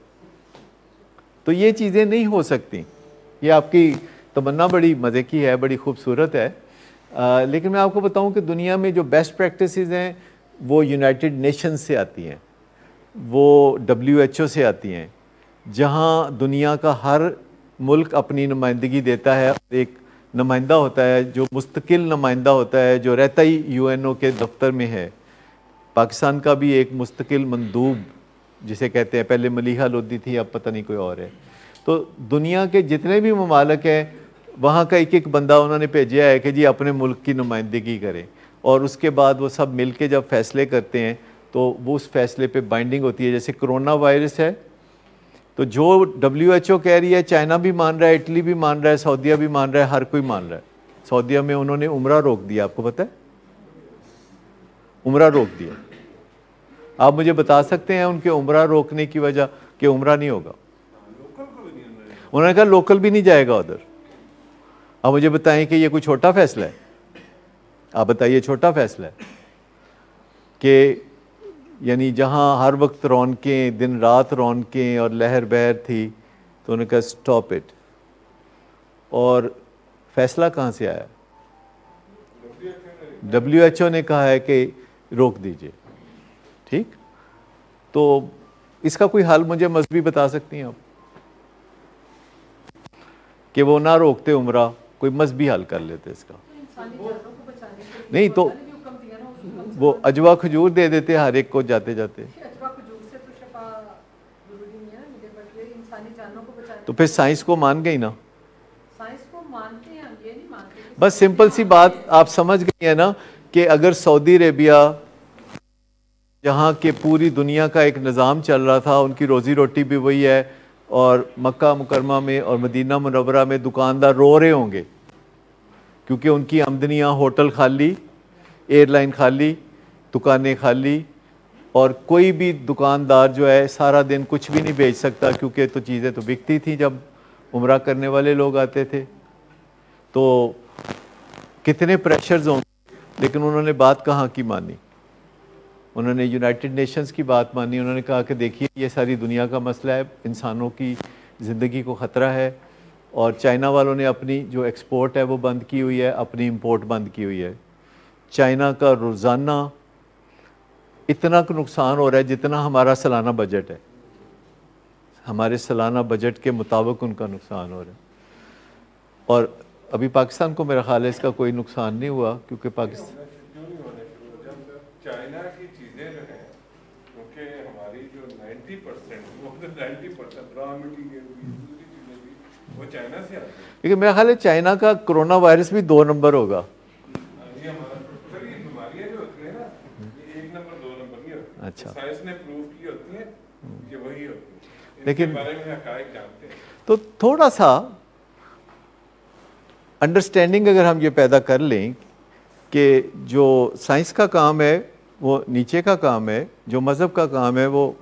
तो ये चीज़ें नहीं हो सकती। ये आपकी तमन्ना बड़ी मज़े की है, बड़ी खूबसूरत है, लेकिन मैं आपको बताऊं कि दुनिया में जो बेस्ट प्रैक्टिसेस हैं वो यूनाइटेड नेशंस से आती हैं, वो WHO से आती हैं, जहां दुनिया का हर मुल्क अपनी नुमाइंदगी देता है। एक नुमाइंदा होता है जो मुस्तकिल नुमाइंदा होता है, जो रहता ही UNO के दफ्तर में है। पाकिस्तान का भी एक मुस्तकिल मंदूब जिसे कहते हैं, पहले मलीहा लोधी थी, अब पता नहीं कोई और है। तो दुनिया के जितने भी ममालिक हैं वहाँ का एक एक बंदा उन्होंने भेजा है कि जी अपने मुल्क की नुमाइंदगी करें, और उसके बाद वो सब मिल के जब फैसले करते हैं तो वो उस फैसले पे बाइंडिंग होती है। जैसे कोरोना वायरस है तो जो WHO कह रही है, चाइना भी मान रहा है, इटली भी मान रहा है, सऊदीया भी मान रहा है, हर कोई मान रहा है। सऊदीया में उन्होंने उम्रा रोक दिया, आपको पता है, उम्रा रोक दिया। आप मुझे बता सकते हैं उनके उम्रा रोकने की वजह कि उम्रा नहीं होगा? उन्होंने कहा लोकल भी नहीं जाएगा उधर। अब मुझे बताएं कि ये कोई छोटा फैसला है? आप बताइए, छोटा फैसला है कि यानी जहाँ हर वक्त रौनकें, दिन रात रौनकें और लहर बहर थी, तो उन्होंने कहा स्टॉप इट। और फैसला कहाँ से आया? WHO ने कहा है कि रोक दीजिए। ठीक, तो इसका कोई हल मुझे मजहबी बता सकती हैं आप कि वो ना रोकते उम्रा, कोई मजहबी हल कर लेते इसका? नहीं तो वो अजवा खजूर दे देते हर एक को जाते जाते। तो फिर साइंस को मान गई ना? बस सिंपल सी बात आप समझ गई है ना कि अगर सऊदी अरेबिया जहाँ के पूरी दुनिया का एक निज़ाम चल रहा था, उनकी रोज़ी रोटी भी वही है, और मक्का मुकरमा में और मदीना मुनव्वरा में दुकानदार रो रहे होंगे क्योंकि उनकी आमदनियाँ, होटल खाली, एयरलाइन खाली, दुकानें खाली, और कोई भी दुकानदार जो है सारा दिन कुछ भी नहीं बेच सकता क्योंकि तो चीज़ें तो बिकती थी जब उम्रा करने वाले लोग आते थे। तो कितने प्रेशर्स होंगे, लेकिन उन्होंने बात कहाँ की मानी? उन्होंने यूनाइटेड नेशंस की बात मानी। उन्होंने कहा कि देखिए ये सारी दुनिया का मसला है, इंसानों की ज़िंदगी को ख़तरा है, और चाइना वालों ने अपनी जो एक्सपोर्ट है वो बंद की हुई है, अपनी इंपोर्ट बंद की हुई है। चाइना का रोज़ाना इतना नुकसान हो रहा है जितना हमारा सालाना बजट है, हमारे सालाना बजट के मुताबिक उनका नुकसान हो रहा है। और अभी पाकिस्तान को मेरा ख्याल है इसका कोई नुकसान नहीं हुआ क्योंकि पाकिस्तान चाइना की चीज़ें जो हैं, क्योंकि हमारी जो 90% रॉ मटीरियल भी, दूसरी चीज़ें भी वो चाइना से आती है। लेकिन मेरा ख्याल है चाइना का कोरोना वायरस भी 2 नंबर होगा। ये हमारा सर ये बीमारियाँ जो होती हैं ना, ये 1 नंबर 2 नंबर नहीं होती। अच्छा, साइंस ने प्रूव की होती है कि वही होती है। लेकिन बारे में हकायक जानते हैं। तो थोड़ा सा अंडरस्टैंडिंग अगर हम ये पैदा कर लें कि जो साइंस का काम है वो नीचे का काम है, जो मज़हब का काम है वो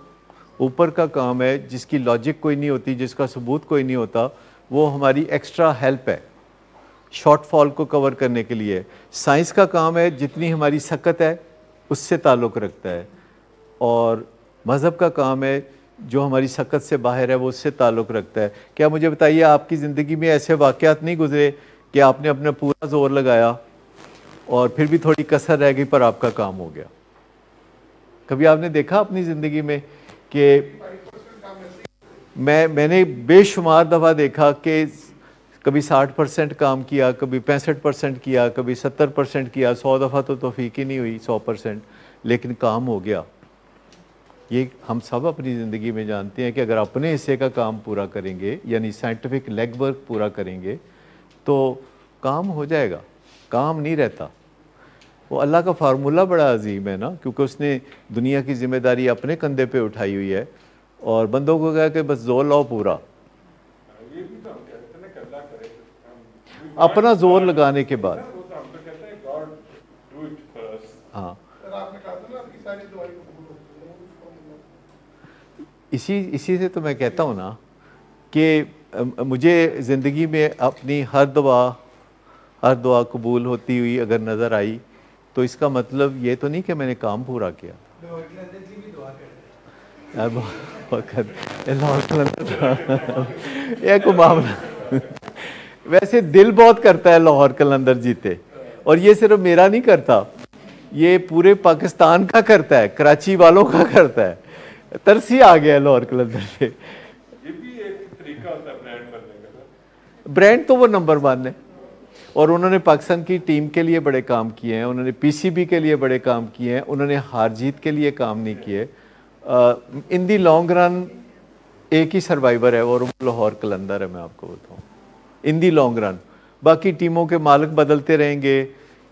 ऊपर का काम है, जिसकी लॉजिक कोई नहीं होती, जिसका सबूत कोई नहीं होता, वो हमारी एक्स्ट्रा हेल्प है शॉर्टफॉल को कवर करने के लिए। साइंस का काम है जितनी हमारी सकत है उससे ताल्लुक़ रखता है, और मज़हब का काम है जो हमारी सकत से बाहर है वो उससे ताल्लुक़ रखता है। क्या मुझे बताइए, आपकी ज़िंदगी में ऐसे वाक़यात नहीं गुजरे कि आपने अपना पूरा ज़ोर लगाया और फिर भी थोड़ी कसर रह गई पर आपका काम हो गया? कभी आपने देखा अपनी ज़िंदगी में कि मैंने बेशुमार दफ़ा देखा कि कभी 60% काम किया, कभी 65% किया, कभी 70% किया, 100 दफ़ा तो तौफीक ही नहीं हुई 100%, लेकिन काम हो गया। ये हम सब अपनी ज़िंदगी में जानते हैं कि अगर अपने हिस्से का काम पूरा करेंगे, यानी साइंटिफिक लेग वर्क पूरा करेंगे, तो काम हो जाएगा। काम नहीं रहता। वो अल्लाह का फार्मूला बड़ा अजीम है ना, क्योंकि उसने दुनिया की ज़िम्मेदारी अपने कंधे पे उठाई हुई है और बंदों को कहा कि बस जोर लाओ पूरा। अपना जोर लगाने के बाद, हाँ, इसी से तो मैं कहता हूँ ना कि मुझे ज़िंदगी में अपनी हर दुआ कबूल होती हुई अगर नज़र आई तो इसका मतलब ये तो नहीं कि मैंने काम पूरा किया। एक मामला वैसे दिल बहुत करता है लाहौर कलंदर जीते, और ये सिर्फ मेरा नहीं करता, ये पूरे पाकिस्तान का करता है, कराची वालों का करता है। तरसी आ गया लाहौर कलंदर से। ये भी एक तरीका होता है ब्रांड बनने का। ब्रांड तो वो नंबर 1 है, और उन्होंने पाकिस्तान की टीम के लिए बड़े काम किए हैं, उन्होंने पीसीबी के लिए बड़े काम किए हैं, उन्होंने हार जीत के लिए काम नहीं किए। इन दी लॉन्ग रन एक ही सर्वाइवर है और वो लाहौर कलंदर है, मैं आपको बताऊँ। इन दी लॉन्ग रन बाकी टीमों के मालिक बदलते रहेंगे,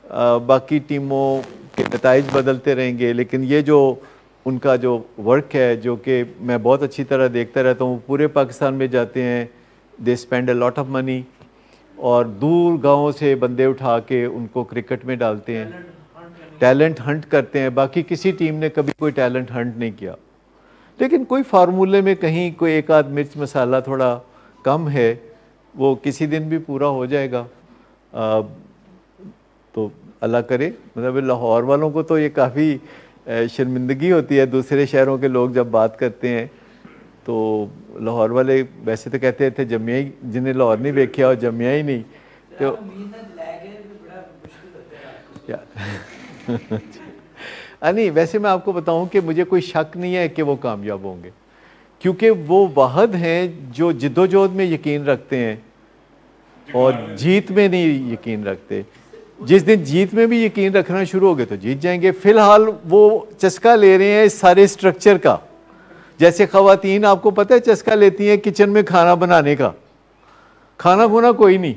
बाकी टीमों के नताइज बदलते रहेंगे, लेकिन ये जो उनका जो वर्क है, जो कि मैं बहुत अच्छी तरह देखता रहता हूँ, पूरे पाकिस्तान में जाते हैं, they spend a lot of money, और दूर गाँव से बंदे उठा के उनको क्रिकेट में डालते हैं, टैलेंट हंट करते हैं। बाकी किसी टीम ने कभी कोई टैलेंट हंट नहीं किया, लेकिन कोई फार्मूले में कहीं कोई एक आध मिर्च मसाला थोड़ा कम है, वो किसी दिन भी पूरा हो जाएगा। तो अल्लाह करे, मतलब लाहौर वालों को तो ये काफ़ी शर्मिंदगी होती है, दूसरे शहरों के लोग जब बात करते हैं तो लाहौर वाले वैसे तो कहते थे जमिया ही, जिन्हें लाहौर नहीं देखा और जमिया ही नहीं, तो नहीं, वैसे मैं आपको बताऊं कि मुझे कोई शक नहीं है कि वो कामयाब होंगे, क्योंकि वो वाहद हैं जो जिद्दोजहद में यकीन रखते हैं और जीत में नहीं यकीन रखते। जिस दिन जीत में भी यकीन रखना शुरू हो गए तो जीत जाएंगे। फिलहाल वो चस्का ले रहे हैं इस सारे स्ट्रक्चर का, जैसे ख़वातीन आपको पता है चस्का लेती हैं किचन में खाना बनाने का। खाना खुना कोई नहीं,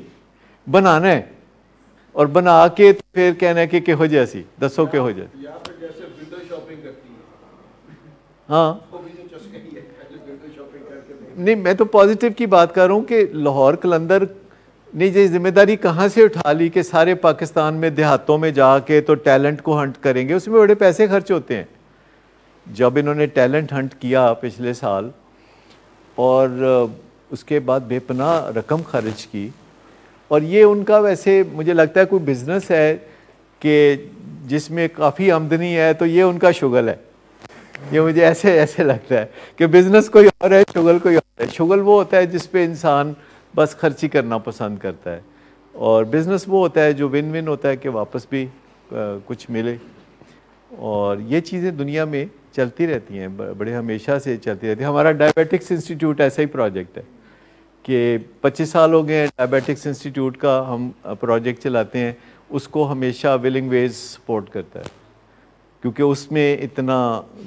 बनाना है, और बना के फिर कहना है कि किहो जैसी दसो किहो जैसी। या फिर जैसे विंडो शॉपिंग करती है, हाँ वो भी तो चस्का ही है, विंडो शॉपिंग करके नहीं, मैं तो पॉजिटिव की बात कर रहा हूँ कि लाहौर कलंदर ने ये जिम्मेदारी कहाँ से उठा ली कि सारे पाकिस्तान में देहातों में जाके तो टैलेंट को हंट करेंगे, उसमें बड़े पैसे खर्च होते हैं। जब इन्होंने टैलेंट हंट किया पिछले साल और उसके बाद बेपनाह रकम खर्च की, और ये उनका वैसे मुझे लगता है कोई बिज़नेस है कि जिसमें काफ़ी आमदनी है, तो ये उनका शुगल है। ये मुझे ऐसे लगता है कि बिज़नेस कोई और है, शुगल कोई और है। शुगल वो होता है जिस पे इंसान बस खर्ची करना पसंद करता है, और बिज़नेस वो होता है जो विन विन होता है कि वापस भी कुछ मिले। और ये चीज़ें दुनिया में चलती रहती हैं, बड़े हमेशा से चलती रहती हैं। हमारा डायबिटिक्स इंस्टीट्यूट ऐसा ही प्रोजेक्ट है कि 25 साल हो गए हैं डायबिटिक्स इंस्टीट्यूट का हम प्रोजेक्ट चलाते हैं। उसको हमेशा विलिंग वेज सपोर्ट करता है, क्योंकि उसमें इतना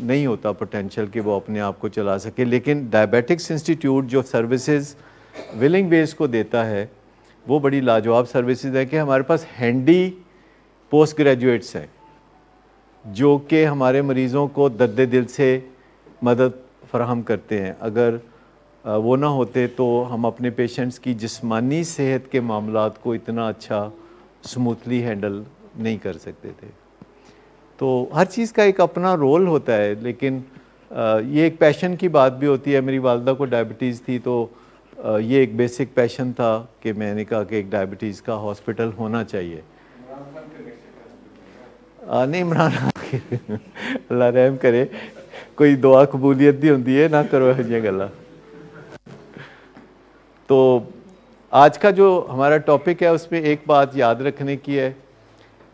नहीं होता पोटेंशियल कि वो अपने आप को चला सके। लेकिन डायबिटिक्स इंस्टीट्यूट जो सर्विसेज विलिंग वेज को देता है वो बड़ी लाजवाब सर्विसेज है कि हमारे पास हैंडी पोस्ट ग्रेजुएट्स हैं जो कि हमारे मरीज़ों को दर्द दिल से मदद फराहम करते हैं। अगर वो ना होते तो हम अपने पेशेंट्स की जिस्मानी सेहत के मामलात को इतना अच्छा स्मूथली हैंडल नहीं कर सकते थे। तो हर चीज़ का एक अपना रोल होता है, लेकिन ये एक पैशन की बात भी होती है। मेरी वालदा को डायबिटीज़ थी, तो ये एक बेसिक पैशन था कि मैंने कहा कि एक डायबिटीज़ का हॉस्पिटल होना चाहिए। नहीं इमरान अल्लाह रहम करे, कोई दुआ कबूलियत भी होती है, ना करो ये गल्लां। तो आज का जो हमारा टॉपिक है उसमें एक बात याद रखने की है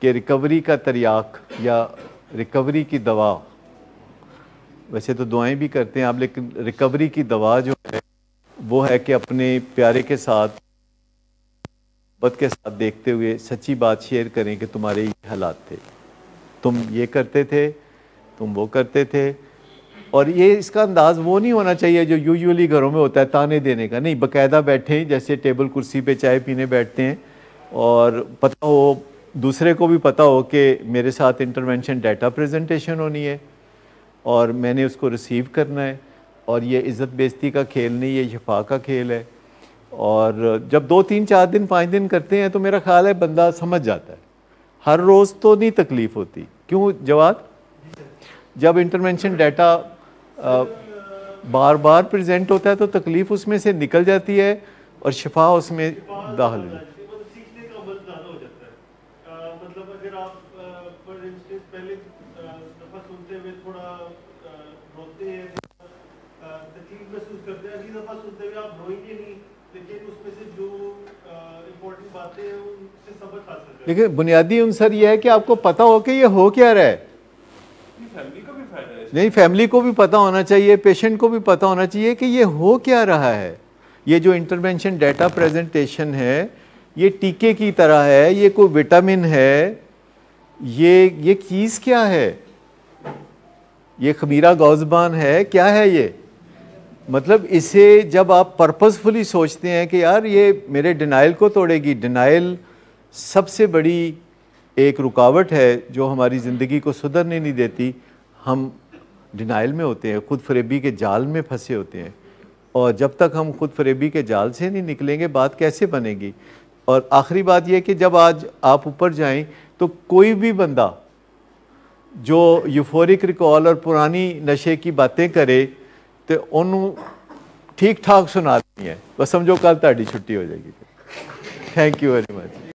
कि रिकवरी का तरियाक या रिकवरी की दवा, वैसे तो दुआएं भी करते हैं आप, लेकिन रिकवरी की दवा जो है वो है कि अपने प्यारे के साथ बद के साथ देखते हुए सच्ची बात शेयर करें कि तुम्हारे ये हालात थे, तुम ये करते थे, तुम वो करते थे। और ये इसका अंदाज़ वो नहीं होना चाहिए जो यूजुअली घरों में होता है ताने देने का। नहीं, बाकायदा बैठें जैसे टेबल कुर्सी पे चाय पीने बैठते हैं, और पता हो दूसरे को भी पता हो कि मेरे साथ इंटरवेंशन डाटा प्रेजेंटेशन होनी है और मैंने उसको रिसीव करना है। और ये इज़्ज़त बेइज़्ज़ती का खेल नहीं, ये शफा का खेल है। और जब 2 3 4 दिन 5 दिन करते हैं तो मेरा ख्याल है बंदा समझ जाता है। हर रोज़ तो नहीं तकलीफ़ होती। क्यों जवाब? जब इंटरवेंशन डाटा बार बार प्रेजेंट होता है तो तकलीफ़ उसमें से निकल जाती है और शिफा उसमें दाखिल हो जाती है। सीखने का अमल ज़्यादा हो जाता है। मतलब अगर आप फॉर इंस्टेंस पहले दफ़ा सुनते हुए थोड़ा रोते हैं, तकलीफ महसूस करते हैं, अगली दफ़ा सुनते हुए आप रोएंगे नहीं, लेकिन उसमें से जो इम्पोर्टेंट बातें हैं उनसे सबक हासिल करें। लेकिन बुनियादी अंसर यह है कि आपको पता हो कि ये हो क्या रहा है। फैमिली को भी फायदा है। नहीं, फैमिली को भी पता होना चाहिए, पेशेंट को भी पता होना चाहिए कि ये हो क्या रहा है। ये जो इंटरवेंशन डाटा प्रेजेंटेशन है ये टीके की तरह है, ये कोई विटामिन है, ये चीज़ क्या है, ये खमीरा गौज़बान है, क्या है ये? मतलब इसे जब आप पर्पसफुली सोचते हैं कि यार ये मेरे डिनाइल को तोड़ेगी। डिनाइल सबसे बड़ी एक रुकावट है जो हमारी ज़िंदगी को सुधरने नहीं देती। हम डिनाइल में होते हैं, खुद फरेबी के जाल में फंसे होते हैं, और जब तक हम खुद फरेबी के जाल से नहीं निकलेंगे बात कैसे बनेगी। और आखिरी बात यह कि जब आज आप ऊपर जाएं तो कोई भी बंदा जो यूफोरिक रिकॉल और पुरानी नशे की बातें करे तो उन्होंने ठीक ठाक सुना दी है, बस समझो कल ताड़ी छुट्टी हो जाएगी। Thank you very much.